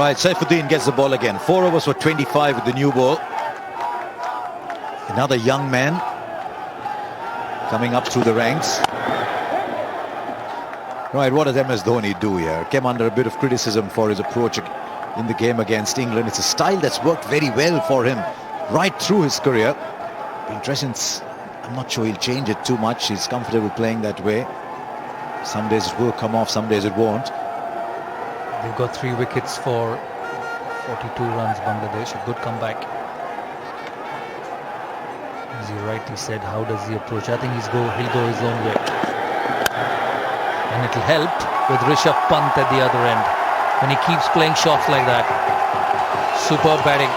Right, Saifuddin gets the ball again. 4 overs for 25 with the new ball. Another young man coming up through the ranks. Right, what does MS Dhoni do here? Came under a bit of criticism for his approach in the game against England. It's a style that's worked very well for him right through his career. Interesting. I'm not sure he'll change it too much. He's comfortable playing that way. Some days it will come off, some days it won't. They've got 3 wickets for 42 runs, Bangladesh. A good comeback. As you rightly said, how does he approach? I think he'll go his own way. And it'll help with Rishabh Pant at the other end. When he keeps playing shots like that. Superb batting.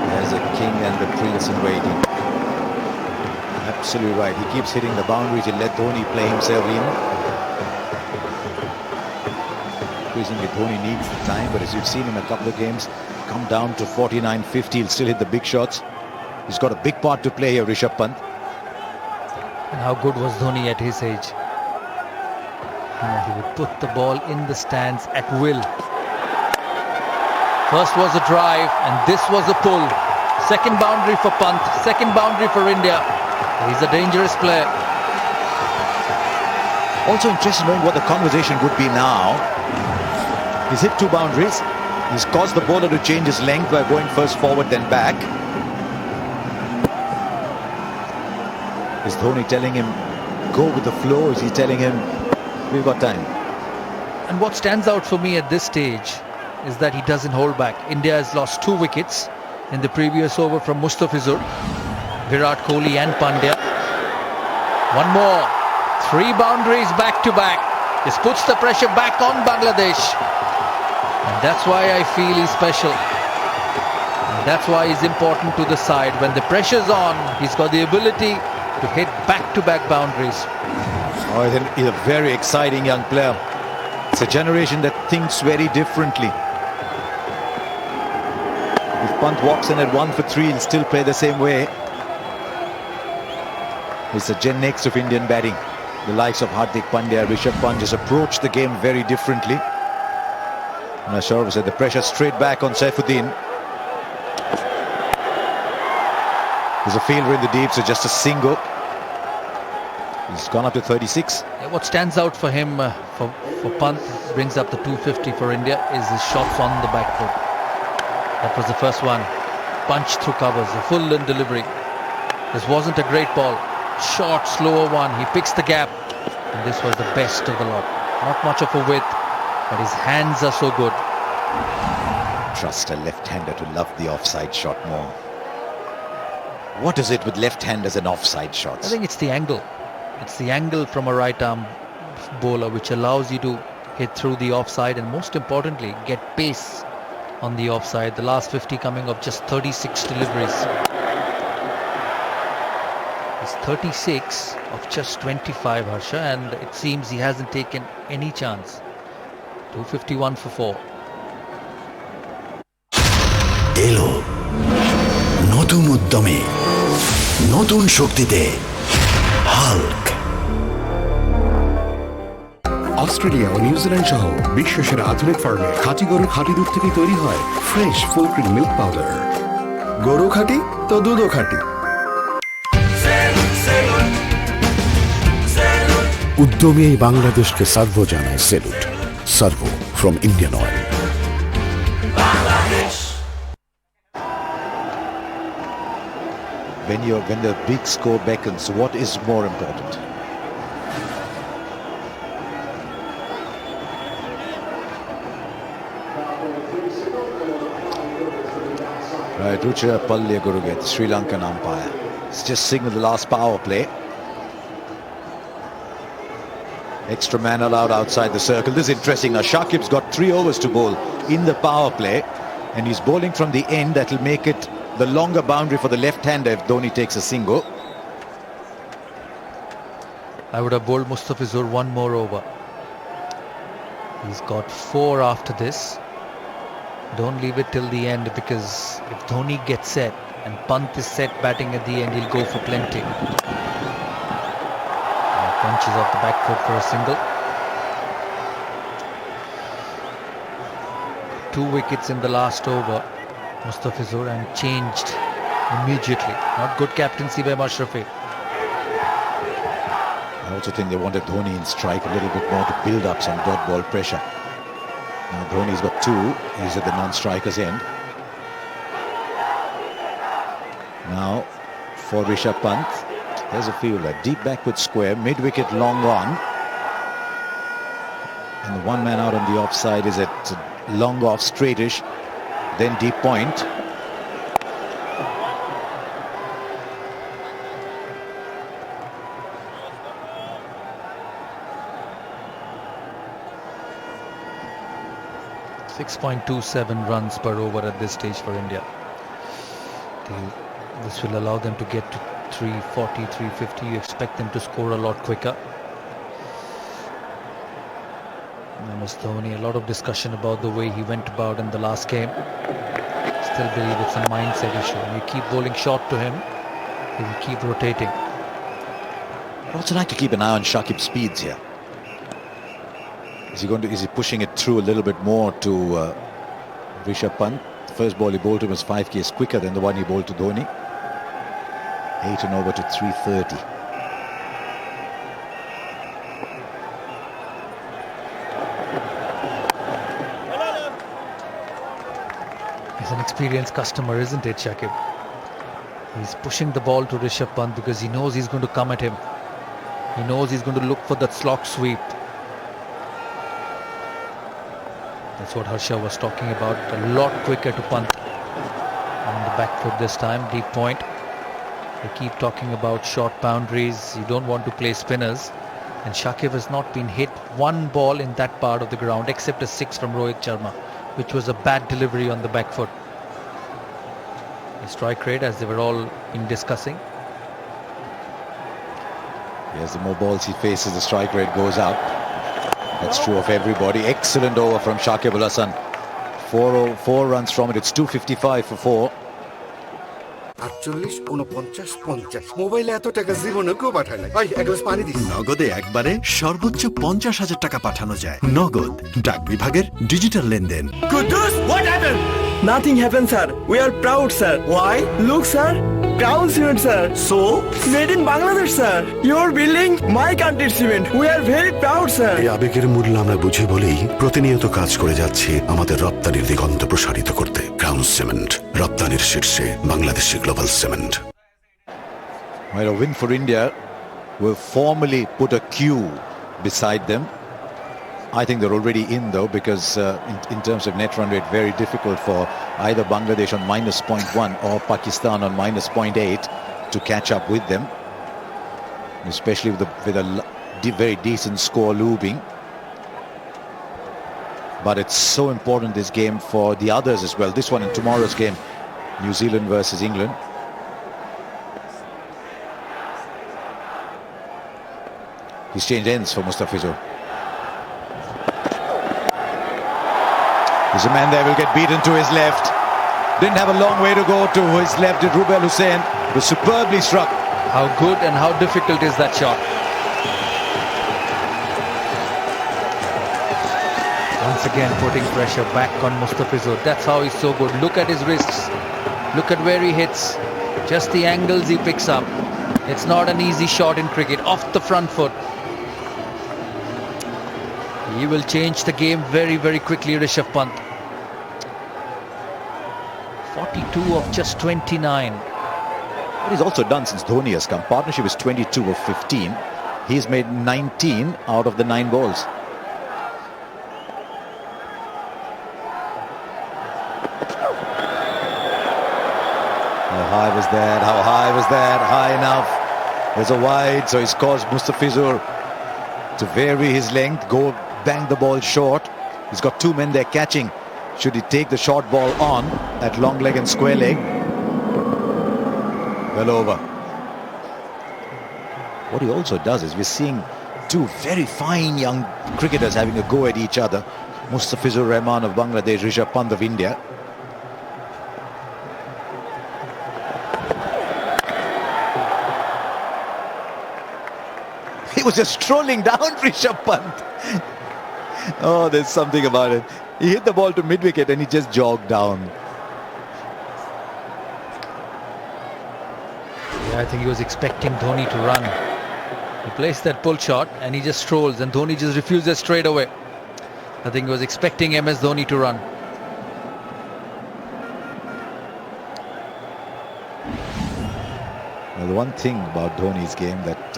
There's a king and the prince in waiting. Absolutely right. He keeps hitting the boundaries. He'll let Dhoni play himself in. Increasingly, Dhoni needs the time, but as you've seen in a couple of games, come down to 49-50, he'll still hit the big shots. He's got a big part to play here, Rishabh Pant. And how good was Dhoni at his age? He would put the ball in the stands at will. First was a drive, and this was a pull. Second boundary for Pant, second boundary for India. He's a dangerous player. Also interested knowing what the conversation would be now. He's hit 2 boundaries. He's caused the bowler to change his length by going first forward then back. Is Dhoni telling him, go with the flow? Is he telling him, we've got time? And what stands out for me at this stage is that he doesn't hold back. India has lost 2 wickets in the previous over from Mustafizur, Virat Kohli and Pandya. One more. 3 boundaries back to back. This puts the pressure back on Bangladesh. And that's why I feel he's special. And that's why he's important to the side. When the pressure's on, he's got the ability to hit back-to-back boundaries. Oh, he's a very exciting young player. It's a generation that thinks very differently. If Pant walks in at 1 for 3, he'll still play the same way. It's the Gen X of Indian batting. The likes of Hardik Pandya, Rishabh Pant just approach the game very differently. And as Saurabh said, the pressure straight back on Saifuddin. There's a fielder in the deep, so just a single. He's gone up to 36. Yeah, what stands out for him, for Pant, brings up the 250 for India, is his shots on the back foot. That was the first one. Punch through covers, a full in delivery. This wasn't a great ball. Short, slower one. He picks the gap. And this was the best of the lot. Not much of a width, but his hands are so good. Trust a left-hander to love the offside shot more. What is it with left-handers and offside shots? I think it's the angle. It's the angle from a right arm bowler which allows you to hit through the offside and most importantly get pace on the offside. The last 50 coming of just 36 deliveries. He's 36 of just 25, Harsha, and it seems he hasn't taken any chance. 251 for 4. এলো নতুন উদ্যমে নতুন শক্তিতে Hulk. Australia ও New Zealand সহ বিশ্বের আধুনিক ফার্মে খাঁটি গরুর খাঁটি দুধ থেকে তৈরি হয় fresh full cream milk powder. গরু খাঁটি তো দুধও খাঁটি। উদ্যমী এই বাংলাদেশকে সার্ভো জানায় salute. Servo from Indian oil. When the big score beckons, what is more important? Right, Ruchira Pallia Guruget, Sri Lankan umpire. It's just signaled the last power play. Extra man allowed outside the circle. This is interesting. Now Shakib's got 3 overs to bowl in the power play, and he's bowling from the end. That will make it the longer boundary for the left-hander if Dhoni takes a single. I would have bowled Mustafizur one more over. He's got 4 after this. Don't leave it till the end, because if Dhoni gets set and Pant is set batting at the end, he'll go for plenty. Punches off the back foot for a single. 2 wickets in the last over, Mustafizur, and changed immediately. Not good captaincy by Mashrafi. I also think they wanted Dhoni in strike a little bit more to build up some dot ball pressure. Now Dhoni's got 2. He's at the non-striker's end. Now for Rishabh Pant. There's a fielder. Deep backward square. Mid-wicket long on. And the one man out on the offside is at long off, straightish. Then deep point. .27 runs per over at this stage for India. This will allow them to get to 340, 350. You expect them to score a lot quicker. MS Dhoni, a lot of discussion about the way he went about in the last game. Still believe it's a mindset issue. And you keep bowling short to him, he will keep rotating. I'd also like to keep an eye on Shakib's speeds here. Is he pushing it through a little bit more to Rishabh Pant? The first ball he bowled to him was 5 k's quicker than the one he bowled to Dhoni. 8 and over to 330. He's an experienced customer, isn't it, Shakib? He's pushing the ball to Rishabh Pant because he knows he's going to come at him. He knows he's going to look for that slog sweep. That's what Harsha was talking about. A lot quicker to Pant on the back foot this time. Deep point. They keep talking about short boundaries. You don't want to play spinners. And Shakib has not been hit one ball in that part of the ground except a 6 from Rohit Sharma, which was a bad delivery on the back foot. The strike rate, as they were all in discussing. Yes, the more balls he faces, the strike rate goes up. That's true of everybody. Excellent over from Shakib Al Hasan. 4 runs from it. It's 255 for 4. 48, 49, 50 মোবাইলে এত টাকা জীবনে কেউ পাঠায় না। ভাই এক glass পানি দিন। নগদে একবারে সর্বোচ্চ 50,000 টাকা পাঠানো যায়। নগদ ডাক বিভাগের ডিজিটাল লেনদেন। Kudus, what happened? Nothing happened, sir. We are proud, sir. Why? Look, sir. Crown cement, sir. So? Made in Bangladesh, sir. Your building, my country's cement. We are very proud, sir. এই আবেগের মূল্য আমরা বুঝি বলেই প্রতিনিয়ত কাজ করে যাচ্ছি আমাদের রপ্তানির দিগন্ত প্রসারিত করতে। ক্রাউন সিমেন্ট, রপ্তানির শীর্ষে Bangladeshi global cement. Well, a win for India will formally put a Q beside them. I think they're already in though, because in terms of net run rate, very difficult for either Bangladesh on -0.1 or Pakistan on -0.8 to catch up with them, especially with a very decent score looming. But it's so important, this game, for the others as well. This one in tomorrow's game, New Zealand versus England. He's changed ends for Mustafizur. There's a man there, will get beaten to his left. Didn't have a long way to go to his left. Did Rubel Hussain, was superbly struck. How good and how difficult is that shot? Once again putting pressure back on Mustafizur. That's how he's so good. Look at his wrists. Look at where he hits. Just the angles he picks up. It's not an easy shot in cricket. Off the front foot. He will change the game very, very quickly, Rishabh Pant. 42 of just 29. What he's also done since Dhoni has come, partnership is 22 of 15. He's made 19 out of the 9 balls. How high was that? How high was that? High enough. There's a wide, so he's caused Mustafizur to vary his length, go bang the ball short. He's got 2 men there catching. Should he take the short ball on at long leg and square leg? Well over. What he also does is we're seeing 2 very fine young cricketers having a go at each other. Mustafizur Rahman of Bangladesh, Rishabh Pant of India. He was just strolling down Rishabh Pant. Oh, there's something about it. He hit the ball to mid-wicket and he just jogged down. Yeah, I think he was expecting Dhoni to run. He placed that pull shot and he just strolls, and Dhoni just refuses straight away. I think he was expecting MS Dhoni to run. Well, the one thing about Dhoni's game that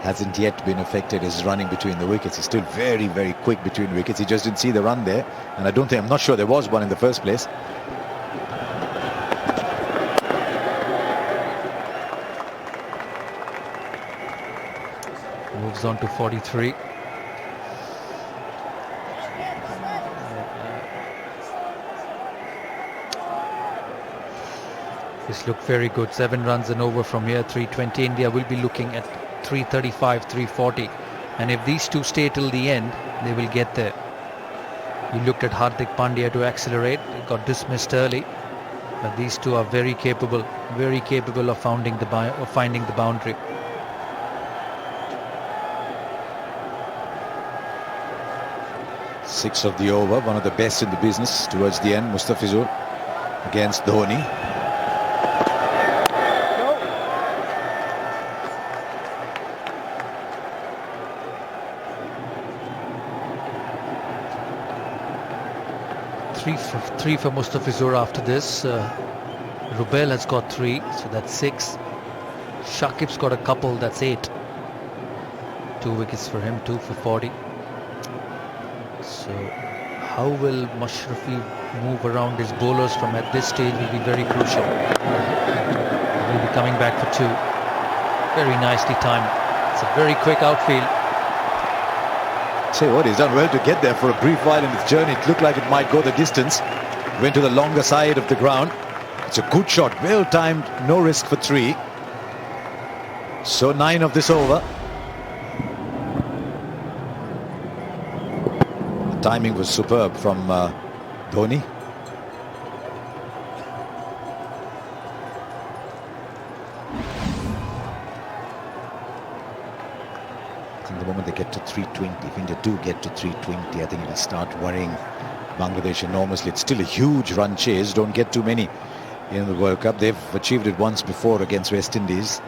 hasn't yet been affected is running between the wickets. He's still very, very quick between wickets. He just didn't see the run there, and I'm not sure there was one in the first place. Moves on to 43. This looked very good. 7 runs and over from here. 320. India will be looking at 335, 340. And if these 2 stay till the end, they will get there. He looked at Hardik Pandya to accelerate. He got dismissed early. But these 2 are very capable of finding the boundary. Six of the over, one of the best in the business towards the end. Mustafizur against Dhoni. Three for Mustafizur after this. Rubel has got 3, so that's 6. Shakib's got a couple, that's 8. 2 wickets for him, 2 for 40. So how will Mashrafi move around his bowlers from at this stage will be very crucial. He will be coming back for 2. Very nicely timed. It's a very quick outfield. Say what, he's done well to get there for a brief while in his journey. It looked like it might go the distance. Went to the longer side of the ground. It's a good shot, well timed, no risk for 3. So 9 of this over. The timing was superb from Dhoni. The moment they get to 320, if India do get to 320, I think it will start worrying Bangladesh enormously. It's still a huge run chase. Don't get too many in the World Cup. They've achieved it once before against West Indies.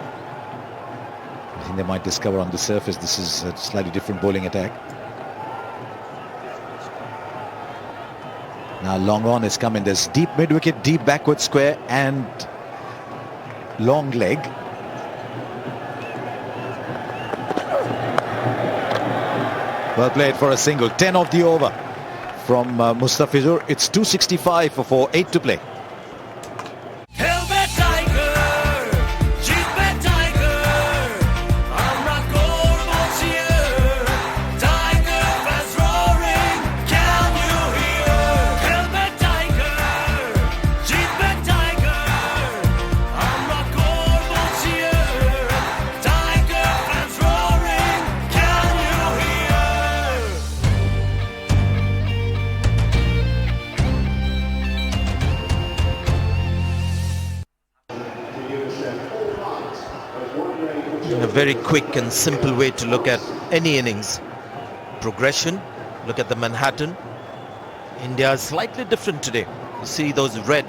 I think they might discover on the surface this is a slightly different bowling attack. Now long on is coming. There's deep mid-wicket, deep backward square and long leg. Well played for a single. 10 of the over from Mustafizur. It's 265 for 4, 8 to play. A very quick and simple way to look at any innings. Progression, look at the Manhattan. India is slightly different today. You see those red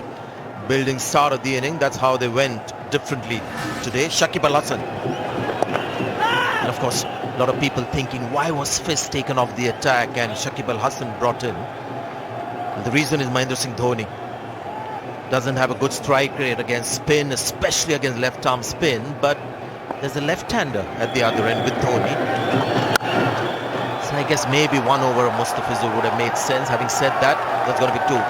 buildings start of the inning, that's how they went differently today. Shakib Al Hasan. And of course, a lot of people thinking, why was Fist taken off the attack and Shakib Al Hasan brought in? And the reason is Mahendra Singh Dhoni doesn't have a good strike rate against spin, especially against left arm spin, but there's a left-hander at the other end with Dhoni. So I guess maybe one over of Mustafizur would have made sense. Having said that, there's going to be two.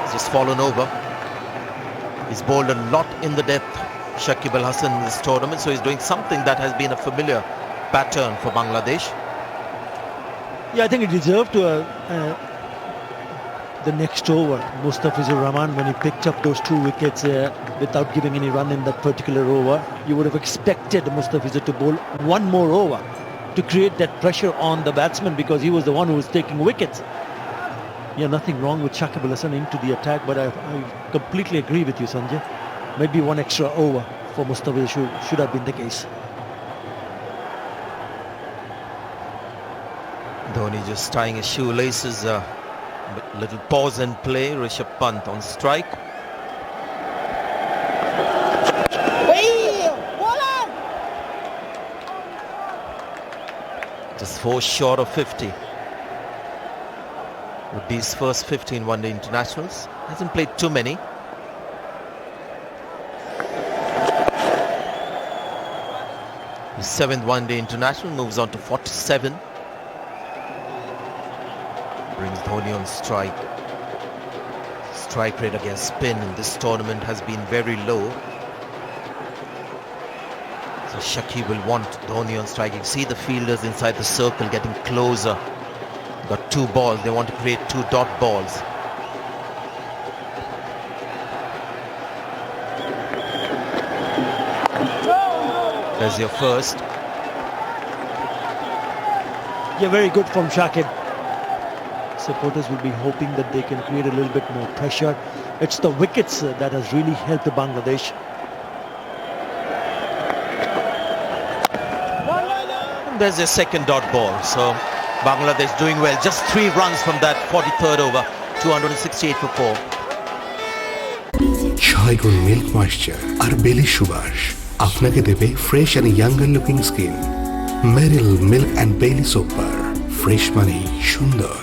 He's just fallen over. He's bowled a lot in the depth, Shakib Al Hasan, in this tournament, so he's doing something that has been a familiar pattern for Bangladesh. Yeah, I think he deserved to the next over. Mustafizur Rahman, when he picked up those 2 wickets without giving any run in that particular over, you would have expected Mustafizur to bowl one more over to create that pressure on the batsman, because he was the one who was taking wickets. Yeah, nothing wrong with Shakib Al Hasan into the attack, but I completely agree with you, Sanjay. Maybe one extra over for Mustafizur should have been the case. Dhoni just tying his shoelaces. Little pause and play. Rishabh Pant on strike. Just 4 short of 50. Would be his first 15 one-day internationals. Hasn't played too many. His 7th one-day international, moves on to 47. Brings Dhoni on strike. Strike rate against spin in this tournament has been very low. So Shakib will want Dhoni on strike. You see the fielders inside the circle getting closer. Got 2 balls. They want to create 2 dot balls. There's your first. Yeah, very good from Shakib. Supporters will be hoping that they can create a little bit more pressure. It's the wickets that has really helped Bangladesh. And there's a second dot ball. So Bangladesh doing well. Just 3 runs from that 43rd over. 268 for 4. 6 গুণ milk moisture আর বেলি সুবাস আপনাকে দেবে fresh and younger looking skin. Meril milk and বেলি soap bar, fresh মানে সুন্দর।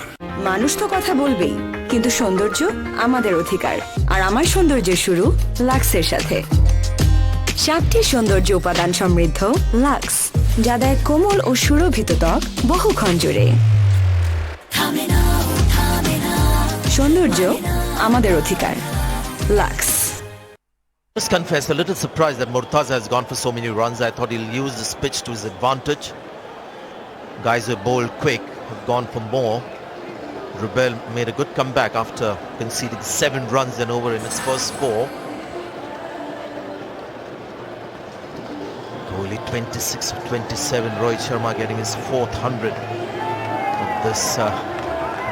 মানুষ তো কথা বলবেই, কিন্তু সৌন্দর্য আমাদের অধিকার। আর আমার সৌন্দর্যের শুরু লাক্সের সাথে। 7টি সৌন্দর্য উপাদান সমৃদ্ধ লাক্স, যা দেয় কোমল ও সুরভিত ত্বক বহুক্ষণ জুড়ে। সৌন্দর্য আমাদের অধিকার, lux. Just confess, a little surprised that Murtaza has gone for so many runs. I thought he'll use this pitch to his advantage. Guys who bowled quick have gone for more. Rubel made a good comeback after conceding 7 runs and over in his first 4. Kohli 26 of 27. Rohit Sharma getting his 4th 100 of this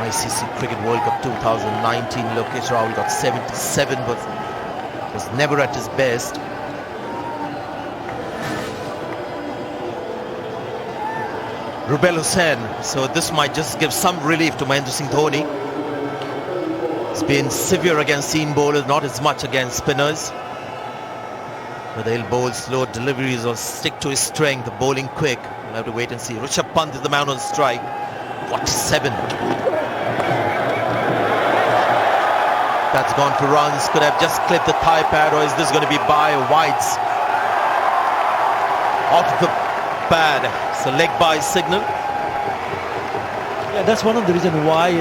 ICC Cricket World Cup 2019. Lokesh Rahul got 77, but was never at his best. Rubel Hussain, so this might just give some relief to Mahendra Singh Dhoni. It's been severe against seam bowlers, not as much against spinners. But they'll bowl slow deliveries or stick to his strength, bowling quick. We'll have to wait and see. Rishabh Pant is the man on strike. 47. That's gone for runs. Could have just clipped the thigh pad, or is this going to be by or wides? Off the pad. It's a leg by signal. Yeah, that's one of the reasons why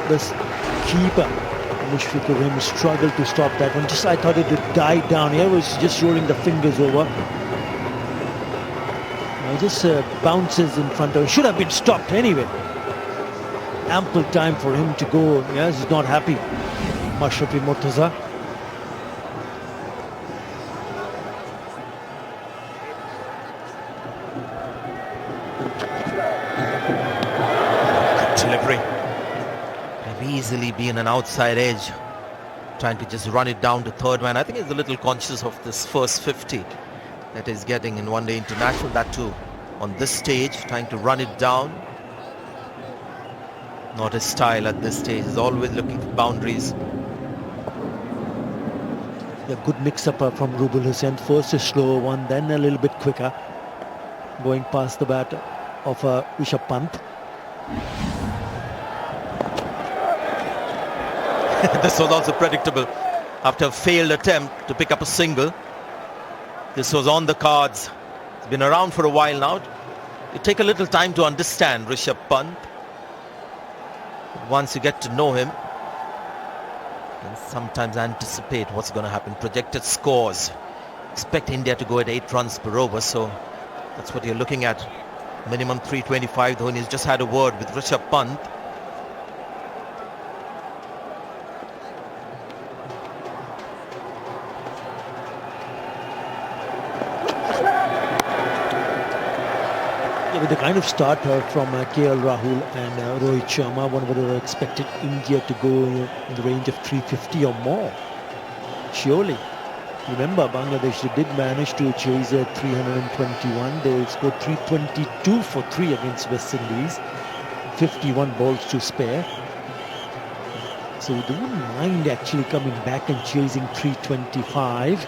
this keeper, Mushfiqur Rahim, struggled to stop that one. I thought it would die down. Here was just rolling the fingers over. Just bounces in front of him. Should have been stopped anyway. Ample time for him to go. Yes, he's not happy. Mashrafi Murtaza. Delivery. Could easily be in an outside edge. Trying to just run it down to third man. I think he's a little conscious of this first 50 that he's getting in one day international. That too on this stage, trying to run it down. Not his style at this stage. He's always looking for boundaries. A good mix-up from Rubul Hussain. First a slow one, then a little bit quicker. Going past the bat of Rishabh Pant. This was also predictable. After a failed attempt to pick up a single, this was on the cards. It's been around for a while now. You take a little time to understand Rishabh Pant. Once you get to know him, and sometimes anticipate what's going to happen. Projected scores. Expect India to go at 8 runs per over, so that's what you're looking at. Minimum 325. Dhoni's just had a word with Rishabh Pant. With the kind of start from KL Rahul and Rohit Sharma, one would have expected India to go in the range of 350 or more. Surely. Remember, Bangladesh did manage to chase 321. They scored 322 for 3 against West Indies. 51 balls to spare. So they wouldn't mind actually coming back and chasing 325.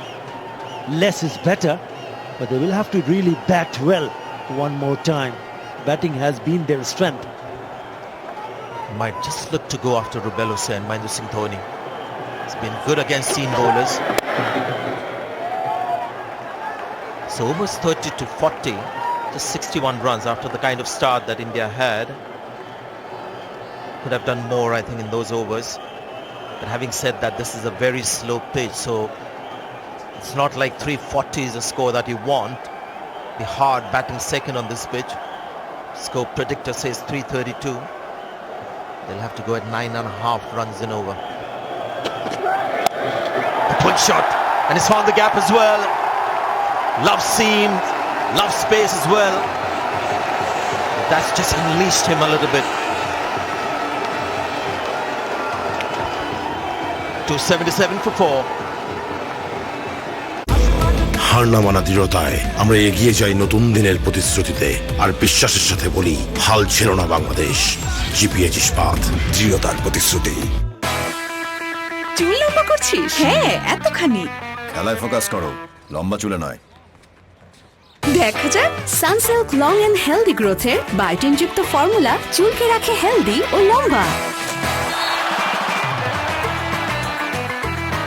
Less is better, but they will have to really bat well. One more time. Batting has been their strength. Might just look to go after Rubel Hussain, Mahendra Singh Dhoni. It's been good against seam bowlers. So overs 30 to 40, just 61 runs after the kind of start that India had. Could have done more, I think, in those overs. But having said that, this is a very slow pitch, so it's not like 340 is a score that you want. Be hard batting second on this pitch. Score predictor says 332. They'll have to go at 9.5 runs in over. The pull shot, and he's found the gap as well. Loves seam, loves space as well. That's just unleashed him a little bit. 277 for 4. হার না মানা দৃঢ়তায় আমরা এগিয়ে যাই নতুন দিনের প্রতিশ্রুতিতে আর বিশ্বাসের সাথে বলি হাল ছিল না বাংলাদেশ। জিপিএইচ ইস্পাত, দৃঢ়তার প্রতিশ্রুতি। চুল লম্বা করছিস? হ্যাঁ, এতখানি। খেলায় ফোকাস করো, লম্বা চুলে নয়। দেখা যাক সানসিল্ক লং এন্ড হেলদি গ্রোথের বায়োটিন যুক্ত ফর্মুলা চুলকে রাখে হেলদি ও লম্বা।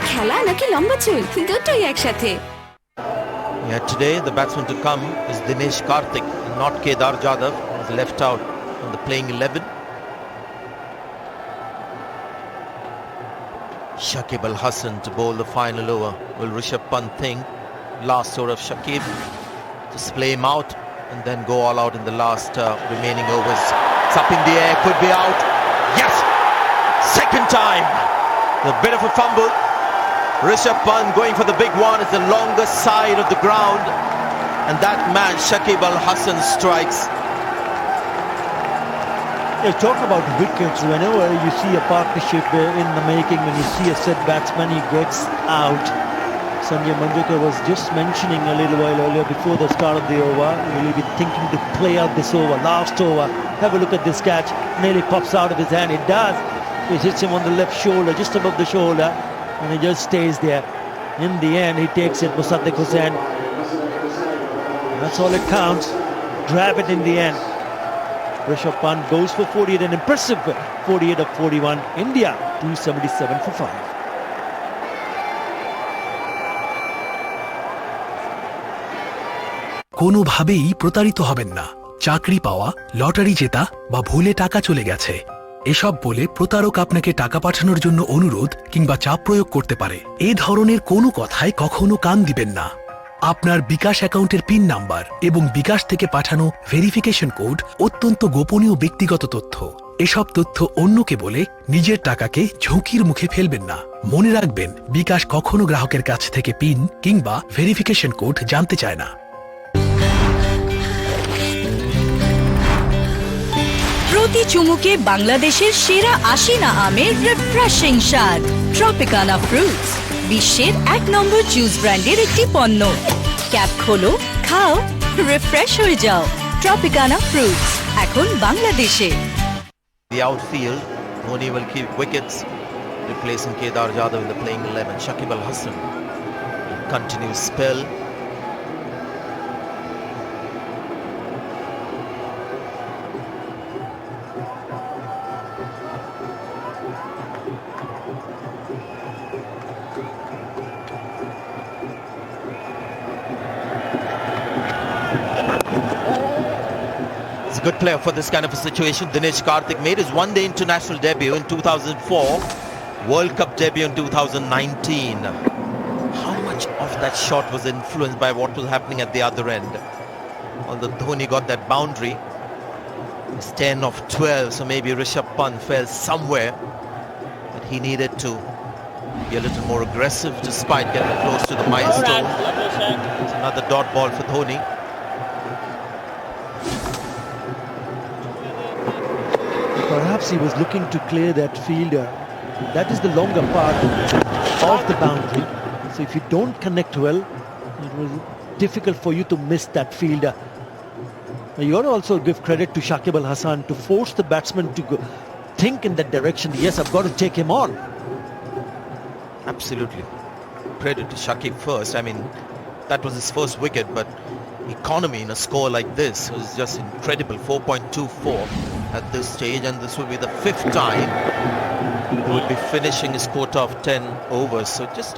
খেলা নাকি লম্বা চুল, দুটোই একসাথে। Yeah, today the batsman to come is Dinesh Karthik and not Kedar Jadhav. He's left out from the playing 11. Shakib Al Hasan to bowl the final over. Will Rishabh Pant think? Last over of Shakib. Just play him out and then go all out in the last remaining overs. It's up in the air, could be out. Yes! Second time! A bit of a fumble. Rishabh Pant going for the big one. It's the longest side of the ground, and that man Shakib Al Hasan strikes. You talk about wickets. Whenever you see a partnership in the making, when you see a set batsman, he gets out. Sanjay Manjrekar was just mentioning a little while earlier before the start of the over, will he be thinking to play out this over, last over. Have a look at this catch, nearly pops out of his hand. It does. It hits him on the left shoulder, just above the shoulder, and he just stays there. In the end, he takes it, Musaddiq Hussain. That's all it counts. Grab it in the end. Rishabh Pant goes for 48, an impressive 48 of 41. India 277 for 5. কোনোভাবেই প্রতারিত হবেন না। চাকরি পাওয়া, lottery জেতা বা ভুলে টাকা চলে গেছে এসব বলে প্রতারক আপনাকে টাকা পাঠানোর জন্য অনুরোধ কিংবা চাপ প্রয়োগ করতে পারে। এ ধরনের কোনো কথায় কখনো কান দিবেন না। আপনার বিকাশ অ্যাকাউন্টের পিন নাম্বার এবং বিকাশ থেকে পাঠানো ভেরিফিকেশন কোড অত্যন্ত গোপনীয় ব্যক্তিগত তথ্য। এসব তথ্য অন্যকে বলে নিজের টাকাকে ঝুঁকির মুখে ফেলবেন না। মনে রাখবেন, বিকাশ কখনো গ্রাহকের কাছ থেকে পিন কিংবা ভেরিফিকেশন কোড জানতে চায় না। প্রতি চুমুকে বাংলাদেশের সেরা আশিনা আমের রিফ্রেশিং স্বাদ। ট্রপিকানা ফ্রুটস, বিশ্বের 1 নম্বর জুস ব্র্যান্ডের একটি পণ্য। ক্যাপ খোলো, খাও, রিফ্রেশ হয়ে যাও। ট্রপিকানা ফ্রুটস এখন বাংলাদেশে। The outfield, Dhoni will keep wickets, replacing Kedar Jadhav in the playing 11. Shakib Al Hasan continues spell. Good player for this kind of a situation. Dinesh Karthik made his one-day international debut in 2004, World Cup debut in 2019. How much of that shot was influenced by what was happening at the other end? Although Dhoni got that boundary, it's 10 of 12, so maybe Rishabh Pant fell somewhere, but he needed to be a little more aggressive despite getting close to the milestone. It's another dot ball for Dhoni. Perhaps he was looking to clear that fielder. That is the longer part of the boundary. So if you don't connect well, it was difficult for you to miss that fielder. You got to also give credit to Shakib Al Hasan to force the batsman to go, think in that direction. Yes, I've got to take him on. Absolutely. Credit to Shakib first. I mean, that was his first wicket, but economy in a score like this was just incredible. 4.24 at this stage, and this will be the 5th time he will be finishing his quota of 10 overs. So just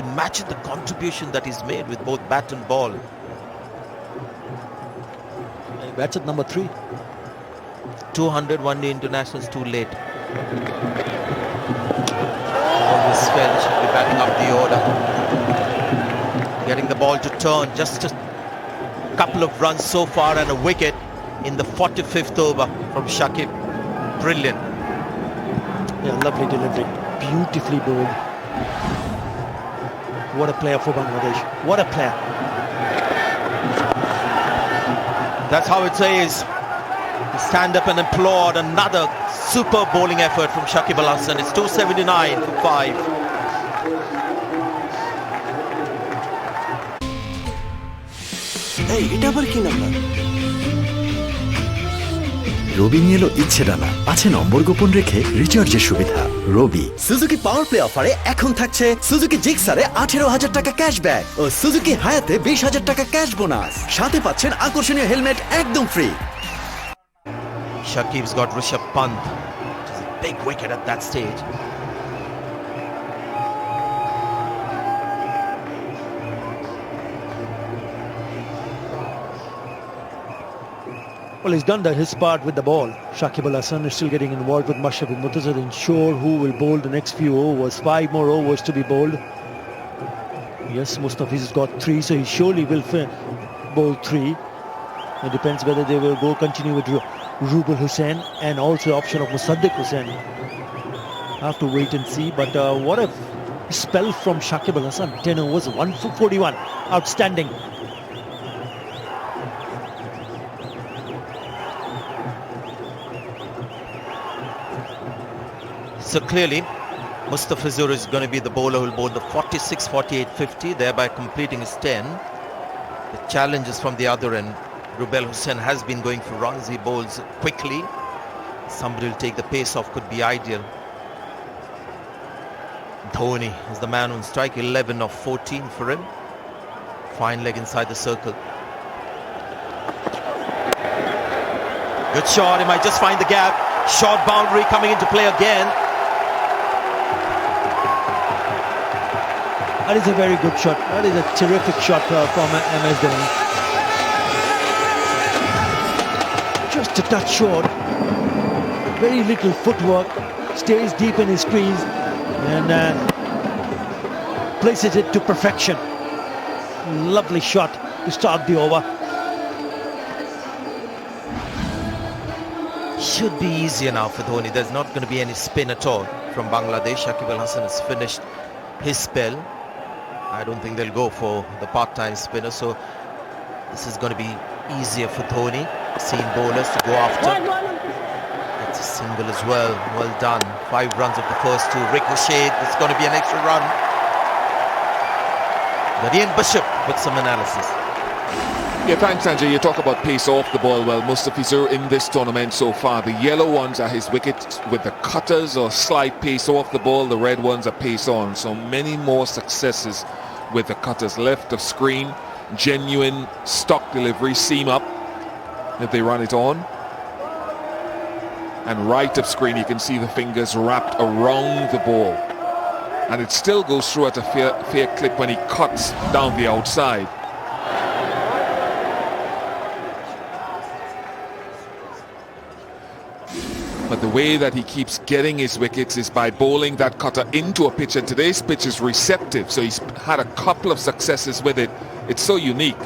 imagine the contribution that he's made with both bat and ball. He bats at number 3. 200 one-day internationals too late. Always felt should be batting up the order. Getting the ball to turn, just a couple of runs so far and a wicket in the 45th over from Shakib. Brilliant. Yeah, lovely delivery. Beautifully bowled. What a player for Bangladesh. What a player. That's how it says. Stand up and applaud. Another super bowling effort from Shakib Al Hasan. It's 279 for 5. এই এটা আবার কি number? রবি নিয়ে এলো ইচ্ছে ডানা, আছে নম্বর গোপন রেখে রিচার্জের সুবিধা। রবি সুজুকি পাওয়ার প্লে অফারে এখন থাকছে সুজুকি জিক্সারে 18,000 টাকা ক্যাশব্যাক ও সুজুকি হায়াতে 20,000 টাকা ক্যাশ বোনাস। সাথে পাচ্ছেন আকর্ষণীয় হেলমেট একদম free. Shakib's got Rishabh Pant, which is a big wicket at that stage. Well, he's done his part with the ball. Shakib Al Hasan is still getting involved with Mashrafi Murtaza to ensure who will bowl the next few overs. 5 more overs to be bowled. Yes, Mustafiz has got 3, so he surely will bowl 3. It depends whether they will go continue with Rubal Hussain and also the option of Musaddiq Hussain. Have to wait and see, but what a spell from Shakib Al Hasan. 10 overs, 1 for 41. Outstanding. So clearly, Mustafizur is going to be the bowler who will bowl the 46, 48, 50, thereby completing his 10. The challenge is from the other end. Rubel Hussain has been going for runs. He bowls quickly. Somebody will take the pace off, could be ideal. Dhoni is the man on strike, 11 of 14 for him. Fine leg inside the circle. Good shot, he might just find the gap. Short boundary coming into play again. That is a very good shot. That is a terrific shot from MS Dhoni. just a touch short. Very little footwork, stays deep in his crease and places it to perfection. Lovely shot to start the over. Should be easier now for Dhoni. There's not going to be any spin at all from Bangladesh. Shakib Al Hasan has finished his spell. I don't think they'll go for the part-time spinner, so this is going to be easier for Dhoni. Seam bowlers to go after. That's a single as well. Well done. 5 runs of the first 2. Ricocheted. It's going to be an extra run. Nadian Bishop with some analysis. Yeah, thanks, Sanjay. You talk about pace off the ball. Well, Mustafizur in this tournament so far, the yellow ones are his wickets with the cutters or slight pace off the ball. The red ones are pace on. So many more successes with the cutters. Left of screen, genuine stock delivery, seam up if they run it on. And right of screen, you can see the fingers wrapped around the ball. And it still goes through at a fair clip when he cuts down the outside. But the way that he keeps getting his wickets is by bowling that cutter into a pitch, and today's pitch is receptive, so he's had a couple of successes with it. It's so unique.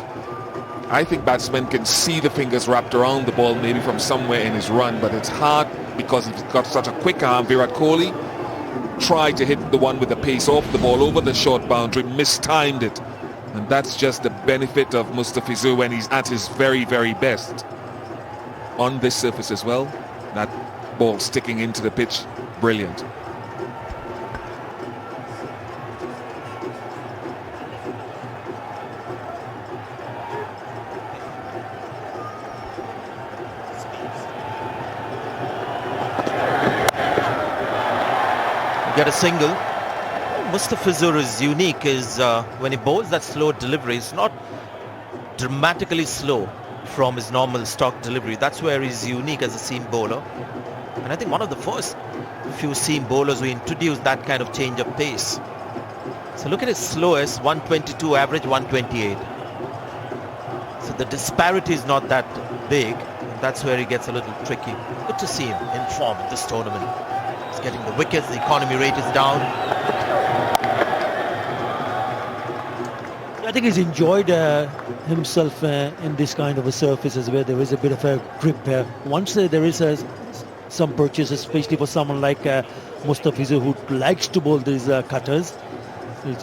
I think batsmen can see the fingers wrapped around the ball maybe from somewhere in his run, but it's hard because he's got such a quick arm. Virat Kohli tried to hit the one with the pace off the ball over the short boundary, mistimed it, and that's just the benefit of Mustafizur when he's at his very, very best. On this surface as well, that ball sticking into the pitch, brilliant. Get a single. Mustafizur is unique is when he bowls that slow delivery, it's not dramatically slow from his normal stock delivery. That's where he's unique as a seam bowler. And I think one of the first few seam bowlers who introduced that kind of change of pace. So look at his slowest, 122 average, 128. So the disparity is not that big. That's where he gets a little tricky. Good to see him in form in this tournament. He's getting the wickets, the economy rate is down. I think he's enjoyed himself in this kind of a surfaces where there is a bit of a grip. Once there is some purchase, especially for someone like Mustafizur who likes to bowl these cutters,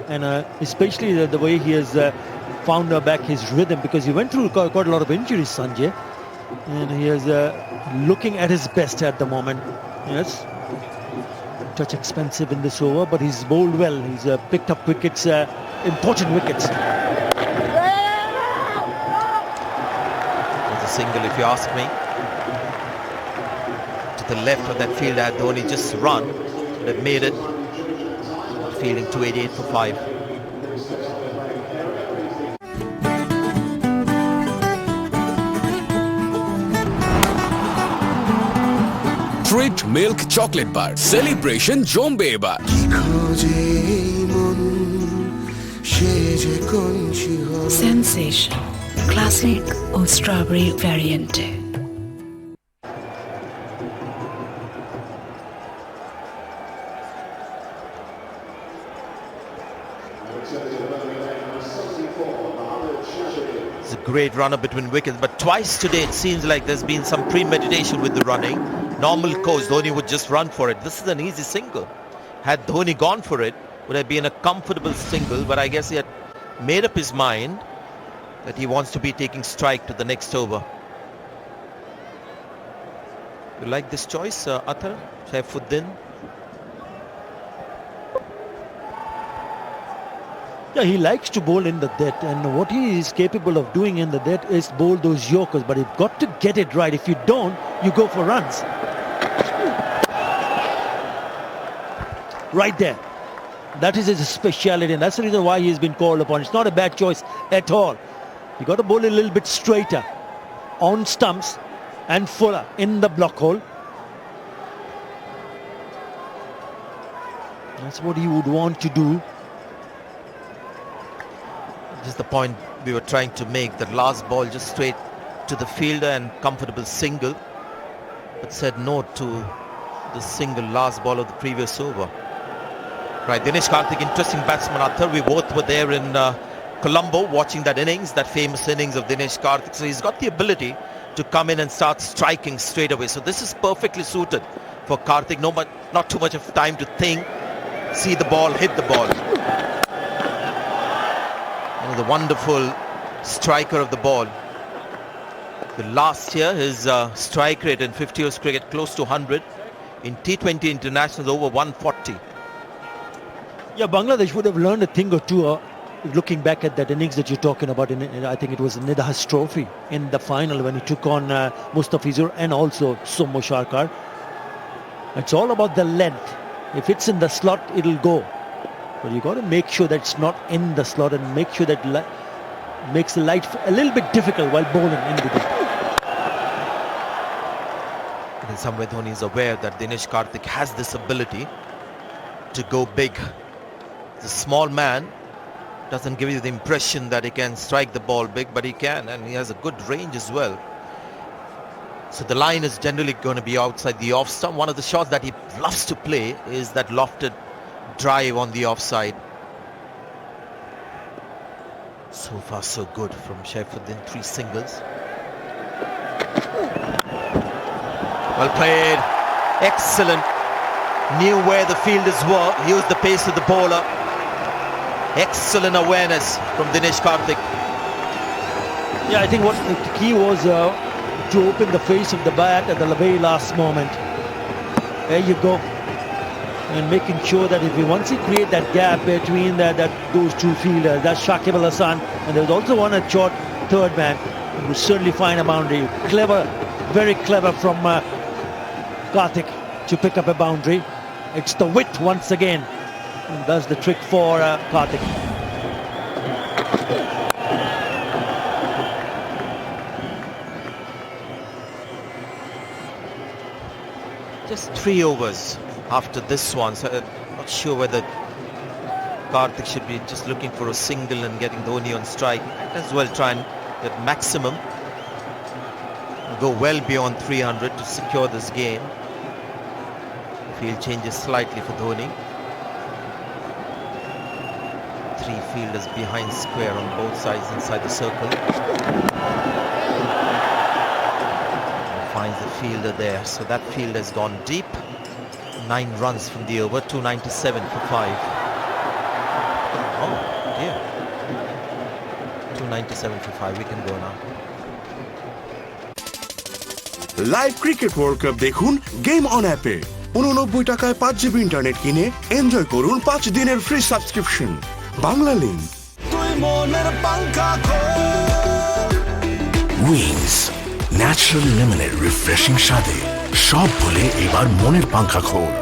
and especially the way he has found back his rhythm, because he went through quite a lot of injuries, Sanjay, and he is looking at his best at the moment. Yes, touch expensive in this over, but he's bowled well. He's picked up wickets, important wickets. There's a single, if you ask me. To the left of that field, had Dhoni just run, would have made it. Fielding 288 for 5. Treat milk chocolate bar celebration জমবে এবার। Sensation classic ও strawberry ভ্যারিয়েন্টে। It's a great runner between wickets, but twice today it seems like there's been some premeditation with the running. Normal course, Dhoni would just run for it. This is an easy single. Had Dhoni gone for it, would have been a comfortable single, but I guess he had made up his mind that he wants to be taking strike to the next over. You like this choice, Athar? Saifuddin? Yeah, he likes to bowl in the death, and what he is capable of doing in the death is bowl those yorkers, but you've got to get it right. If you don't, you go for runs. Right there. That is his speciality, and that's the reason why he's been called upon. It's not a bad choice at all. You got to bowl a little bit straighter on stumps and fuller in the block hole. That's what he would want to do. Just the point we were trying to make, that last ball just straight to the fielder and comfortable single, but said no to the single last ball of the previous over. Right, Dinesh Karthik, interesting batsman, Athar. We both were there in Colombo watching that innings, that famous innings of Dinesh Karthik. So he's got the ability to come in and start striking straight away. So this is perfectly suited for Karthik. No, but not too much of time to think, see the ball, hit the ball. And the wonderful striker of the ball. The last year, his strike rate in 50 overs cricket close to 100. In T20 internationals, over 140. Yeah, Bangladesh would have learned a thing or two looking back at that innings that you're talking about. I think it was Nidahas Trophy in the final when he took on Mustafizur and also Somo Sharkar. It's all about the length. If it's in the slot, it'll go. But you got to make sure that it's not in the slot and make sure that makes the light a little bit difficult while bowling in the deep. In some way, Dhoni is aware that Dinesh Karthik has this ability to go big. The small man doesn't give you the impression that he can strike the ball big, but he can, and he has a good range as well. So the line is generally going to be outside the off stump. One of the shots that he loves to play is that lofted drive on the offside. So far so good from Shaifuddin, 3 singles. Well played, excellent. Knew where the fielders were, used the pace of the bowler. Excellent awareness from Dinesh Karthik. Yeah, I think what the key was to open the face of the bat at the very last moment. There you go. And making sure that if once you create that gap between those two fielders, that's Shakib Al Hasan, and there was also one at short third man, who would certainly find a boundary. Clever, very clever from Karthik to pick up a boundary. It's the width once again. And does the trick for Karthik. Just 3 overs after this one, so I'm not sure whether Karthik should be just looking for a single and getting Dhoni on strike. Might as well try and get maximum. Go well beyond 300 to secure this game. Field changes slightly for Dhoni. 3 fielders behind square on both sides inside the circle. And finds the fielder there. So that field has gone deep. 9 runs from the over, 297 for 5. Oh dear. 297 for 5. We can go now. Live cricket world cup দেখুন game on অ্যাপে 89 টাকায় 5 GB internet কিনে enjoy করুন 5 দিনের free subscription Banglalink wings natural লেমনের refreshing স্বাদে সব ভুলে এবার মনের পাঙ্খা খোল।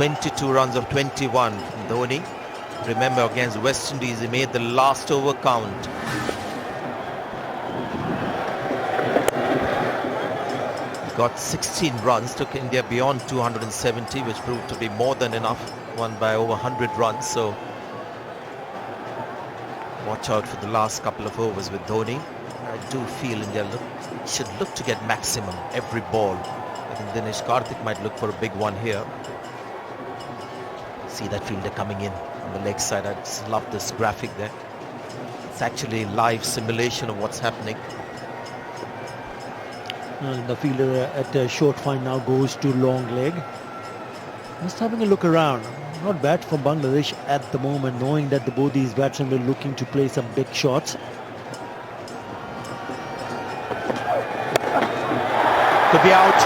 ...22 runs of 21 from Dhoni. Remember, against West Indies, he made the last over count. He got 16 runs, took India beyond 270, which proved to be more than enough. Won by over 100 runs, so... watch out for the last couple of overs with Dhoni. I do feel India should look to get maximum every ball. I think Dinesh Karthik might look for a big one here. See that fielder coming in on the leg side. I just love this graphic there. It's actually a live simulation of what's happening. The fielder at short fine now goes to long leg. Just having a look around. Not bad for Bangladesh at the moment, knowing that both these batsmen were looking to play some big shots. Could be out.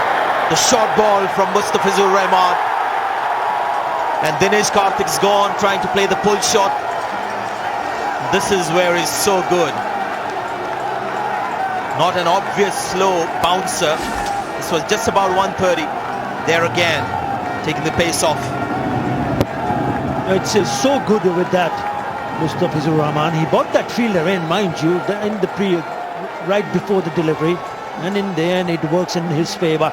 The short ball from Mustafizur Rahman. And Dinesh Karthik's gone, trying to play the pull shot. This is where he's so good. Not an obvious slow bouncer. This was just about 130. There again, taking the pace off. It's so good with that. Mustafizur Rahman. He bought that fielder in, mind you, right before the delivery, and in the end it works in his favour.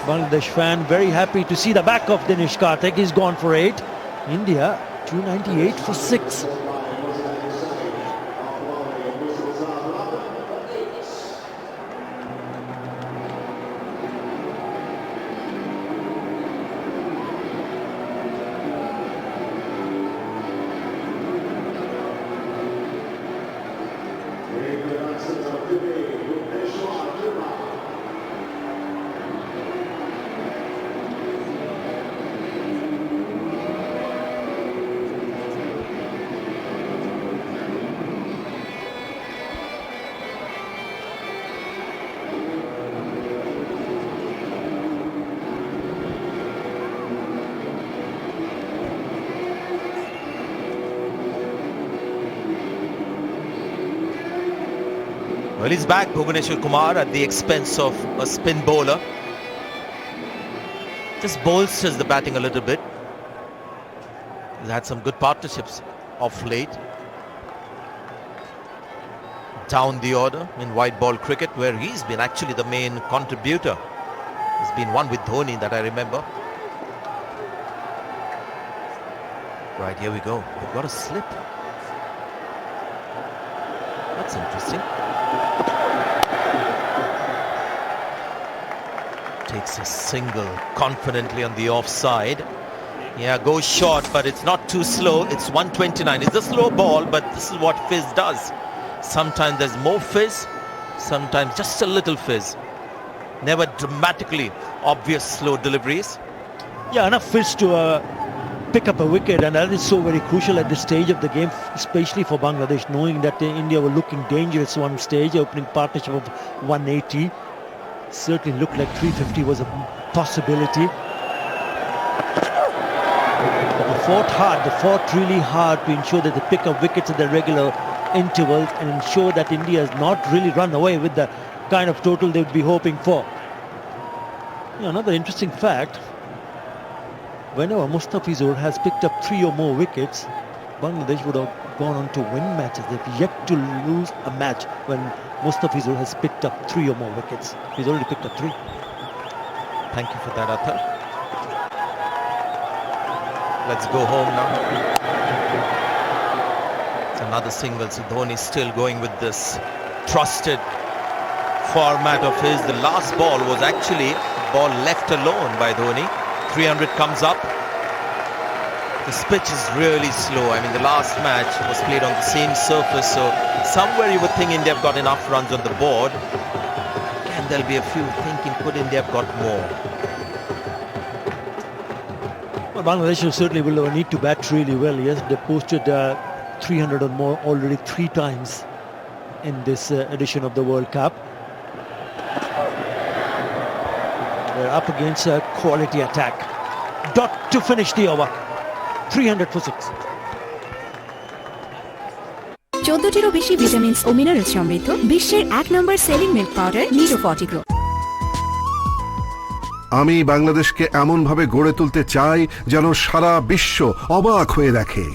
Bangladesh fan very happy to see the back of Dinesh Karthik. He's gone for 8. India 298 for 6. Well, he's back, Bhuvaneshwar Kumar, at the expense of a spin bowler. Just bolsters the batting a little bit. He's had some good partnerships of late. Down the order in white ball cricket, where he's been actually the main contributor. He's been one with Dhoni that I remember. Right, here we go. They've got a slip. That's interesting. Takes a single confidently on the offside. Yeah, goes short, but it's not too slow. It's 129. It's a slow ball, but this is what fizz does. Sometimes there's more fizz, sometimes just a little fizz. Never dramatically obvious slow deliveries. Yeah, enough fizz to pick up a wicket, and that is so very crucial at this stage of the game, especially for Bangladesh, knowing that India were looking dangerous one stage, opening partnership of 180. Certainly looked like 350 was a possibility. But they fought really hard to ensure that they pick up wickets at the regular intervals and ensure that India has not really run away with the kind of total they would be hoping for. Yeah, another interesting fact, whenever Mustafizur has picked up 3 or more wickets, Bangladesh would have gone on to win matches. They've yet to lose a match when Mustafizur has picked up 3 or more wickets. He's already picked up 3. Thank you for that, Athar. Let's go home now. It's another single, so Dhoni still going with this trusted format of his. The last ball was actually a ball left alone by Dhoni. 300 comes up. This pitch is really slow. I mean, the last match was played on the same surface, so somewhere you would think India have got enough runs on the board. And there'll be a few thinking, could India have got more? Well, Bangladesh certainly will need to bat really well. Yes, they posted 300 or more already 3 times in this edition of the World Cup. They're up against a quality attack. Dot to finish the over. 300 for 6. 14টিরও বেশি vitamins ও minerals সমৃদ্ধ বিশ্বের 1 number selling milk powder Nido ফর্টিগ্রো। আমি বাংলাদেশকে এমনভাবে গড়ে তুলতে চাই যেন সারা বিশ্ব অবাক হয়ে দেখে।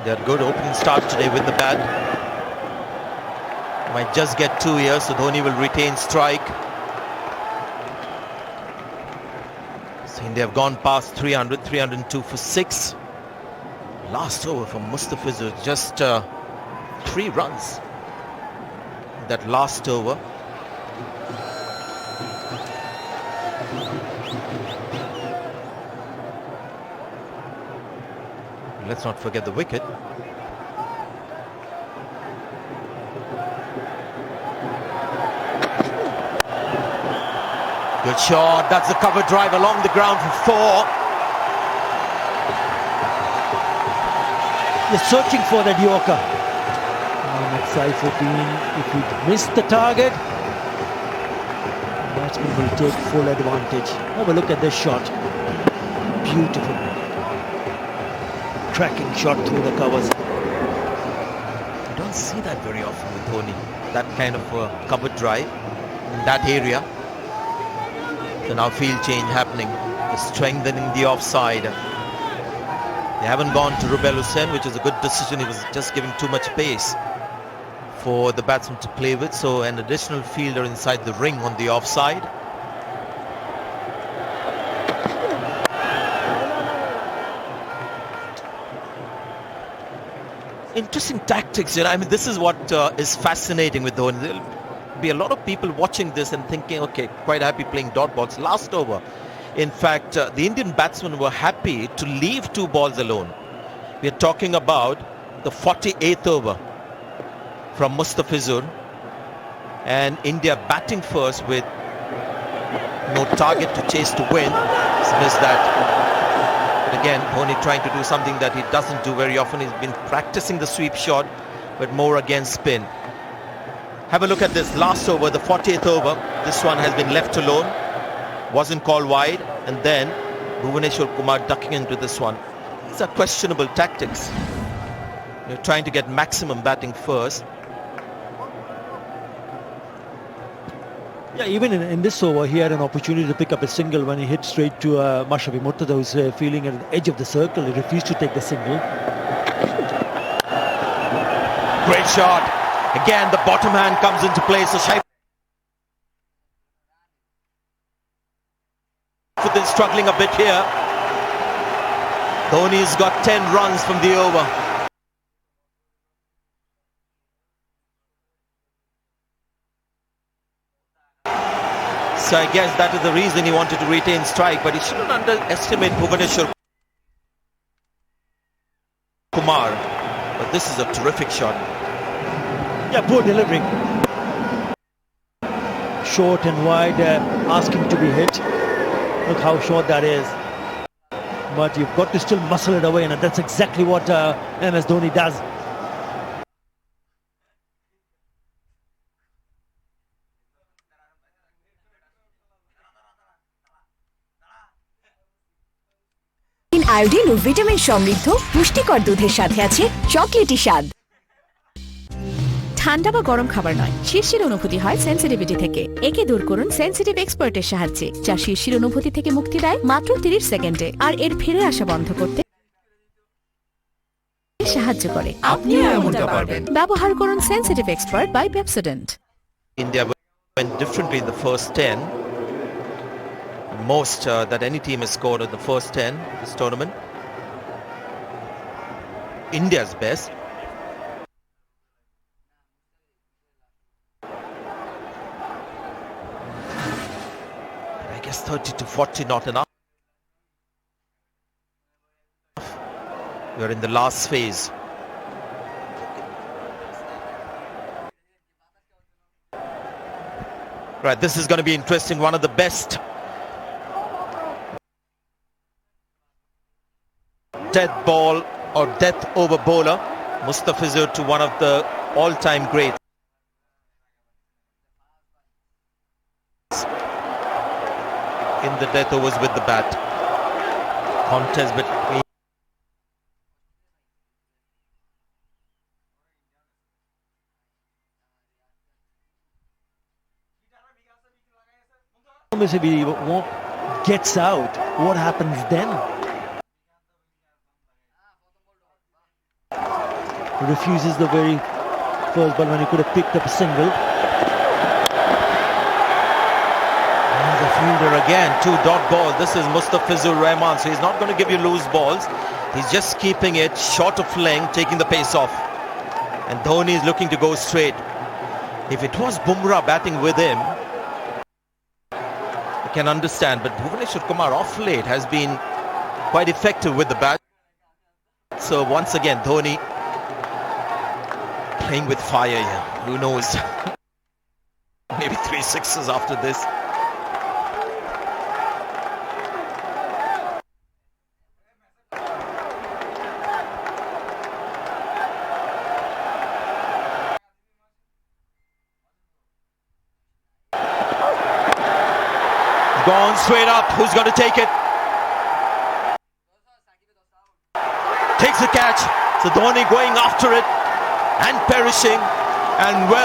They had good opening start today with the bat. Might just get 2 years, so Dhoni will retain strike. So India have gone past 300, 302 for 6. Last over for Mustafizur, just 3 runs. That last over. Let's not forget the wicket. Good shot. That's the cover drive along the ground for 4. You're searching for that Yorker. Mohammad Saifuddin, if he missed the target, the batsman will take full advantage. Have a look at this shot. Beautiful. Cracking shot through the covers. You don't see that very often with Dhoni. That kind of cover drive in that area. So now field change happening. Strengthening the offside. They haven't gone to Rubel Hussain, which is a good decision. He was just giving too much pace for the batsman to play with. So an additional fielder inside the ring on the offside. Interesting tactics, you know. I mean, this is what is fascinating with Dhoni. There'll be a lot of people watching this and thinking, okay, quite happy playing dot balls. Last over, in fact, the Indian batsmen were happy to leave 2 balls alone. We are talking about the 48th over from Mustafizur, and India batting first with no target to chase to win. He's missed that. But again, Dhoni trying to do something that he doesn't do very often. He's been practicing the sweep shot, but more against spin. Have a look at this last over, the 40th over. This one has been left alone. Wasn't called wide, and then Bhuvaneshwar Kumar ducking into this one. These are questionable tactics. You're trying to get maximum batting first. Yeah, even in this over, he had an opportunity to pick up a single when he hit straight to Mashrafi Murtada, who's feeling at the edge of the circle. He refused to take the single. Great shot. Again, the bottom hand comes into play. So Saifuddin struggling a bit here. Dhoni's got 10 runs from the over. So I guess that is the reason he wanted to retain strike, but he shouldn't underestimate Bhuvaneshwar Kumar. But this is a terrific shot. Yeah, poor delivery. Short and wide, asking to be hit. Look how short that is. But you've got to still muscle it away, and that's exactly what MS Dhoni does. Iodine ও vitamin সমৃদ্ধ পুষ্টিকর দুধের সাথে আছে chocolatey স্বাদ। ঠান্ডা বা গরম খাবার নয়, শিরশির অনুভূতি হয় সেন্সিটিভিটি থেকে। একে দূর করুন সেন্সিটিভ এক্সপার্টের সাহায্যে, যা শিরশির অনুভূতি থেকে মুক্তি দেয় মাত্র 30 সেকেন্ডে, আর এর ফিরে আসা বন্ধ করতে সাহায্য করে। আপনিও এমনটা পারবেন। ব্যবহার করুন sensitive expert by Pepsodent. India went differently in the first 10. Most that any team has scored in the first 10 this tournament. India's best. I guess 30 to 40 not enough. We're in the last phase. Right, this is going to be interesting. One of the best death ball or death over bowler, Mustafizur, to one of the all-time greats. In the death overs with the bat. Contest between If he gets out, what happens then? He refuses the very first ball when he could have picked up a single. And the fielder again, 2 dot ball. This is Mustafizur Rahman, so he's not going to give you loose balls. He's just keeping it short of length, taking the pace off. And Dhoni is looking to go straight. If it was Bumrah batting with him, I can understand, but Bhuvaneshwar Kumar off late has been quite effective with the bat. So once again, Dhoni playing with fire here. Who knows? Maybe 3 sixes after this. Gone straight up. Who's going to take it? Takes the catch. So Dhoni going after it and perishing. And well.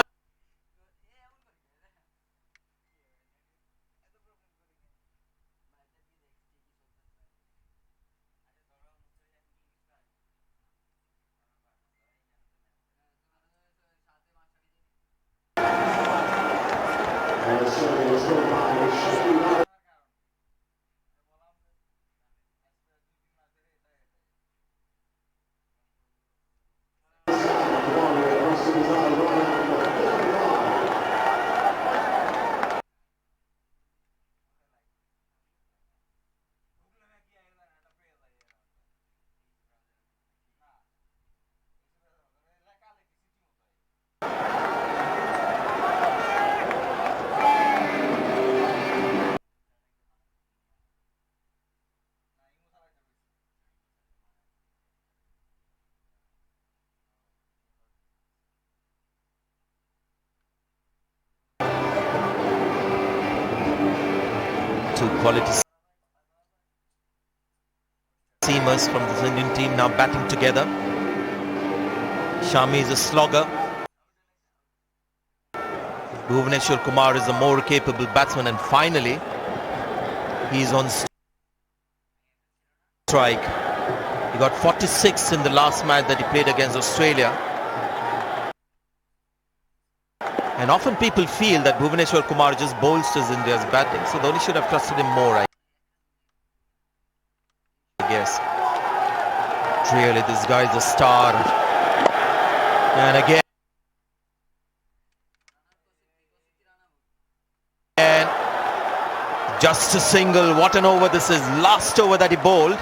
Two quality seamers from this Indian team now batting together. Shami is a slogger. Bhuvaneshwar Kumar is a more capable batsman, and finally he is on strike. He got 46 in the last match that he played against Australia. And often people feel that Bhuvaneshwar Kumar just bolsters India's batting, so Dhoni should have trusted him more, I guess. Really, this guy is a star. And again, just a single. What an over this is. Last over that he bowled.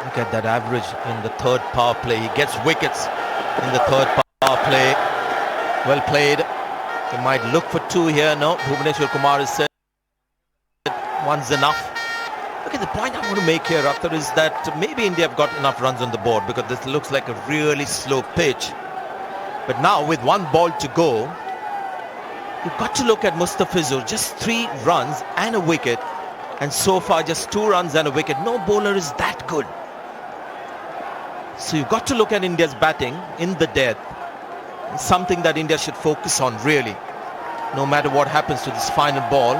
Look at that average in the third power play. He gets wickets in the third power play. Well played. He might look for two here. No, Bhuvaneshwar Kumar has said one's enough. Look at the point I want to make here, Akhtar, is that maybe India have got enough runs on the board because this looks like a really slow pitch. But now with one ball to go, you've got to look at Mustafizur. Just 3 runs and a wicket. And so far just 2 runs and a wicket. No bowler is that good. So you've got to look at India's batting in the death. Something that India should focus on, really, no matter what happens to this final ball.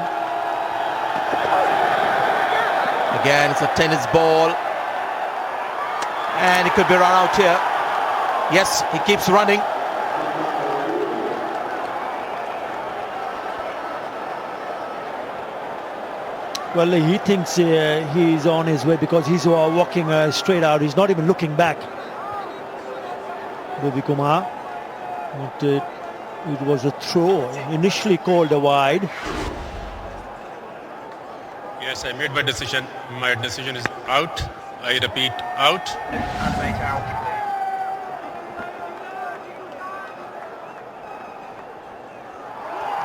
Again, it's a tennis ball. And it could be run out here. Yes, he keeps running. Well, he thinks he's on his way because he's walking straight out. He's not even looking back. Bhuvi Kumar. It was a throw, initially called a wide. Yes, I made my decision. My decision is out. I repeat, out.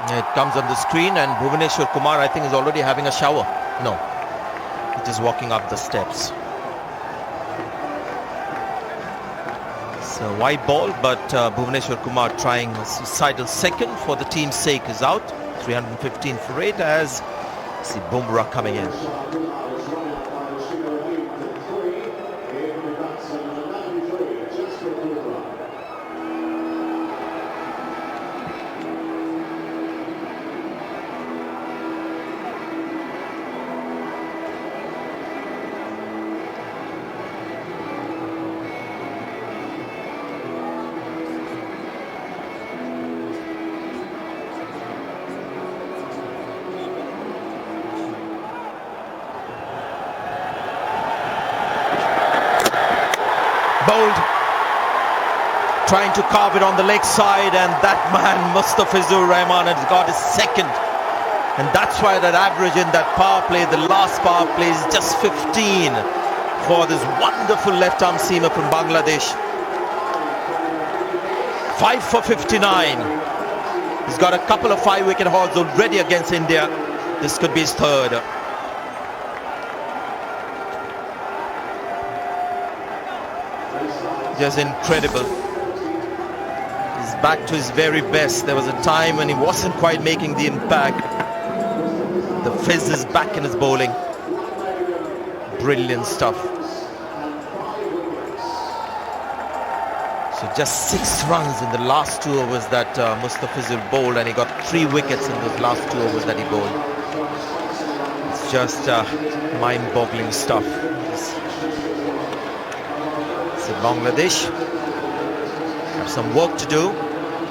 It comes on the screen, and Bhuvaneshwar Kumar, I think, is already having a shower. No, he's just walking up the steps. It's a wide ball, but Bhuvaneshwar Kumar trying a suicidal second for the team's sake is out. 315 for 8 as see Bumrah coming in. Bowled, trying to carve it on the leg side, and that man Mustafizur Rahman has got his second, and that's why that average in that power play, the last power play, is just 15 for this wonderful left arm seamer from Bangladesh. 5 for 59. He's got a couple of 5-wicket hauls already against India. This could be his third. Just incredible. He's back to his very best. There was a time when he wasn't quite making the impact. The fizz is back in his bowling. Brilliant stuff. So just 6 runs in the last 2 overs that Mustafizur bowled, and he got 3 wickets in those last 2 overs that he bowled. It's just mind-boggling stuff. So Bangladesh have some work to do.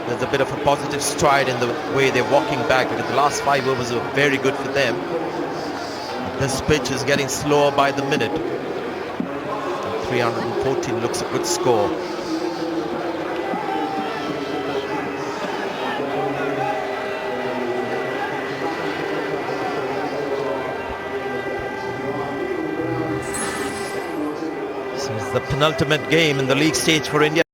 There's a bit of a positive stride in the way they're walking back, because the last 5 overs were very good for them. This pitch is getting slower by the minute. 314 looks a good score. This is the penultimate game in the league stage for India.